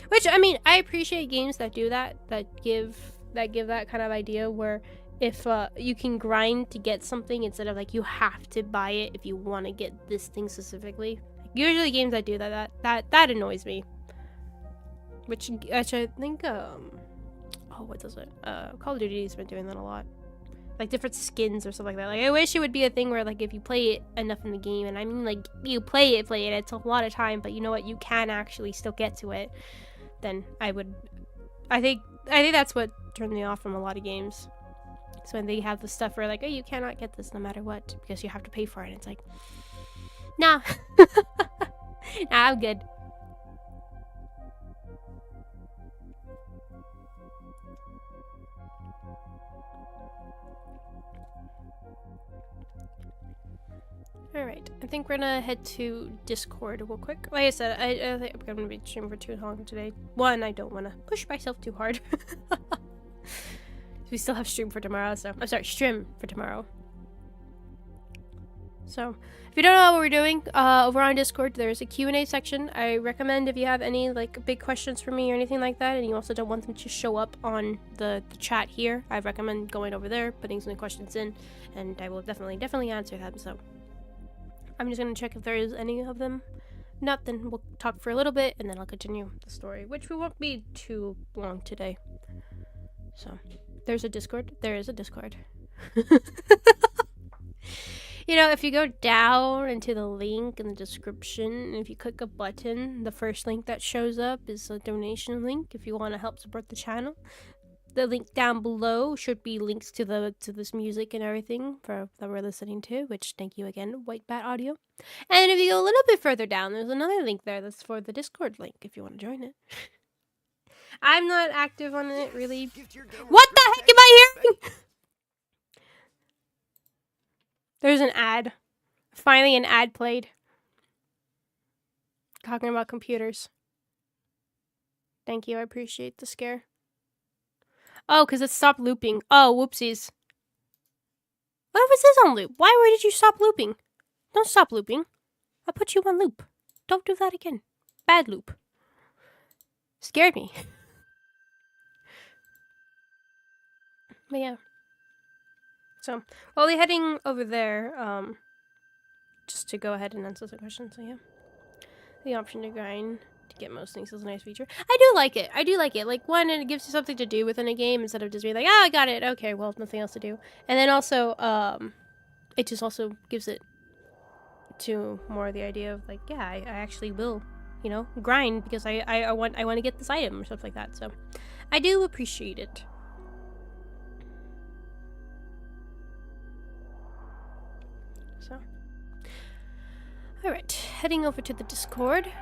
Which, I mean, I appreciate games that do that, that give that kind of idea where if you can grind to get something instead of like you have to buy it if you want to get this thing specifically. Usually games that do that annoys me. Which I think oh, what does it? Call of Duty's been doing that a lot. Like different skins or stuff like that. Like I wish it would be a thing where like if you play it enough in the game, and I mean like you play it, it's a lot of time, but you know what, you can actually still get to it, then I think that's what turned me off from a lot of games. So when they have the stuff where like, oh, you cannot get this no matter what because you have to pay for it, and it's like, nah. Nah, I'm good. Alright, I think we're gonna head to Discord real quick. Like I said, I think I'm gonna be streaming for too long today. One, I don't want to push myself too hard. We still have stream for tomorrow, so... I'm sorry, stream for tomorrow. So, if you don't know what we're doing, over on Discord, there's a Q&A section. I recommend if you have any, like, big questions for me or anything like that, and you also don't want them to show up on the chat here, I recommend going over there, putting some questions in, and I will definitely answer them, so... I'm just gonna check if there is any of them. Not, then we'll talk for a little bit, and then I'll continue the story, which we won't be too long today. So, there's a Discord. There is a Discord. You know, if you go down into the link in the description, and if you click a button, the first link that shows up is a donation link if you want to help support the channel. The link down below should be links to this music and everything that we're listening to, which thank you again, White Bat Audio. And if you go a little bit further down, there's another link there that's for the Discord link if you want to join it. I'm not active on it, really. What the heck am I hearing? There's an ad. Finally an ad played. Talking about computers. Thank you, I appreciate the scare. Oh, because it stopped looping. Oh, whoopsies. What was this on loop? Why did you stop looping? Don't stop looping. I'll put you on loop. Don't do that again. Bad loop. Scared me. But yeah. So, while we're heading over there, just to go ahead and answer the question, so yeah. The option to grind to get most things is a nice feature. I do like it. Like, one, it gives you something to do within a game instead of just being like, oh, I got it. Okay, well, nothing else to do. And then also, it just also gives it to more the idea of like, yeah, I actually will, you know, grind because I want to get this item or stuff like that. So, I do appreciate it. So, alright, heading over to the Discord.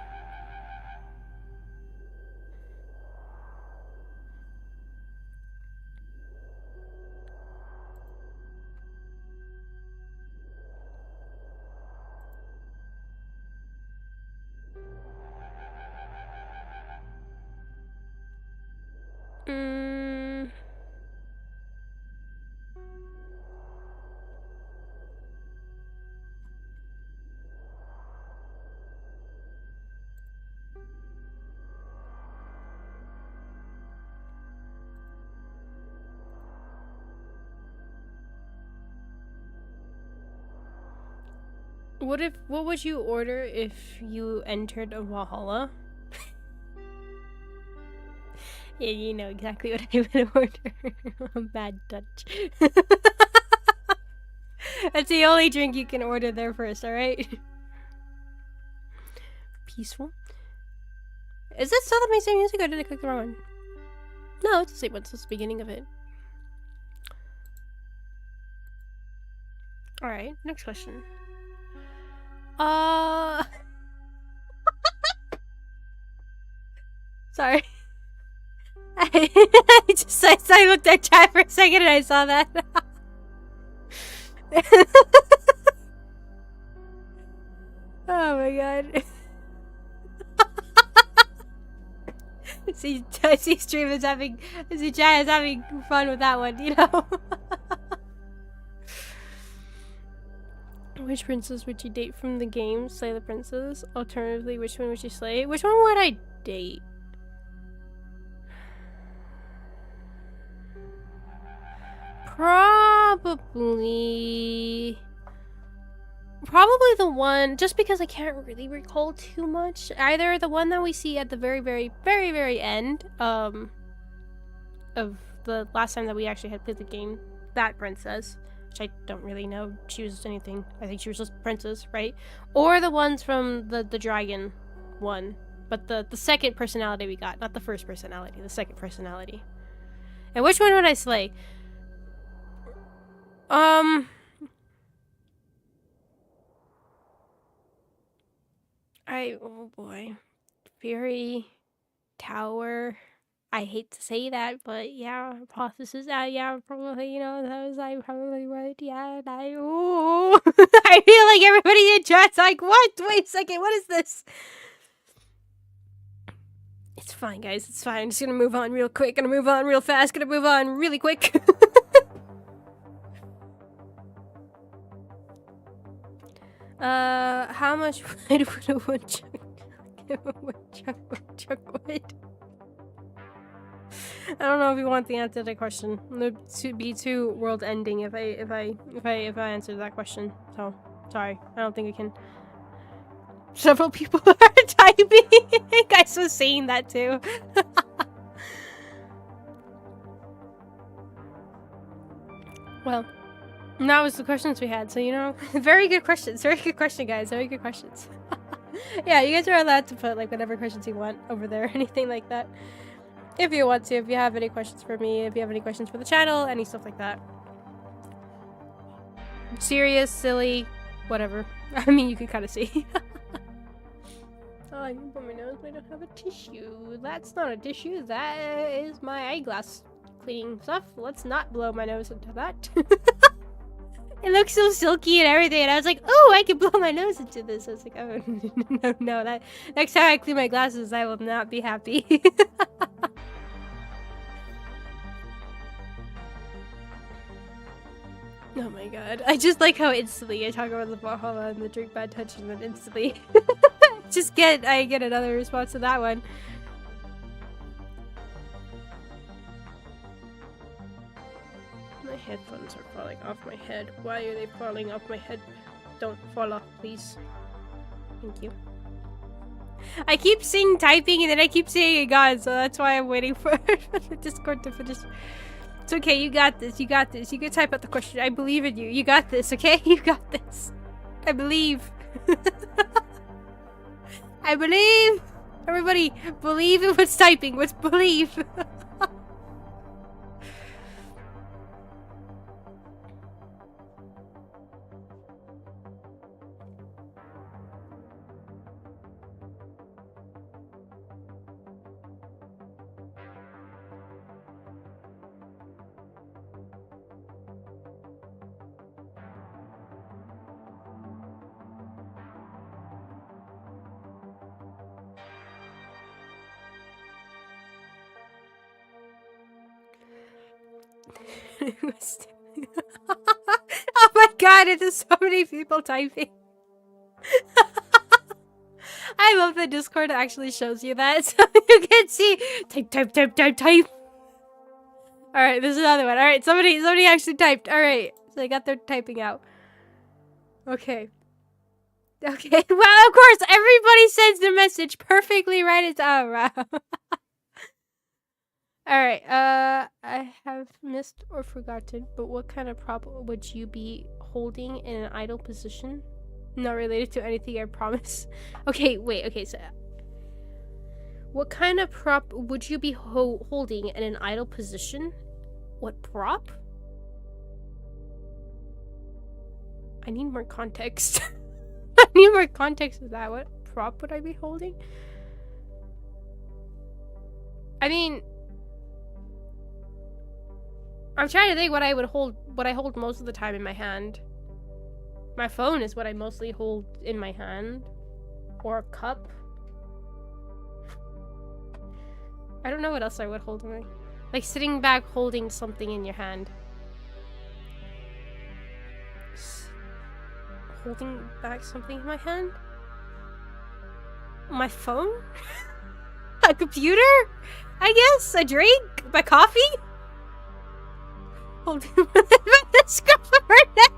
What would you order if you entered a Valhalla? Yeah, you know exactly what I would order. A bad touch. That's the only drink you can order there first, alright? Peaceful. Is this still the same music or did I click the wrong one? No, it's the same one. It's the beginning of it. Alright, next question. Sorry. I looked at chat for a second and I saw that. Oh my god. I see stream is having, I see chat is having fun with that one, you know? Which princess would you date from the game? Slay the princess. Alternatively, which one would you slay? Which one would I date? Probably the one, just because I can't really recall too much. Either the one that we see at the very, very, very, very end of the last time that we actually had played the game, that princess, which I don't really know she was anything. I think she was just princess, right? Or the ones from the dragon one, but the second personality we got, not the first personality, the second personality. And which one would I slay? Oh boy. Fury, Tower. I hate to say that, but yeah, processes. Yeah, probably, you know, those I probably would. Yeah, and I feel like everybody in chat's like, what? Wait a second, what is this? It's fine, guys. It's fine. I'm just gonna move on real quick. Gonna move on real fast. Gonna move on really quick. How much wood would a woodchuck give a woodchuck wood? I don't know if you want the answer to that question. It would be too world ending if I answered that question. So sorry, I don't think I can. Several people are typing. Guys was saying that too. Well, that was the questions we had. So you know, very good questions. Very good question, guys. Very good questions. Yeah, you guys are allowed to put like whatever questions you want over there, or anything like that. If you want to, if you have any questions for me, if you have any questions for the channel, any stuff like that. Serious, silly, whatever. I mean, you can kind of see. Oh, I can put my nose, but I don't have a tissue. That's not a tissue, that is my eyeglass cleaning stuff. Let's not blow my nose into that. It looks so silky and everything, and I was like, oh, I can blow my nose into this. I was like, oh, no, that next time I clean my glasses, I will not be happy. Oh my god. I just like how instantly I talk about the Valhalla and the drink bad touch, and then instantly I get another response to that one. My headphones are falling off my head. Why are they falling off my head? Don't fall off, please. Thank you. I keep seeing typing and then I keep seeing it gone, so that's why I'm waiting for the Discord to finish. It's okay, you got this, you got this. You can type out the question. I believe in you. You got this, okay? You got this. I believe. I believe. Everybody, believe in what's typing. What's believe. Oh my god, it is so many people typing. I love that Discord actually shows you that, so you can see type. Alright, this is another one. Alright, somebody actually typed. Alright, so they got their typing out. Okay. Okay, well, of course, everybody sends the message perfectly right. It's wow. Alright, I have missed or forgotten, but what kind of prop would you be holding in an idle position? Not related to anything, I promise. Okay, wait, okay, so... What kind of prop would you be holding in an idle position? What prop? I need more context. I need more context of that. What prop would I be holding? I mean... I'm trying to think what I hold most of the time in my hand. My phone is what I mostly hold in my hand. Or a cup. I don't know what else I would hold in my... Like sitting back holding something in your hand. Holding back something in my hand? My phone? A computer? I guess? A drink? My coffee? Holding the scruff of her neck.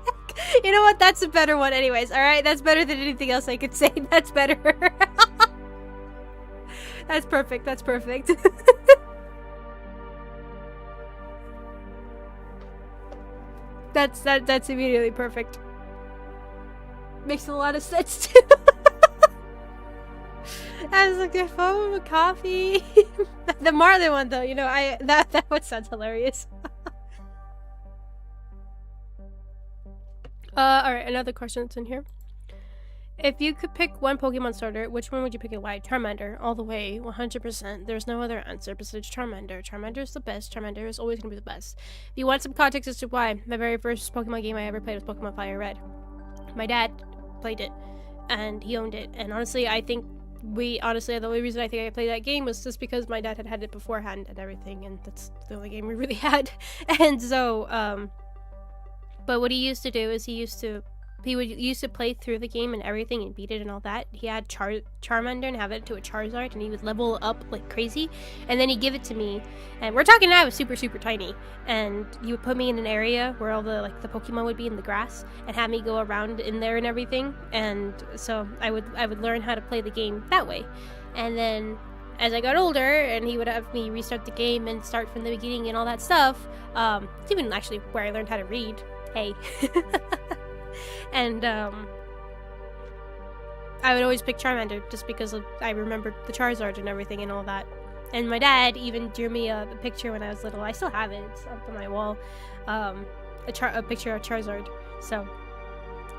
You know what? That's a better one anyways. Alright? That's better than anything else I could say. That's better. That's perfect. That's perfect. That's immediately perfect. Makes a lot of sense too. I was like, a phone with coffee. The Marlin one though, you know, that one sounds hilarious. Alright, another question that's in here. If you could pick one Pokemon starter, which one would you pick and why? Charmander, all the way, 100%. There's no other answer besides Charmander. Charmander is the best. Charmander is always going to be the best. If you want some context as to why, my very first Pokemon game I ever played was Pokemon Fire Red. My dad played it, and he owned it. And honestly, I think the only reason I think I played that game was just because my dad had it beforehand and everything, and that's the only game we really had. And so, but what he used to do is he used to play through the game and everything and beat it and all that. He had Charmander and have it to a Charizard, and he would level up like crazy, and then he'd give it to me. And we're talking now, I was super tiny, and he would put me in an area where all the Pokemon would be in the grass and have me go around in there and everything. And so I would learn how to play the game that way. And then as I got older and he would have me restart the game and start from the beginning and all that stuff, it's even actually where I learned how to read. Hey. And I would always pick Charmander just because I remembered the Charizard and everything and all that. And my dad even drew me a picture when I was little. I still have it. It's up on my wall. A picture of Charizard. So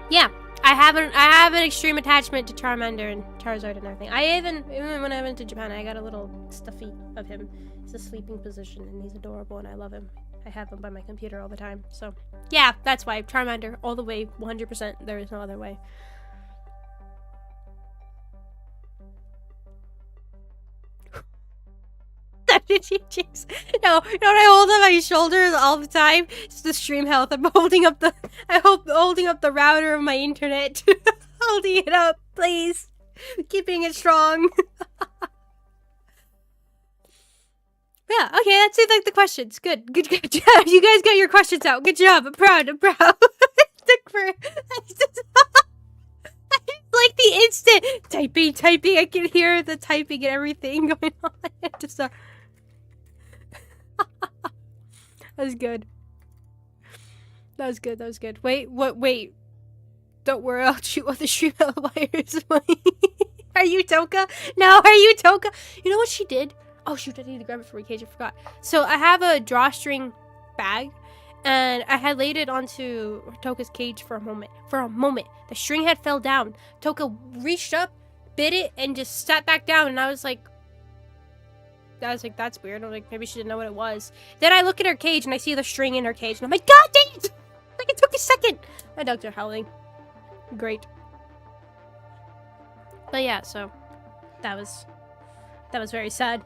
yeah, I have an extreme attachment to Charmander and Charizard and everything. Even when I went to Japan, I got a little stuffy of him. It's a sleeping position and he's adorable and I love him. I have him by my computer all the time. So yeah, that's why Charmander all the way, 100%. There is no other way. No, what I hold on my shoulders all the time? It's the stream health. I'm holding up the router of my internet. Holding it up, please. Keeping it strong. Yeah, okay, that's it, like the questions. Good job. You guys got your questions out. Good job. I'm proud. It took for like the instant typing. I can hear the typing and everything going on. Just that was good. That was good. Wait, what? Wait. Don't worry, I'll shoot with the stream out wires. Are you Toka? No, are you Toka? You know what she did? Oh shoot, I need to grab it for a cage, I forgot. So I have a drawstring bag, and I had laid it onto Toka's cage for a moment. The string had fell down. Toka reached up, bit it, and just sat back down, and I was like, that's weird. I'm like, maybe she didn't know what it was. Then I look at her cage, and I see the string in her cage, and I'm like, God dang it! Like, it took a second! My dogs are howling. Great. But yeah, so that was very sad.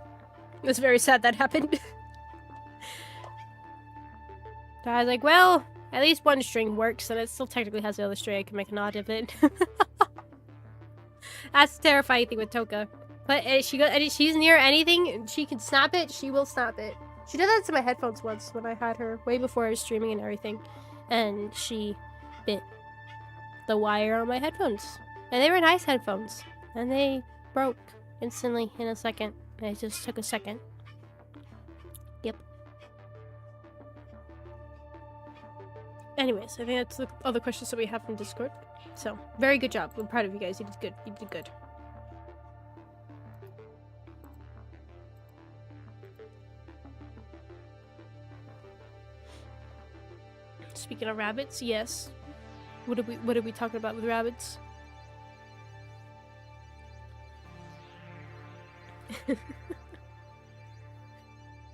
It was very sad that happened. So I was like, well, at least one string works, and it still technically has the other string. I can make a knot of it. That's the terrifying thing with Toka. But if she's near anything, and she can snap it, she will snap it. She did that to my headphones once when I had her, way before I was streaming and everything. And she bit the wire on my headphones. And they were nice headphones. And they broke instantly in a second. And it just took a second. Yep. Anyways, I think that's all the questions that we have from Discord. So, very good job. I'm proud of you guys. You did good. You did good. Speaking of rabbits, yes. What are we talking about with rabbits?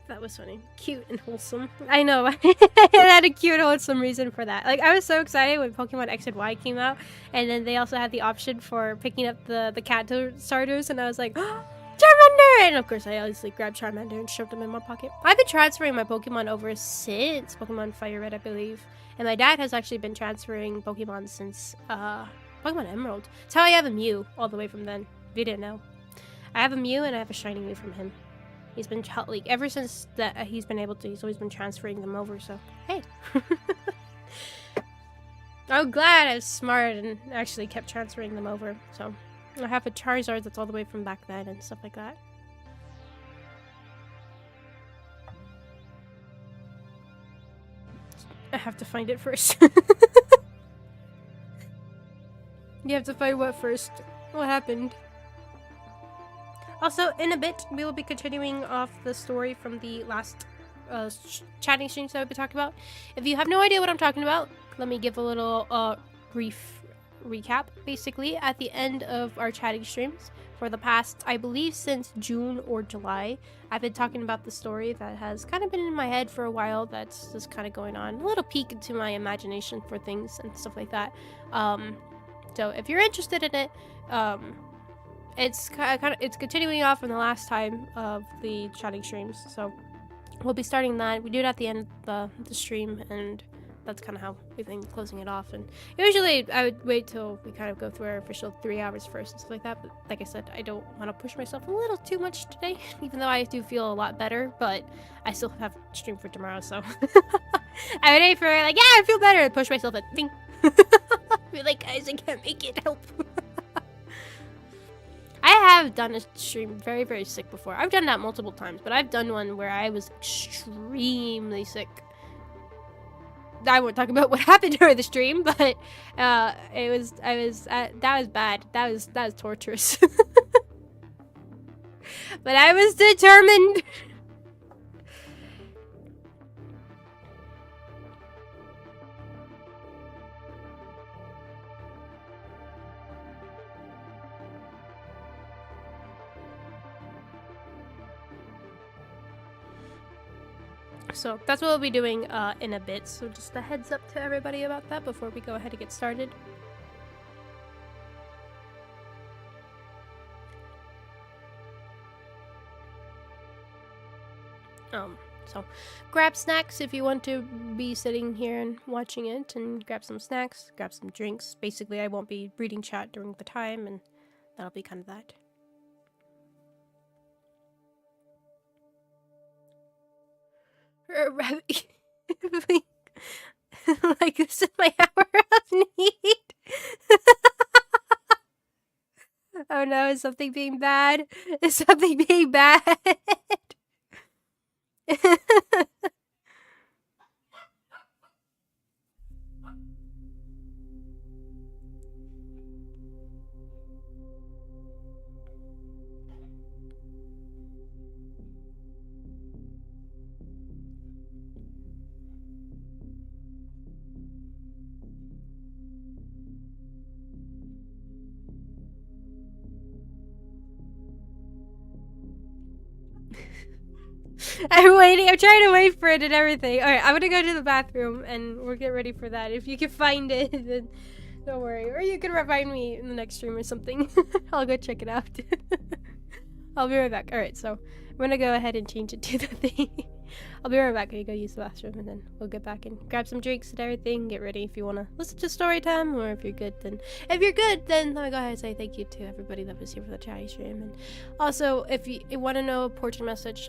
That was funny. Cute and wholesome. I know. It had a cute, wholesome reason for that. Like, I was so excited when Pokemon X and Y came out, and then they also had the option for picking up the cat starters, and I was like, oh, Charmander! And of course, I obviously grabbed Charmander and shoved him in my pocket. I've been transferring my Pokemon over since Pokemon Fire Red, I believe. And my dad has actually been transferring Pokemon since Pokemon Emerald. That's how I have a Mew all the way from then. If you didn't know. I have a Mew and I have a shiny Mew from him. He's been, like, ever since that he's been able to, he's always been transferring them over, so, hey. I'm glad I was smart and actually kept transferring them over, so. I have a Charizard that's all the way from back then and stuff like that. I have to find it first. You have to find what first? What happened? Also, in a bit, we will be continuing off the story from the last chatting streams that we've been talking about. If you have no idea what I'm talking about, let me give a little brief recap. Basically, at the end of our chatting streams, for the past, I believe since June or July, I've been talking about the story that has kind of been in my head for a while that's just kind of going on. A little peek into my imagination for things and stuff like that. So if you're interested in it, it's continuing off from the last time of the chatting streams, so we'll be starting that. We do it at the end of the stream, and that's kind of how we've been closing it off. And usually I would wait till we kind of go through our official 3 hours first and stuff like that, but like I said, I don't want to push myself a little too much today, even though I do feel a lot better, but I still have stream for tomorrow, so I would aim for, like, yeah, I feel better, and push myself at ding. Be like, guys, I can't make it, help. I have done a stream very, very sick before. I've done that multiple times, but I've done one where I was extremely sick. I won't talk about what happened during the stream, but that was bad. That was torturous. But I was determined. So that's what we'll be doing in a bit. So just a heads up to everybody about that before we go ahead and get started. So grab snacks if you want to be sitting here and watching it, and grab some snacks, grab some drinks. Basically, I won't be reading chat during the time, and that'll be kind of that. Like, this is my hour of need. Oh no, is something being bad? Is something being bad? I'm waiting. I'm trying to wait for it and everything. Alright, I'm gonna go to the bathroom and we'll get ready for that. If you can find it, then don't worry. Or you can remind me in the next stream or something. I'll go check it out. I'll be right back. Alright, so I'm gonna go ahead and change it to the thing. I'll be right back. I'm gonna go use the bathroom and then we'll get back and grab some drinks and everything. Get ready if you want to listen to story time, or if you're good, then let me go ahead and say thank you to everybody that was here for the chatty stream. And also, if you want to know a portrait message,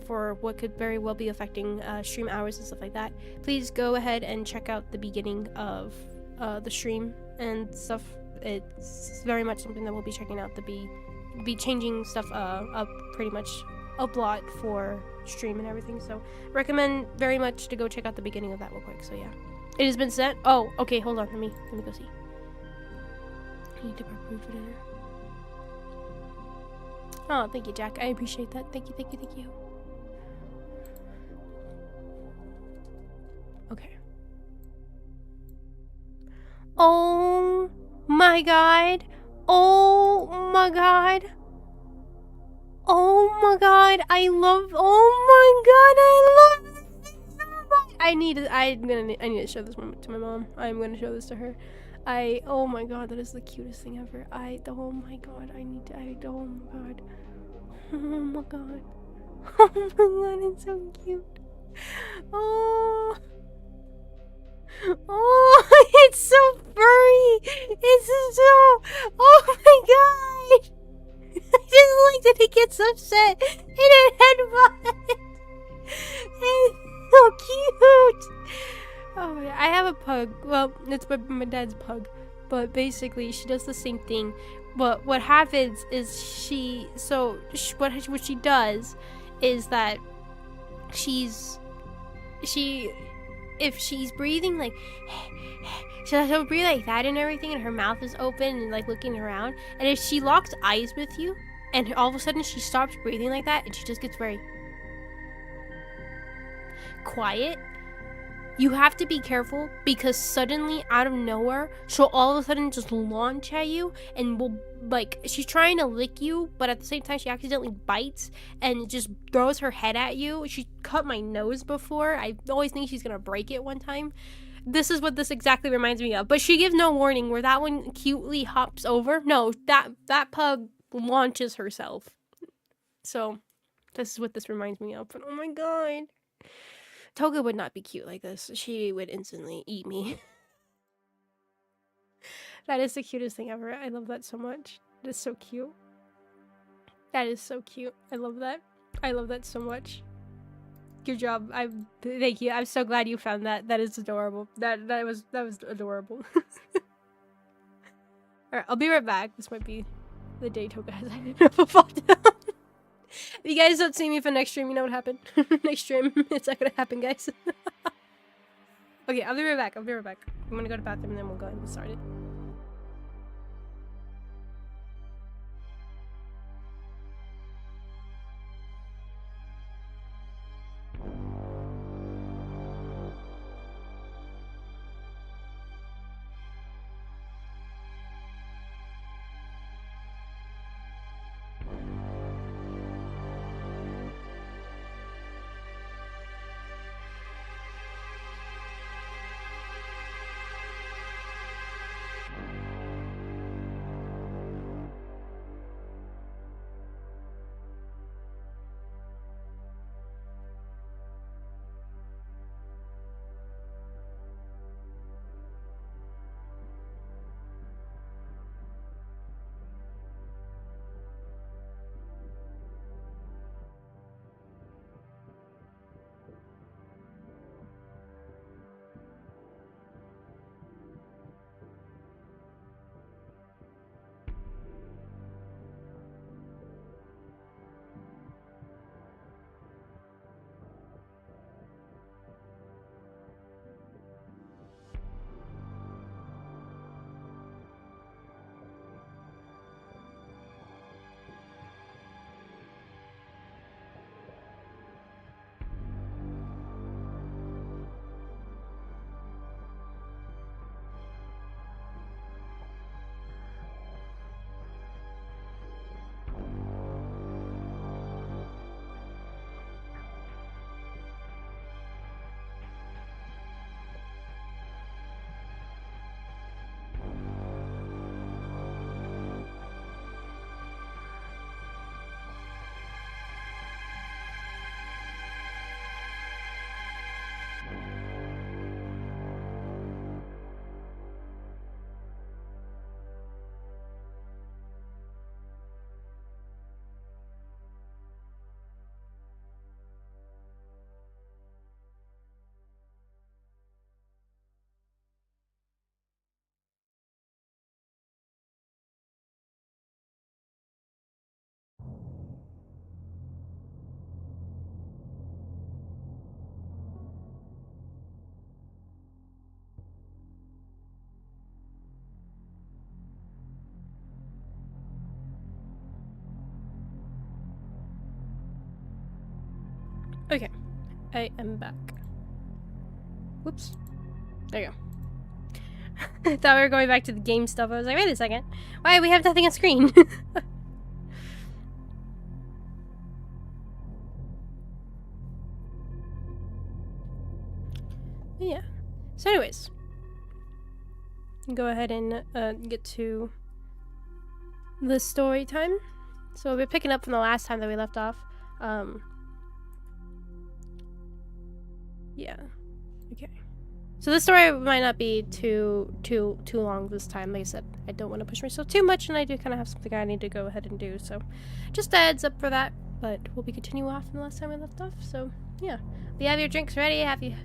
for what could very well be affecting stream hours and stuff like that, please go ahead and check out the beginning of the stream and stuff it's very much something that we'll be checking out. To be changing stuff up pretty much a lot for stream and everything. So recommend very much to go check out the beginning of that real quick. So yeah, it has been sent. Oh, okay, hold on. Let me go see. I need to approve it in there. Oh, thank you, Jack. I appreciate that. Thank you. Okay. Oh my god. Oh my god. Oh my god. I love this so much. I need to show this moment to my mom. I'm gonna show this to her. Oh my god, that is the cutest thing ever. Oh my god, oh my god. Oh my god. Oh my god, it's so cute. Oh, it's so furry. It's so, oh my god. I just like that it gets upset and it headbutt. It's so cute. Oh my god, I have a pug. Well, it's my dad's pug, but basically she does the same thing. But what happens is what she does is that if she's breathing like she'll breathe like that and everything, and her mouth is open and like looking around, and if she locks eyes with you and all of a sudden she stops breathing like that and she just gets very quiet, you have to be careful, because suddenly out of nowhere she'll all of a sudden just launch at you and will, like, she's trying to lick you, but at the same time she accidentally bites and just throws her head at you. She cut my nose before. I always think she's gonna break it one time. This is what this exactly reminds me of, but she gives no warning. Where that one cutely hops over, no, that pug launches herself. So this is what this reminds me of. But oh my god, Toga would not be cute like this. She would instantly eat me. That is the cutest thing ever. I love that so much. That is so cute. That is so cute. I love that. I love that so much. Good job. Thank you. I'm so glad you found that. That is adorable. That was adorable. Alright, I'll be right back. This might be the day Toga has a fall down. If you guys don't see me for next stream, you know what happened. Next stream, it's not gonna happen, guys. Okay, I'll be right back. I'm gonna go to the bathroom and then we'll go ahead and get started. Okay, I am back. Whoops. There you go. I thought we were going back to the game stuff. I was like, wait a second. Why, we have nothing on screen? Yeah. So anyways. Go ahead and get to the story time. So we're picking up from the last time that we left off. Yeah. Okay. So this story might not be too long this time. Like I said, I don't want to push myself too much, and I do kind of have something I need to go ahead and do. So just a heads up for that. But we'll be continuing off from the last time we left off. So yeah, we have your drinks ready. Have your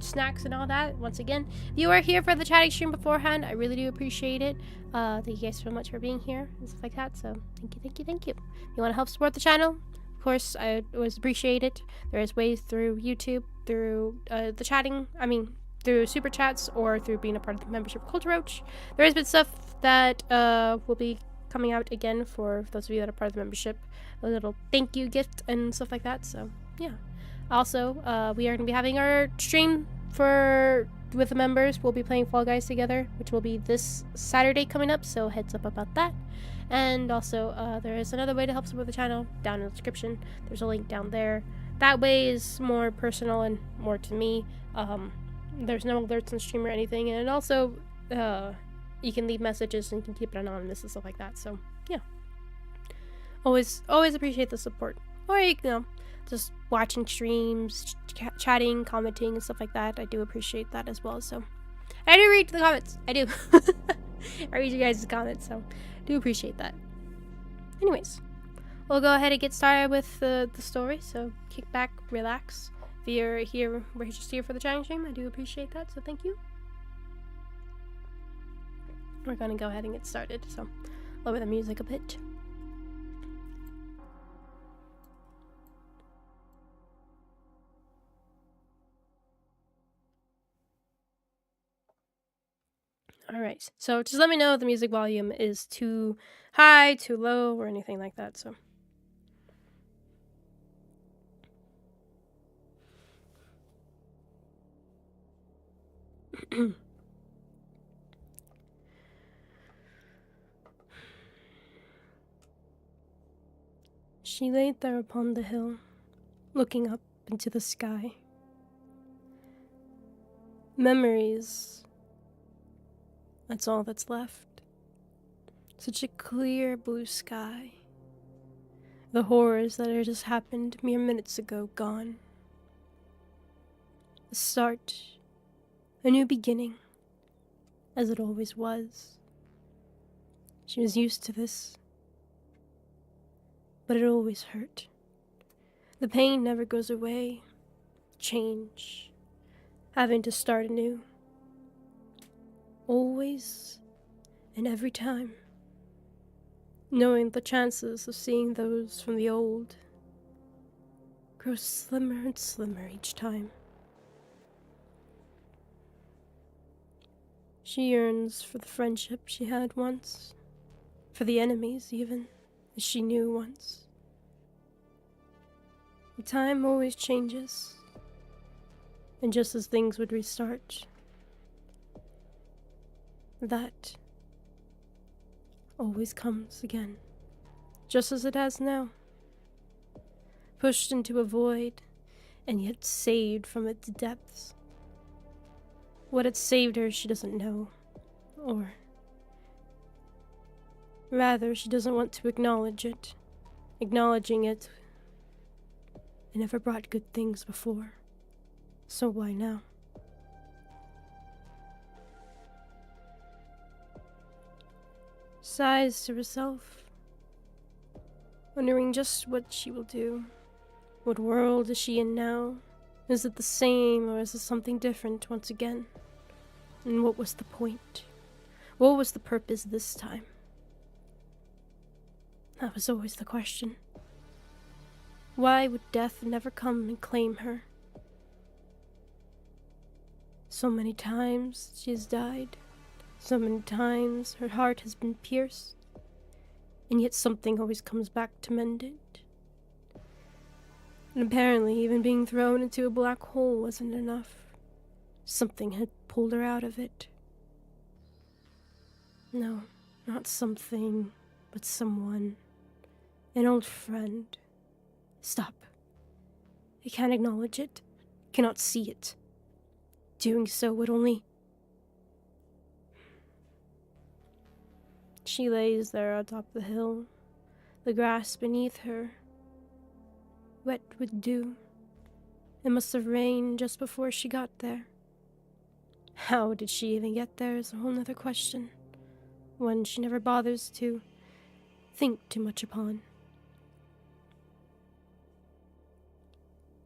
snacks and all that. Once again, if you are here for the chatting stream beforehand, I really do appreciate it. Thank you guys so much for being here and stuff like that. So thank you. If you want to help support the channel, of course, I always appreciate it. There is ways through YouTube, through the chatting. I mean, through super chats, or through being a part of the membership of Culture Roach. There has been stuff that will be coming out again for those of you that are part of the membership. A little thank you gift and stuff like that. So yeah. Also, we are going to be having our stream with the members. We'll be playing Fall Guys together, which will be this Saturday coming up, so heads up about that. And also, there is another way to help support the channel down in the description. There's a link down there. That way is more personal and more to me. There's no alerts on stream or anything, and also, you can leave messages and you can keep it anonymous and stuff like that. So yeah, always appreciate the support. Or you know, just watching streams, chatting, commenting, and stuff like that. I do appreciate that as well. So I do read the comments. I do. I read you guys' comments, so I do appreciate that. Anyways, we'll go ahead and get started with the story. So kick back, relax. If you're here, we're just here for the chatting stream. I do appreciate that, so thank you. We're gonna go ahead and get started. So lower the music a bit. Alright, so just let me know if the music volume is too high, too low, or anything like that, so. She laid there upon the hill, looking up into the sky. Memories. That's all that's left. Such a clear blue sky. The horrors that had just happened mere minutes ago gone. A start. A new beginning. As it always was. She was used to this. But it always hurt. The pain never goes away. Change. Having to start anew. Always and every time. Knowing the chances of seeing those from the old grow slimmer and slimmer each time. She yearns for the friendship she had once. For the enemies, even, as she knew once. The time always changes. And just as things would restart, that always comes again, just as it has now. Pushed into a void, and yet saved from its depths. What had saved her she doesn't know, or rather she doesn't want to acknowledge it. Acknowledging it never brought good things before, so why now? Sighs to herself, wondering just what she will do. What world is she in now? Is it the same, or is it something different once again? And what was the point? What was the purpose this time? That was always the question. Why would death never come and claim her? So many times she has died. So many times her heart has been pierced, and yet something always comes back to mend it. And apparently even being thrown into a black hole wasn't enough. Something had pulled her out of it. No, not something, but someone. An old friend. Stop. I can't acknowledge it. Cannot see it. Doing so would only... She lays there atop the hill, the grass beneath her, wet with dew. It must have rained just before she got there. How did she even get there is a whole nother question, one she never bothers to think too much upon.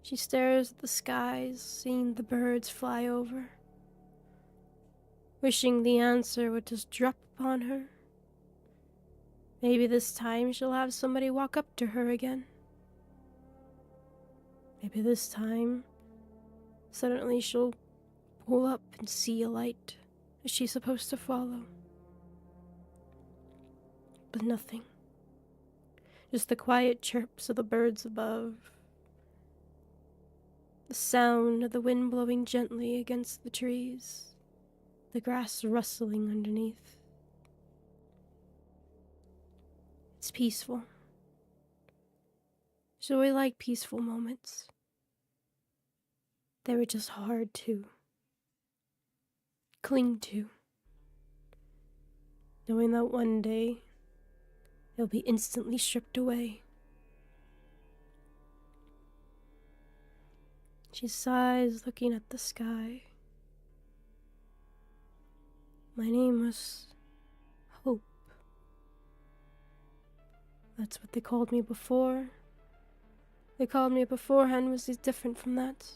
She stares at the skies, seeing the birds fly over, wishing the answer would just drop upon her. Maybe this time she'll have somebody walk up to her again. Maybe this time, suddenly she'll pull up and see a light that she's supposed to follow. But nothing. Just the quiet chirps of the birds above. The sound of the wind blowing gently against the trees. The grass rustling underneath. It's peaceful. Joy liked peaceful moments. They were just hard to cling to, knowing that one day they'll be instantly stripped away. She sighs, looking at the sky. My name was Hope. That's what they called me before. They called me beforehand was different from that.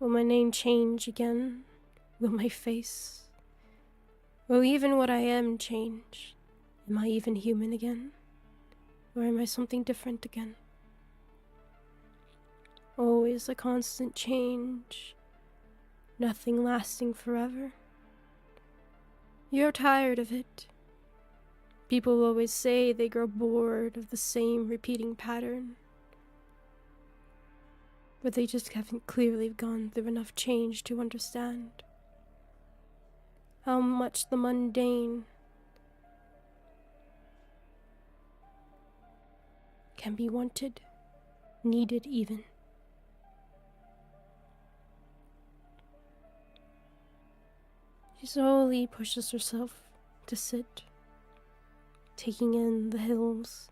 Will my name change again? Will my face? Will even what I am change? Am I even human again? Or am I something different again? Always a constant change. Nothing lasting forever. You're tired of it. People always say they grow bored of the same repeating pattern. But they just haven't clearly gone through enough change to understand how much the mundane can be wanted, needed even. She slowly pushes herself to sit, taking in the hills.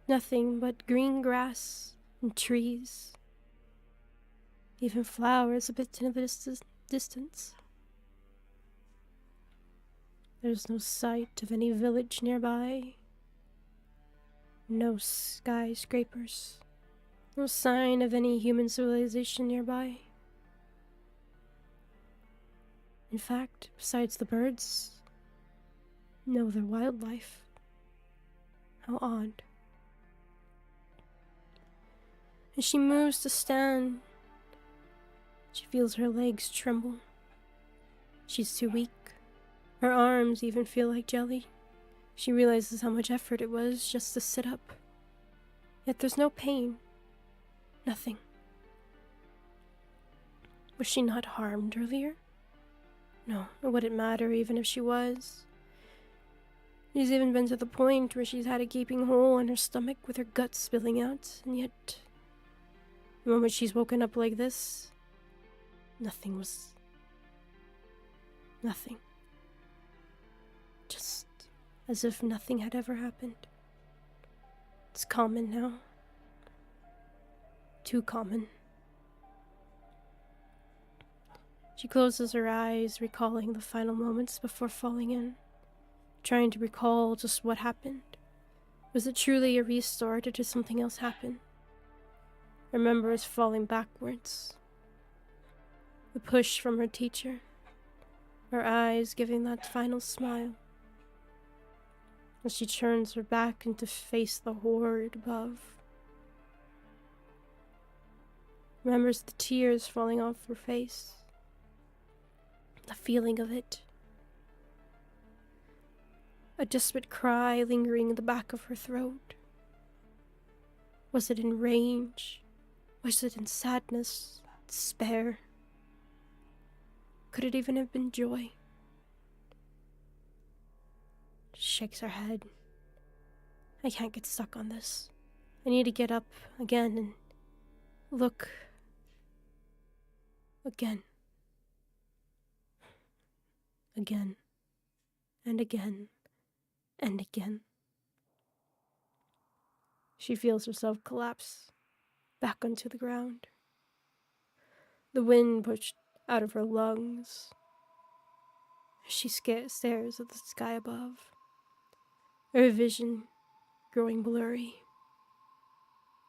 Nothing but green grass and trees, even flowers a bit in the distance. There's no sight of any village nearby, no skyscrapers, no sign of any human civilization nearby. In fact, besides the birds, no other wildlife. How odd. As she moves to stand, she feels her legs tremble. She's too weak. Her arms even feel like jelly. She realizes how much effort it was just to sit up. Yet there's no pain. Nothing. Was she not harmed earlier? No, it wouldn't matter even if she was. She's even been to the point where she's had a gaping hole in her stomach with her guts spilling out, and yet, the moment she's woken up like this, nothing. Just as if nothing had ever happened. It's common now. Too common. She closes her eyes, recalling the final moments before falling in, trying to recall just what happened. Was it truly a restart, or did something else happen? Remembers falling backwards. The push from her teacher. Her eyes giving that final smile. As she turns her back and to face the horde above. Remembers the tears falling off her face. The feeling of it. A desperate cry lingering in the back of her throat. Was it in rage? Was it in sadness, despair? Could it even have been joy? She shakes her head. I can't get stuck on this. I need to get up again and look again. Again. And again. And again. She feels herself collapse back onto the ground. The wind pushed out of her lungs. She stares at the sky above, her vision growing blurry,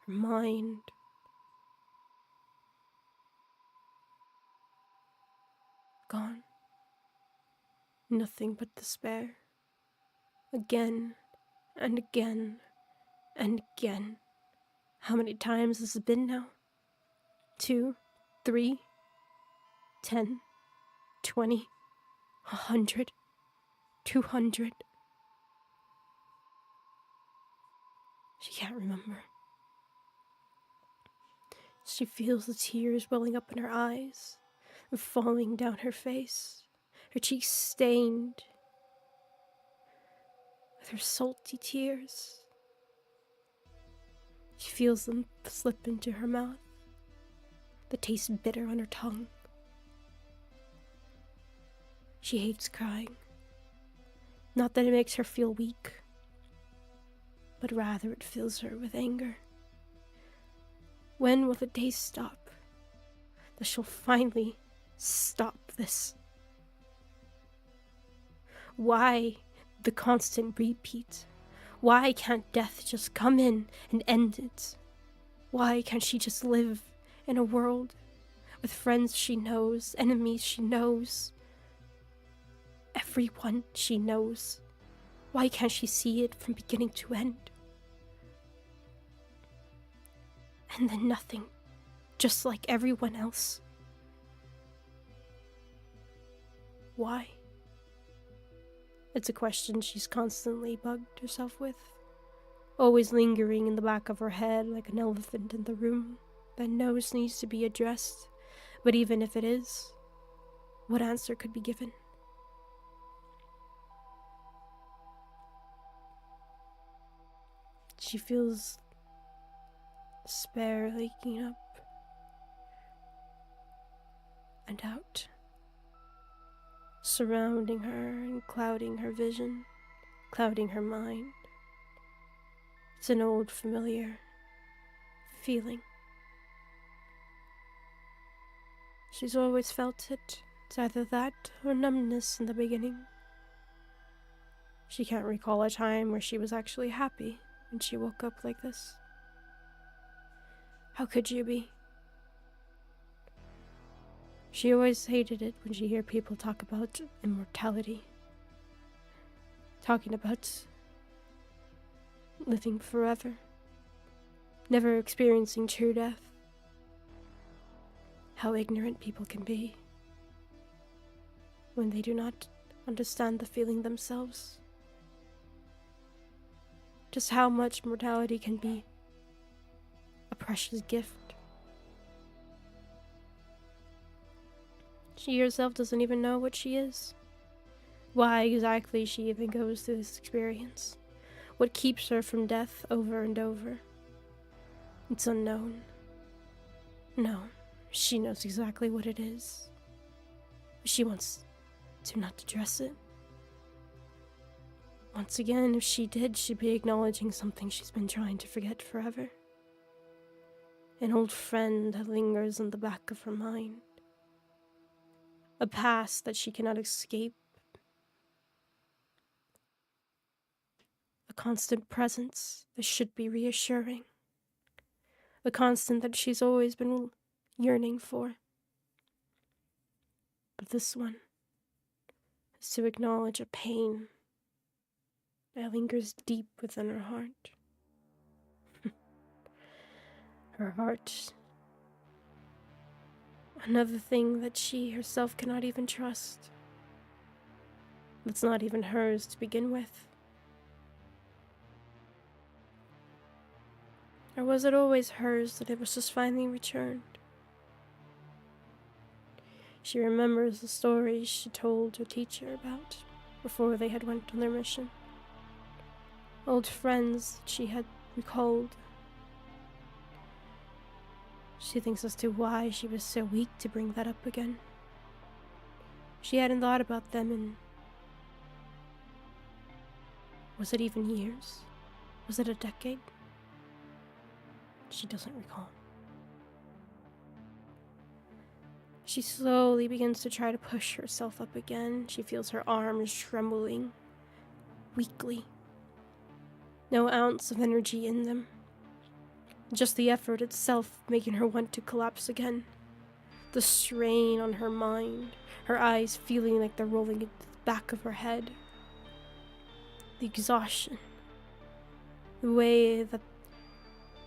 her mind gone. Nothing but despair. Again and again and again. How many times has it been now? 2, 3, 10, 20, 100, 200. She can't remember. She feels the tears welling up in her eyes and falling down her face, her cheeks stained with her salty tears. She feels them slip into her mouth, the taste bitter on her tongue. She hates crying. Not that it makes her feel weak, but rather it fills her with anger. When will the day stop? That she'll finally stop this? Why the constant repeat? Why can't death just come in and end it? Why can't she just live in a world with friends she knows, enemies she knows, everyone she knows? Why can't she see it from beginning to end? And then nothing, just like everyone else. Why? It's a question she's constantly bugged herself with, always lingering in the back of her head like an elephant in the room that knows needs to be addressed, but even if it is, what answer could be given? She feels despair leaking up and out, surrounding her and clouding her vision, clouding her mind. It's an old familiar feeling. She's always felt it. It's either that or numbness in the beginning. She can't recall a time where she was actually happy when she woke up like this. How could you be? She always hated it when she heard people talk about immortality. Talking about living forever. Never experiencing true death. How ignorant people can be when they do not understand the feeling themselves. Just how much mortality can be a precious gift. She herself doesn't even know what she is. Why exactly she even goes through this experience. What keeps her from death over and over. It's unknown. No, she knows exactly what it is. She wants to not address it. Once again, if she did, she'd be acknowledging something she's been trying to forget forever. An old friend that lingers in the back of her mind. A past that she cannot escape. A constant presence that should be reassuring. A constant that she's always been yearning for. But this one is to acknowledge a pain that lingers deep within her heart. Her heart. Another thing that she herself cannot even trust. That's not even hers to begin with. Or was it always hers that it was just finally returned? She remembers the stories she told her teacher about before they had went on their mission. Old friends that she had recalled. She thinks as to why she was so weak to bring that up again. She hadn't thought about them in... Was it even years? Was it a decade? She doesn't recall. She slowly begins to try to push herself up again. She feels her arms trembling, weakly. No ounce of energy in them. Just the effort itself making her want to collapse again. The strain on her mind, her eyes feeling like they're rolling into the back of her head. The exhaustion. The way that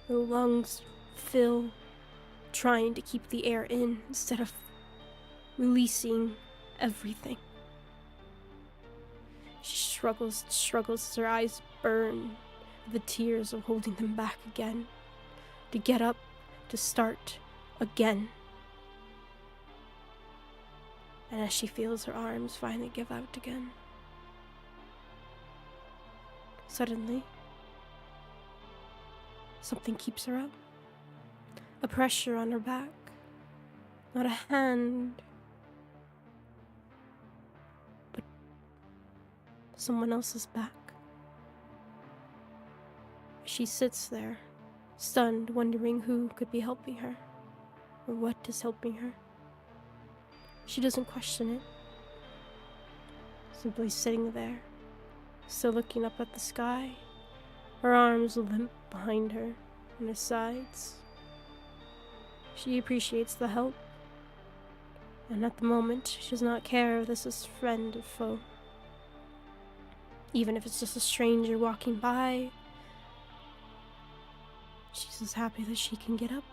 the lungs fill, trying to keep the air in instead of releasing everything. She struggles as her eyes burn, the tears of holding them back again. To get up, to start again. And as she feels her arms finally give out again, suddenly, something keeps her up. A pressure on her back. Not a hand, but someone else's back. She sits there, stunned, wondering who could be helping her, or what is helping her. She doesn't question it. Simply sitting there, still looking up at the sky, her arms limp behind her on her sides. She appreciates the help, and at the moment, she does not care if this is friend or foe. Even if it's just a stranger walking by, she's just happy that she can get up.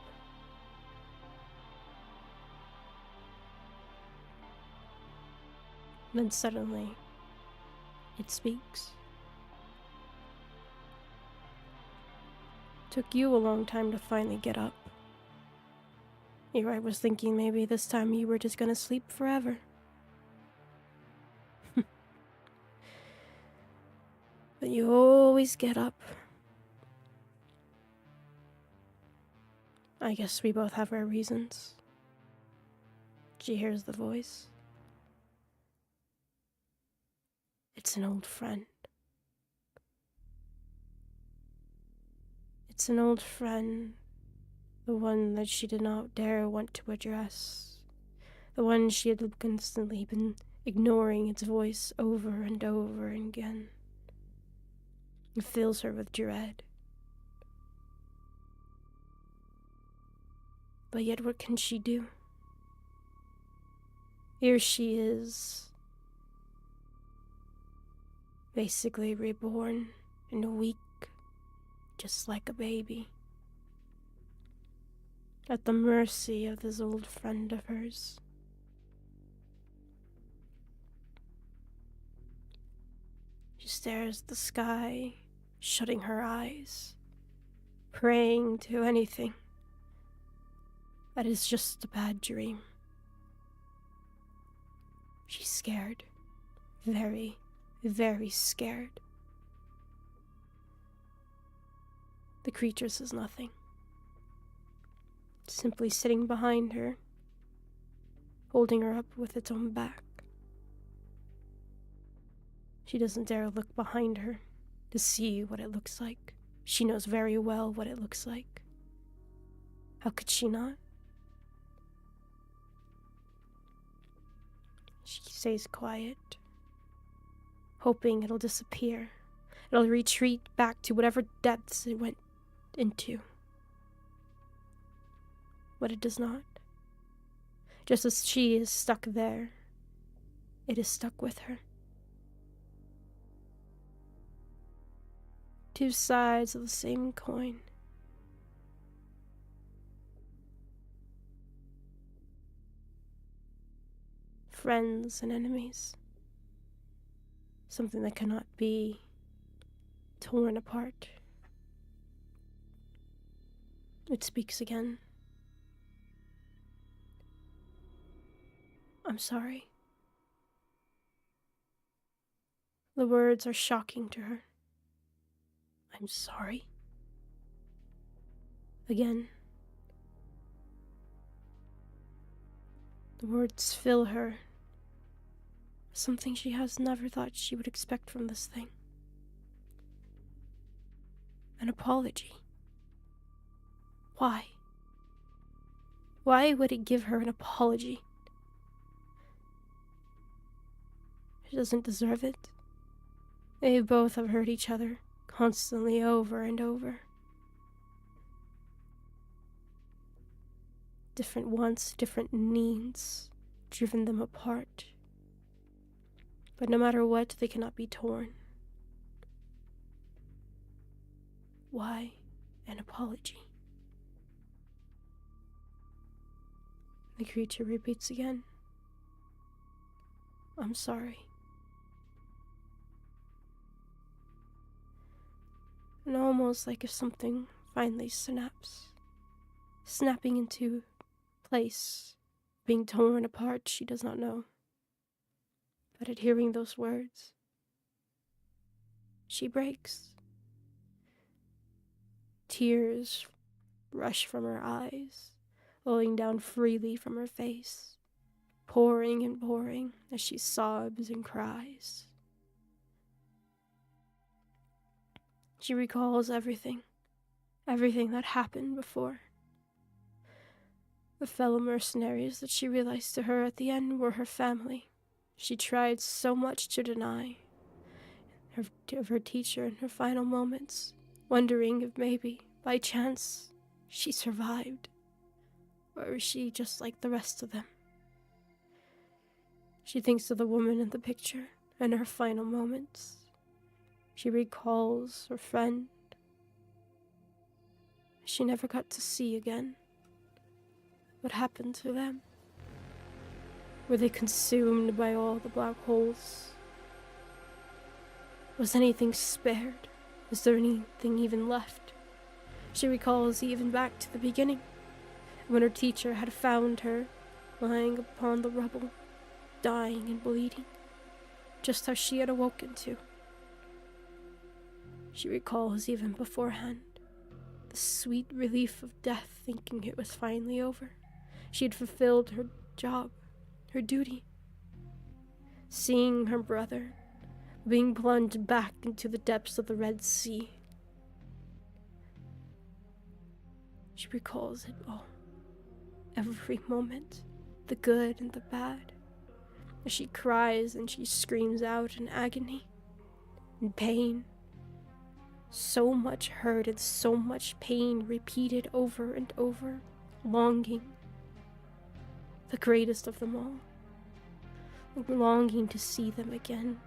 Then suddenly, it speaks. Took you a long time to finally get up. Here I was thinking maybe this time you were just gonna sleep forever. But you always get up. I guess we both have our reasons. She hears the voice. It's an old friend. It's an old friend. The one that she did not dare want to address. The one she had constantly been ignoring its voice over and over again. It fills her with dread. But yet what can she do? Here she is, basically reborn and weak, just like a baby. At the mercy of this old friend of hers. She stares at the sky, shutting her eyes, praying to anything that is just a bad dream. She's scared, very, very scared. The creature says nothing. Simply sitting behind her, holding her up with its own back. She doesn't dare look behind her to see what it looks like. She knows very well what it looks like. How could she not? She stays quiet, hoping it'll disappear. It'll retreat back to whatever depths it went into. But it does not. Just as she is stuck there, it is stuck with her. Two sides of the same coin. Friends and enemies. Something that cannot be torn apart. It speaks again. I'm sorry. The words are shocking to her. I'm sorry. Again. The words fill her. Something she has never thought she would expect from this thing. An apology. Why? Why would it give her an apology? She doesn't deserve it. They both have hurt each other, constantly over and over. Different wants, different needs, driven them apart. But no matter what, they cannot be torn. Why an apology? The creature repeats again. I'm sorry. And almost like if something finally snaps, snapping into place, being torn apart, she does not know. But at hearing those words, she breaks. Tears rush from her eyes, rolling down freely from her face, pouring and pouring as she sobs and cries. She recalls everything that happened before. The fellow mercenaries that she realized to her at the end were her family. She tried so much to deny her teacher in her final moments, wondering if maybe, by chance, she survived. Or is she just like the rest of them? She thinks of the woman in the picture and her final moments. She recalls her friend she never got to see again. What happened to them? Were they consumed by all the black holes? Was anything spared? Was there anything even left? She recalls even back to the beginning, when her teacher had found her lying upon the rubble, dying and bleeding, just how she had awoken to. She recalls even beforehand the sweet relief of death, thinking it was finally over. She had fulfilled her job, her duty. Seeing her brother being plunged back into the depths of the Red Sea. She recalls it all, every moment, the good and the bad, as she cries and she screams out in agony, in pain. So much hurt and so much pain repeated over and over, longing, the greatest of them all, longing to see them again,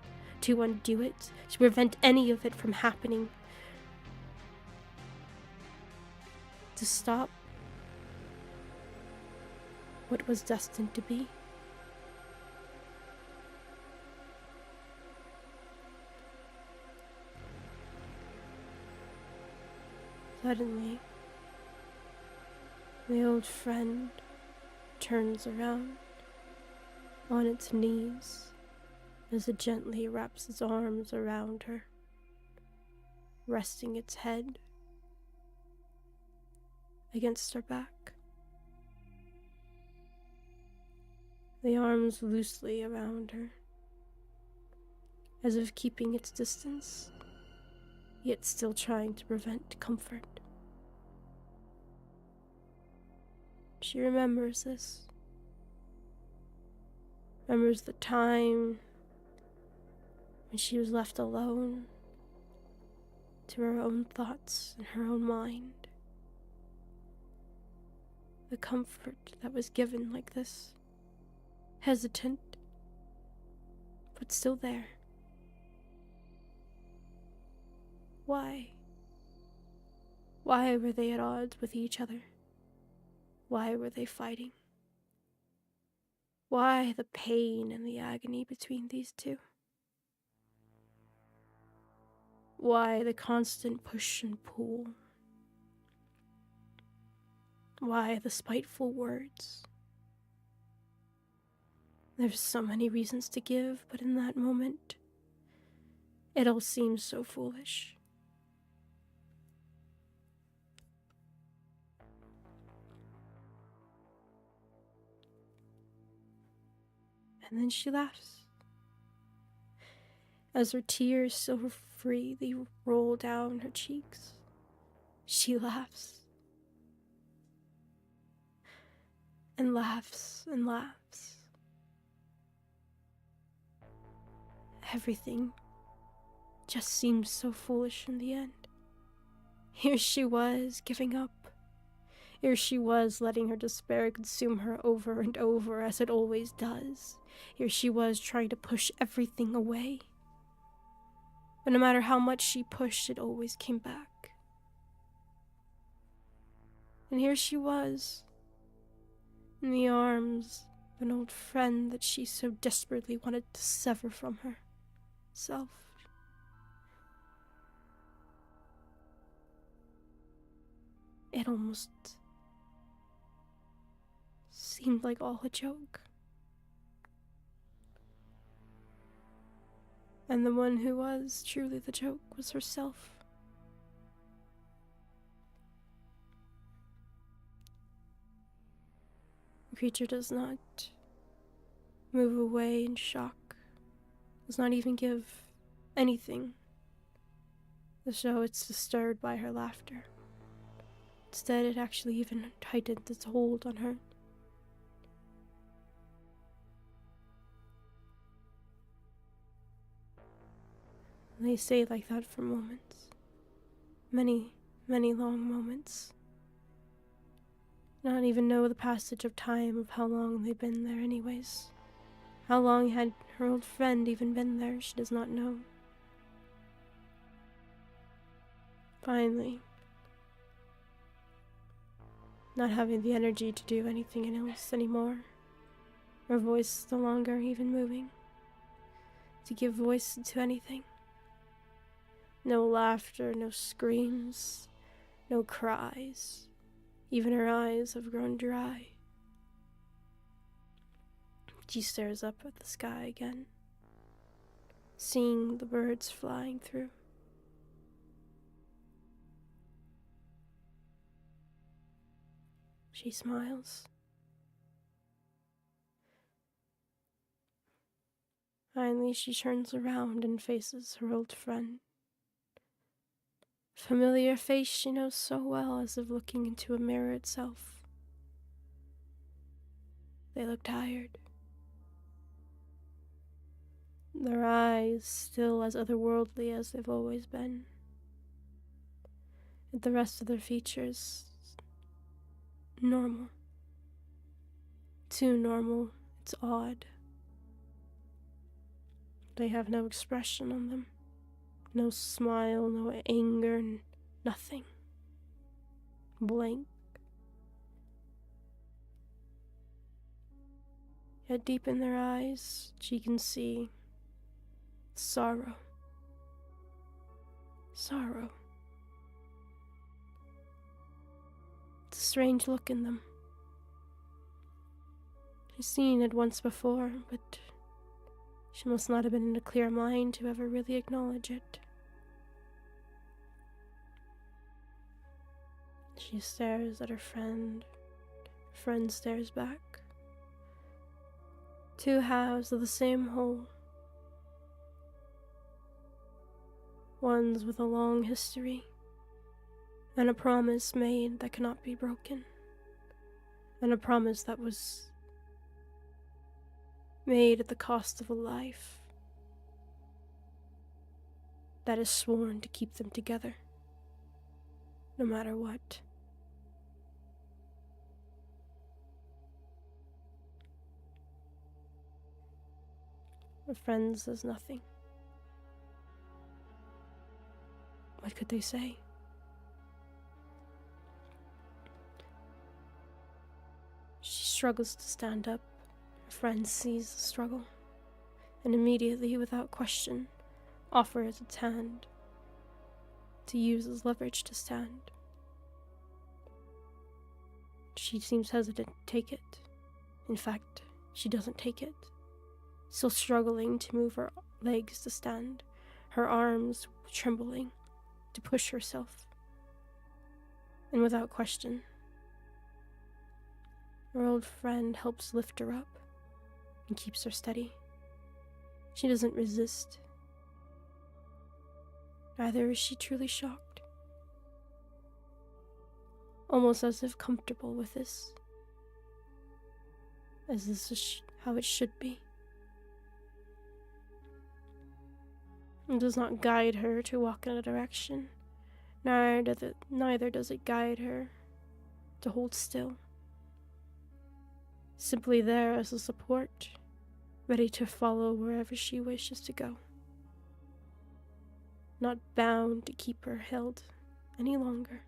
to undo it, to prevent any of it from happening, to stop what was destined to be. Suddenly, the old friend turns around on its knees as it gently wraps its arms around her, resting its head against her back. The arms loosely around her, as if keeping its distance, yet still trying to prevent comfort. She remembers this. Remembers the time when she was left alone to her own thoughts and her own mind. The comfort that was given like this, hesitant, but still there. Why? Why were they at odds with each other? Why were they fighting? Why the pain and the agony between these two? Why the constant push and pull? Why the spiteful words? There's so many reasons to give, but in that moment, it all seems so foolish. And then she laughs. As her tears so freely roll down her cheeks, she laughs. And laughs and laughs. Everything just seems so foolish in the end. Here she was, giving up. Here she was, letting her despair consume her over and over, as it always does. Here she was, trying to push everything away. But no matter how much she pushed, it always came back. And here she was, in the arms of an old friend that she so desperately wanted to sever from herself. It almost seemed like all a joke. And the one who was truly the joke was herself. The creature does not move away in shock, does not even give anything to show it's disturbed by her laughter. Instead, it actually even tightened its hold on her. And they stayed like that for moments. Many, many long moments. Not even know the passage of time of how long they'd been there anyways. How long had her old friend even been there, she does not know. Finally, not having the energy to do anything else anymore, her voice no longer even moving, to give voice to anything. No laughter, no screams, no cries. Even her eyes have grown dry. She stares up at the sky again, seeing the birds flying through. She smiles. Finally, she turns around and faces her old friend. Familiar face she knows so well, as if looking into a mirror itself. They look tired. Their eyes still as otherworldly as they've always been. And the rest of their features, normal. Too normal, it's odd. They have no expression on them. No smile, no anger, nothing. Blank. Yet deep in their eyes, she can see sorrow. Sorrow. It's a strange look in them. She's seen it once before, but she must not have been in a clear mind to ever really acknowledge it. She stares at her friend. Her friend stares back. Two halves of the same whole. Ones with a long history, and a promise made that cannot be broken, and a promise that was made at the cost of a life that is sworn to keep them together, no matter what. Her friend says nothing. What could they say? She struggles to stand up. Her friend sees the struggle, and immediately, without question, offers its hand to use as leverage to stand. She seems hesitant to take it. In fact, she doesn't take it. Still struggling to move her legs to stand, her arms trembling to push herself. And without question, her old friend helps lift her up and keeps her steady. She doesn't resist. Neither is she truly shocked. Almost as if comfortable with this. As this is how it should be. It does not guide her to walk in a direction. Neither does it guide her to hold still. Simply there as a support, ready to follow wherever she wishes to go. Not bound to keep her held any longer.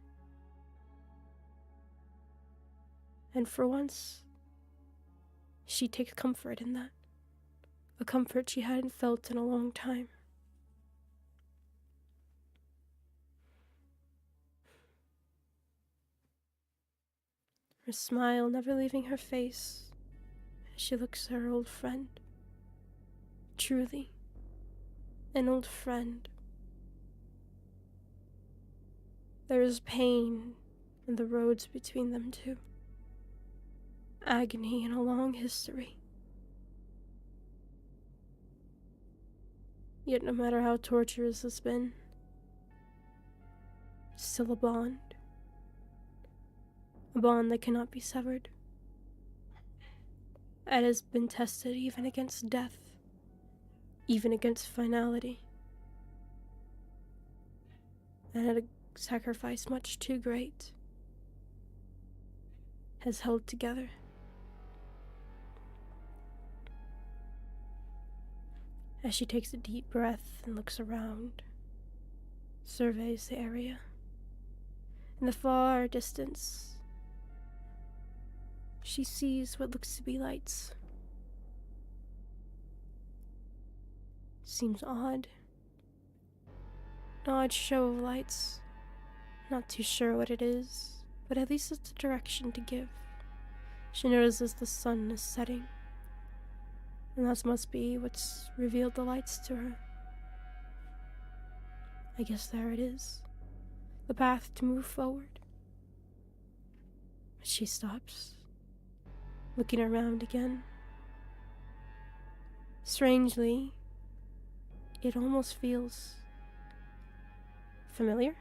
And for once, she takes comfort in that. A comfort she hadn't felt in a long time. Her smile never leaving her face as she looks at her old friend. Truly, an old friend. There is pain in the roads between them two. Agony in a long history. Yet no matter how torturous it's been, it's still a bond. A bond that cannot be severed. It has been tested even against death, even against finality. And at a sacrifice much too great, has held together. As she takes a deep breath and looks around, surveys the area. In the far distance, she sees what looks to be lights. Seems odd. An odd show of lights. Not too sure what it is, but at least it's a direction to give. She notices the sun is setting, and that must be what's revealed the lights to her. I guess there it is. The path to move forward. But she stops, looking around again. Strangely, it almost feels familiar.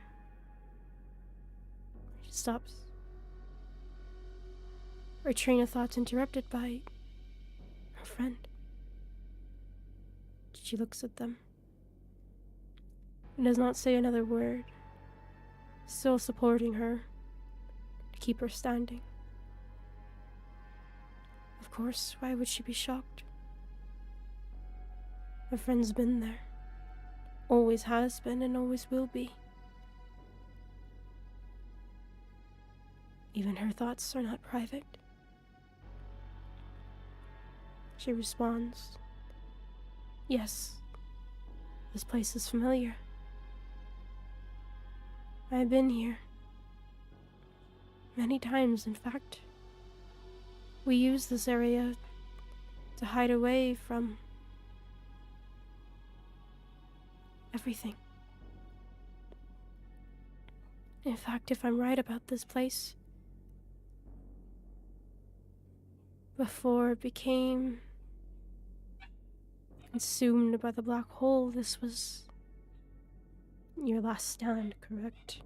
She stops. Her train of thoughts interrupted by her friend. She looks at them and does not say another word, still supporting her to keep her standing. Of course, why would she be shocked? Her friend's been there, always has been and always will be. Even her thoughts are not private. She responds, "Yes, this place is familiar. I've been here. Many times, in fact. We use this area to hide away from everything. In fact, if I'm right about this place, before it became consumed by the black hole, this was your last stand, correct?"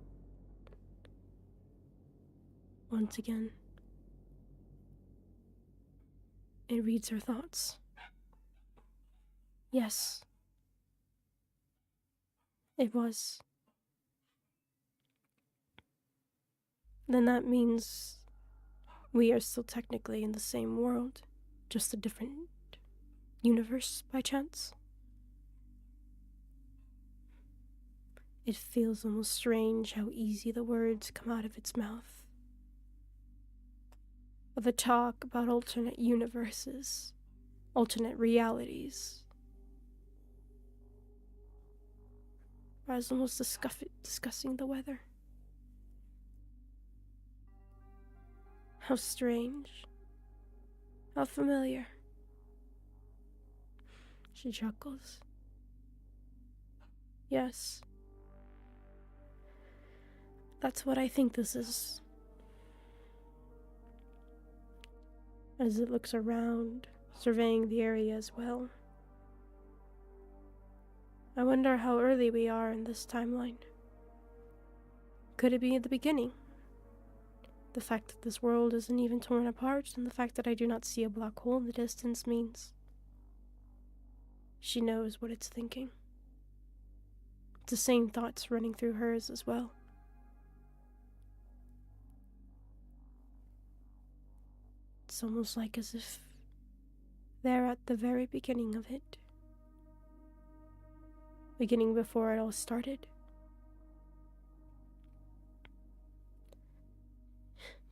Once again, it reads her thoughts. Yes, it was. Then that means we are still technically in the same world, just a different universe by chance. It feels almost strange how easy the words come out of its mouth. Of the talk about alternate universes, alternate realities. I was almost discussing the weather. How strange. How familiar. She chuckles. Yes. That's what I think this is. As it looks around, surveying the area as well. I wonder how early we are in this timeline. Could it be at the beginning? The fact that this world isn't even torn apart, and the fact that I do not see a black hole in the distance means she knows what it's thinking. It's the same thoughts running through hers as well. It's almost like as if they're at the very beginning of it. Beginning before it all started.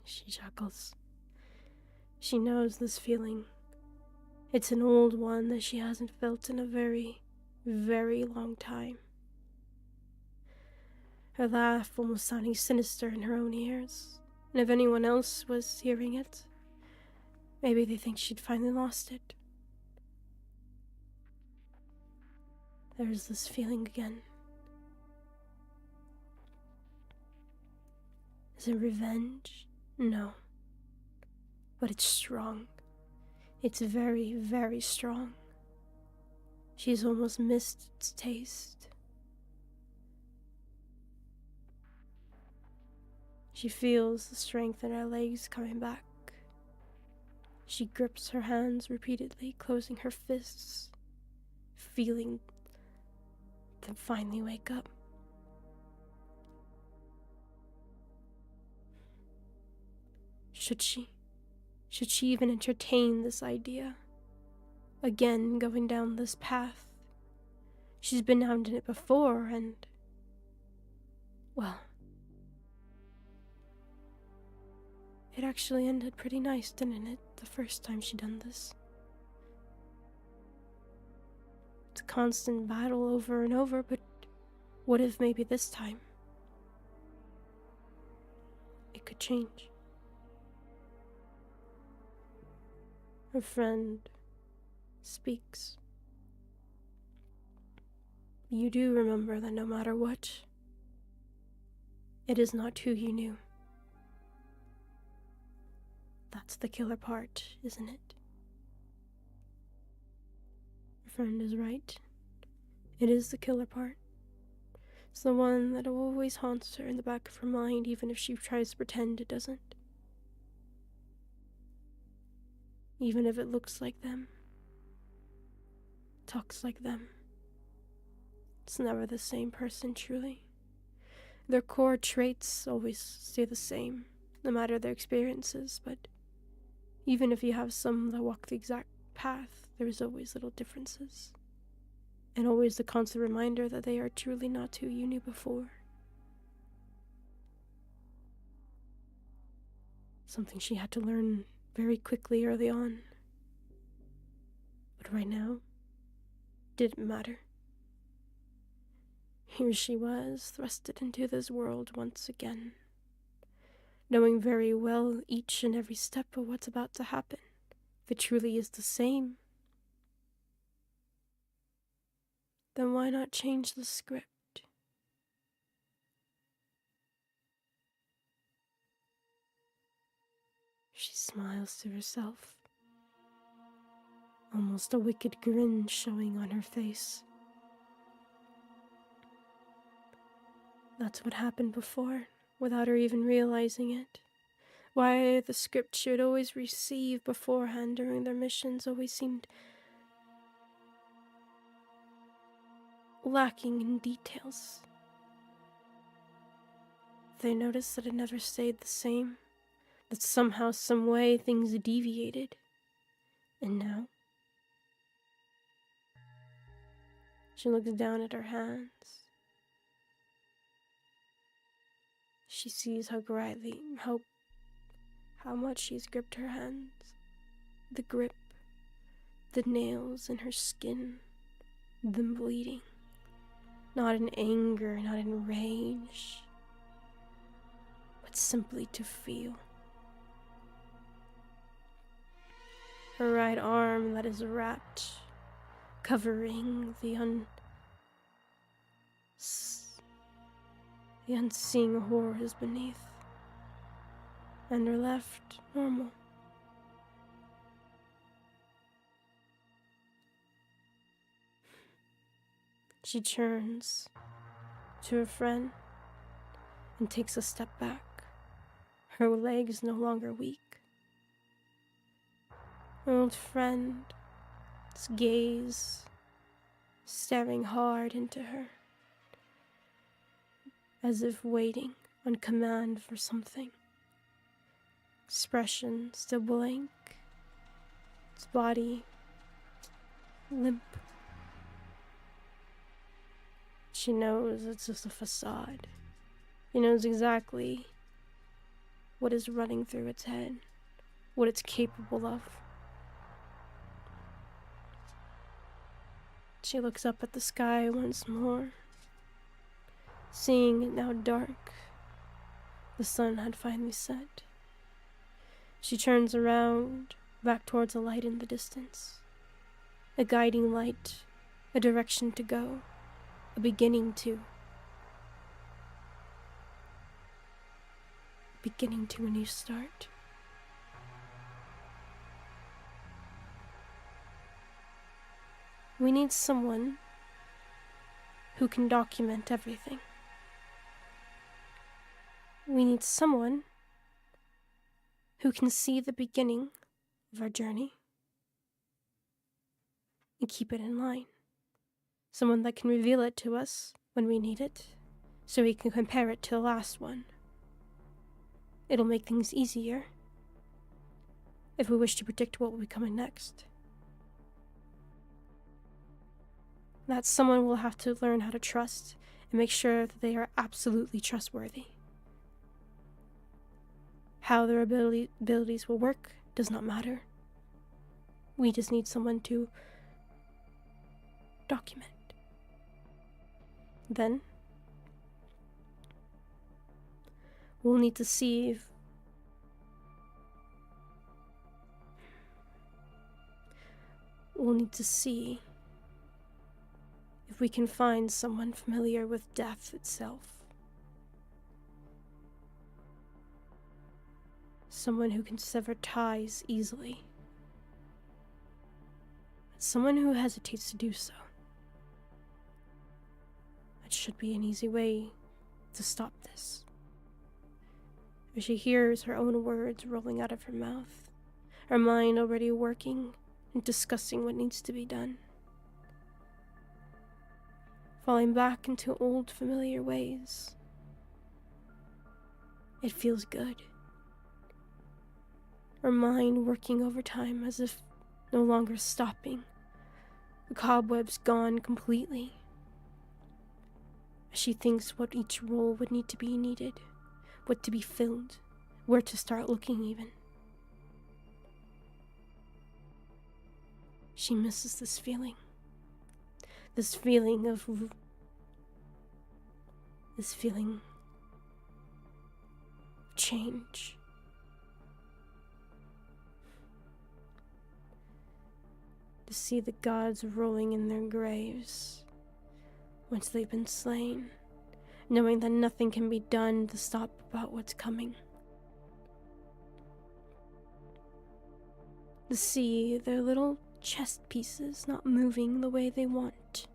She chuckles. She knows this feeling. It's an old one that she hasn't felt in a very, very long time. Her laugh almost sounding sinister in her own ears, and if anyone else was hearing it, maybe they think she'd finally lost it. There's this feeling again. Is it revenge? No. But it's strong. It's very, very strong. She's almost missed its taste. She feels the strength in her legs coming back. She grips her hands repeatedly, closing her fists, feeling them finally wake up. Should she even entertain this idea? Again, going down this path. She's been down it before, and well, it actually ended pretty nice, didn't it, the first time she done this? It's a constant battle over and over, but what if maybe this time it could change? Her friend speaks. You do remember that no matter what, it is not who you knew. That's the killer part, isn't it? Your friend is right. It is the killer part. It's the one that always haunts her in the back of her mind, even if she tries to pretend it doesn't. Even if it looks like them, talks like them. It's never the same person, truly. Their core traits always stay the same, no matter their experiences, but even if you have some that walk the exact path, there's always little differences. And always the constant reminder that they are truly not who you knew before. Something she had to learn very quickly early on. But right now, didn't matter. Here she was, thrusted into this world once again, knowing very well each and every step of what's about to happen, if it truly is the same. Then why not change the script? She smiles to herself, almost a wicked grin showing on her face. That's what happened before, without her even realizing it. Why the script she would always receive beforehand during their missions always seemed lacking in details. They noticed that it never stayed the same, that somehow, some way, things deviated. And now, she looks down at her hands. She sees how much she's gripped her hands. The grip, the nails in her skin, them bleeding. Not in anger, not in rage, but simply to feel. her right arm that is wrapped, covering the unseeing horrors beneath, and her left normal. She turns to her friend and takes a step back. Her legs no longer weak. Her old friend's gaze staring hard into her, as if waiting on command for something. Expression still blank, its body limp. She knows it's just a facade. She knows exactly what is running through its head, what it's capable of. She looks up at the sky once more, seeing it now dark. The sun had finally set. She turns around, back towards a light in the distance. A guiding light, a direction to go, a beginning to a new start. We need someone who can document everything. We need someone who can see the beginning of our journey and keep it in line. Someone that can reveal it to us when we need it, so we can compare it to the last one. It'll make things easier if we wish to predict what will be coming next. That someone will have to learn how to trust and make sure that they are absolutely trustworthy. How their abilities will work does not matter. We just need someone to document. Then, we'll need to see if we can find someone familiar with death itself. Someone who can sever ties easily. Someone who hesitates to do so. It should be an easy way to stop this. As she hears her own words rolling out of her mouth, her mind already working and discussing what needs to be done. Falling back into old familiar ways. It feels good. Her mind working overtime as if no longer stopping. The cobwebs gone completely. As she thinks what each role would need to be needed, what to be filled, where to start looking even. She misses this feeling. This feeling of change. To see the gods rolling in their graves once they've been slain, knowing that nothing can be done to stop about what's coming. To see their little chest pieces not moving the way they want.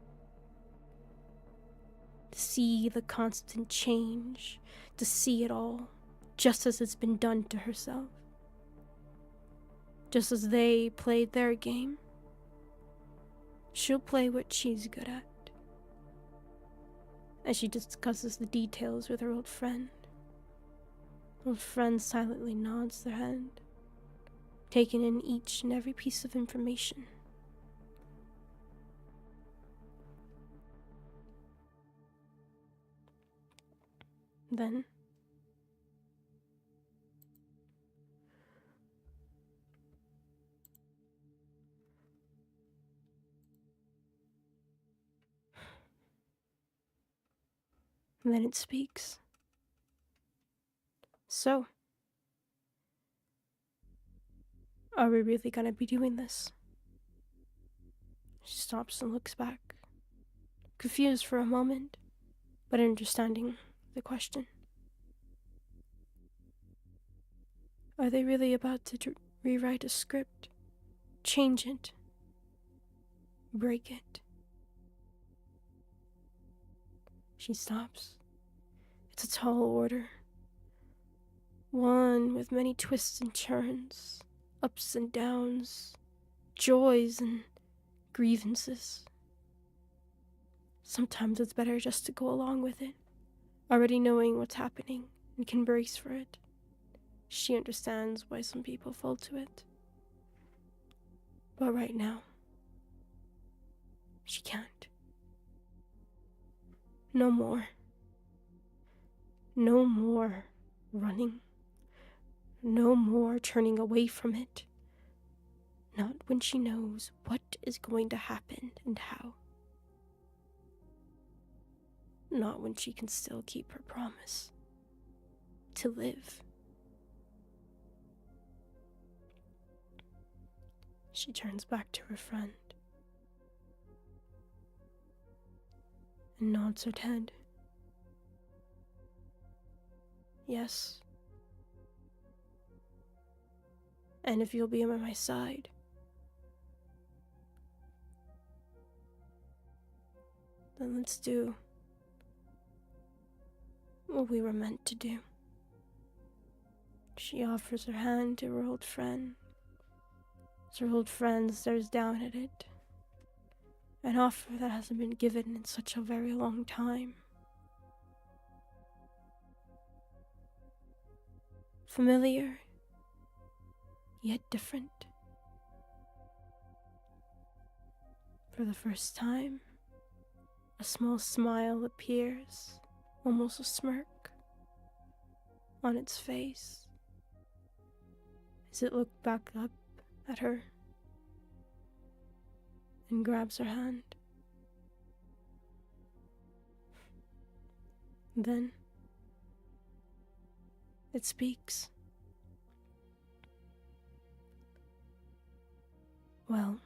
To see the constant change, to see it all, just as it's been done to herself. Just as they played their game, she'll play what she's good at. As she discusses the details with her old friend. Old friend silently nods their head, taking in each and every piece of information. Then, it speaks. So, Are we really gonna be doing this? She stops and looks back, confused for a moment, but understanding the question. Are they really about to rewrite a script? Change it? Break it? She stops. It's a tall order. One with many twists and turns, ups and downs, joys and grievances. Sometimes it's better just to go along with it, already knowing what's happening and can brace for it. She understands why some people fall to it. But right now, she can't. No more. No more running. No more turning away from it. Not when she knows what is going to happen and how. Not when she can still keep her promise to live. She turns back to her friend and nods her head. Yes. And if you'll be by my side, then let's do what we were meant to do. She offers her hand to her old friend. As her old friend stares down at it. An offer that hasn't been given in such a very long time. Familiar, yet different. For the first time, a small smile appears, almost a smirk, on its face as it looks back up at her and grabs her hand. Then it speaks. Well,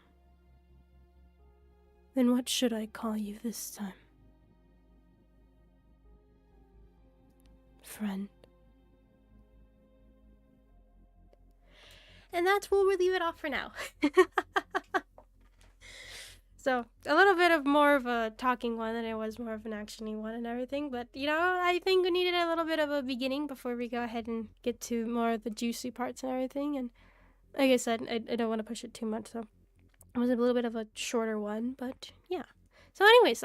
then what should I call you this time? Friend. And that's where we'll leave it off for now. So, a little bit of more of a talking one than it was more of an actiony one and everything. But, I think we needed a little bit of a beginning before we go ahead and get to more of the juicy parts and everything. And like I said, I don't want to push it too much, so it was a little bit of a shorter one. But, yeah. So, anyways,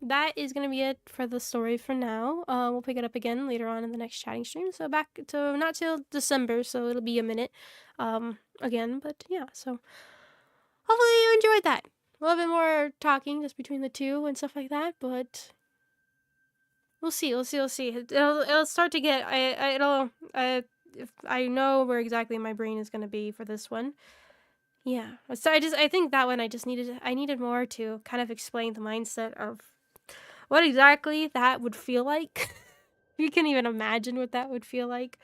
that is going to be it for the story for now. We'll pick it up again later on in the next chatting stream. So, back to not till December, so it'll be a minute again. But, yeah, so hopefully you enjoyed that. A little bit more talking just between the two and stuff like that, but we'll see. It'll start to get. If I know where exactly my brain is gonna be for this one. Yeah. So I think that one I needed more to kind of explain the mindset of what exactly that would feel like. You can even imagine what that would feel like,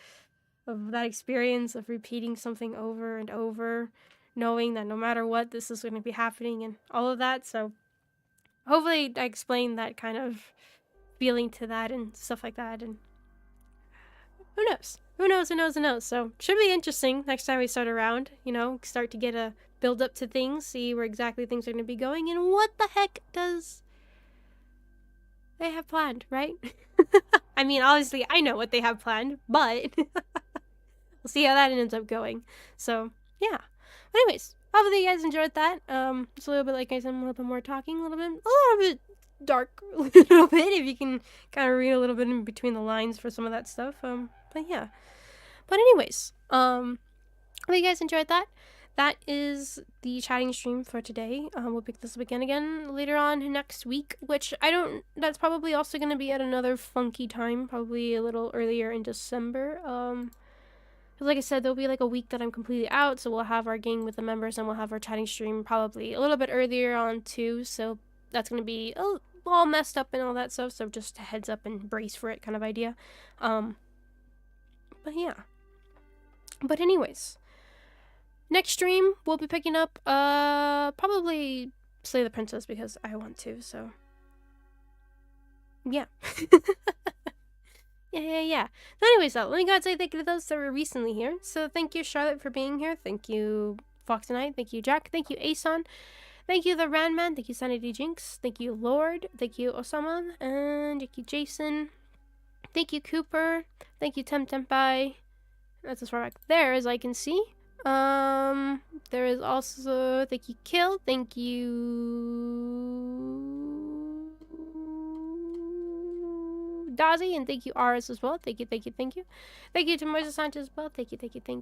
of that experience of repeating something over and over, knowing that no matter what, this is going to be happening and all of that. So hopefully I explained that kind of feeling to that and stuff like that. And who knows? So should be interesting next time we start around, start to get a build up to things, see where exactly things are going to be going and what the heck does they have planned, right? I mean, obviously I know what they have planned, but we'll see how that ends up going. So yeah. Anyways, hopefully you guys enjoyed that. It's a little bit, like I said, a little bit more talking, a little bit dark, a little bit, if you can kind of read a little bit in between the lines for some of that stuff. But yeah. But anyways, hope you guys enjoyed that. That is the chatting stream for today. We'll pick this up again later on next week, which that's probably also going to be at another funky time, probably a little earlier in December. Like I said, there'll be like a week that I'm completely out, so we'll have our gang with the members and we'll have our chatting stream probably a little bit earlier on too, so that's going to be all messed up and all that stuff, so just a heads up and brace for it kind of idea. But yeah. But anyways, Next stream, we'll be picking up, probably Slay the Princess because I want to, so. Yeah. Yeah. So anyways, though, let me go ahead and say thank you to those that were recently here. So thank you, Charlotte, for being here. Thank you, Fox and I. Thank you, Jack. Thank you, Ason. Thank you, the Randman. Thank you, Sanity Jinx. Thank you, Lord. Thank you, Osama. And thank you, Jason. Thank you, Cooper. Thank you, Temtempai. That's as far back there as I can see. There is also, thank you, Kill. Thank you, Dazzy, and thank you, Aris, as well. Thank you. Thank you to Moises Sanchez as well. Thank you. Thank you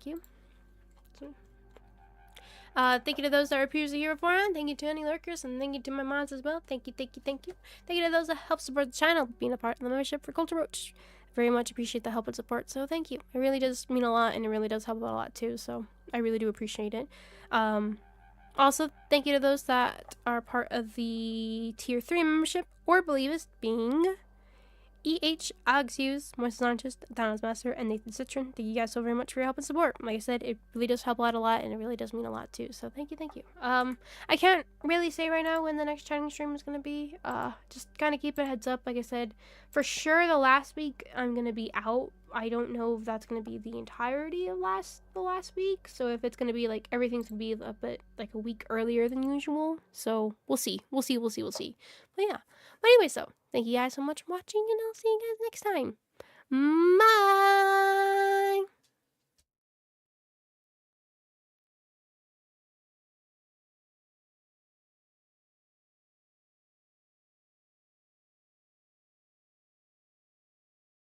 to those that are peers here beforehand. Thank you to any lurkers, and thank you to my mods as well. Thank you. Thank you to those that help support the channel, being a part of the membership for Culture Roach. Very much appreciate the help and support, so thank you. It really does mean a lot, and it really does help out a lot too, so I really do appreciate it. Also, thank you to those that are part of the Tier 3 membership, or Believers, being EH, Axius, Moises Sanchez, Donald's Master, and Nathan Citron. Thank you guys so very much for your help and support. Like I said, it really does help out a lot, and it really does mean a lot too. So thank you. I can't really say right now when the next chatting stream is gonna be. Just kind of keep a heads up. Like I said, for sure the last week I'm gonna be out. I don't know if that's gonna be the entirety of the last week. So if it's gonna be like everything's gonna be a bit like a week earlier than usual. So we'll see. But yeah. But anyway, so thank you guys so much for watching, and I'll see you guys next time. Bye!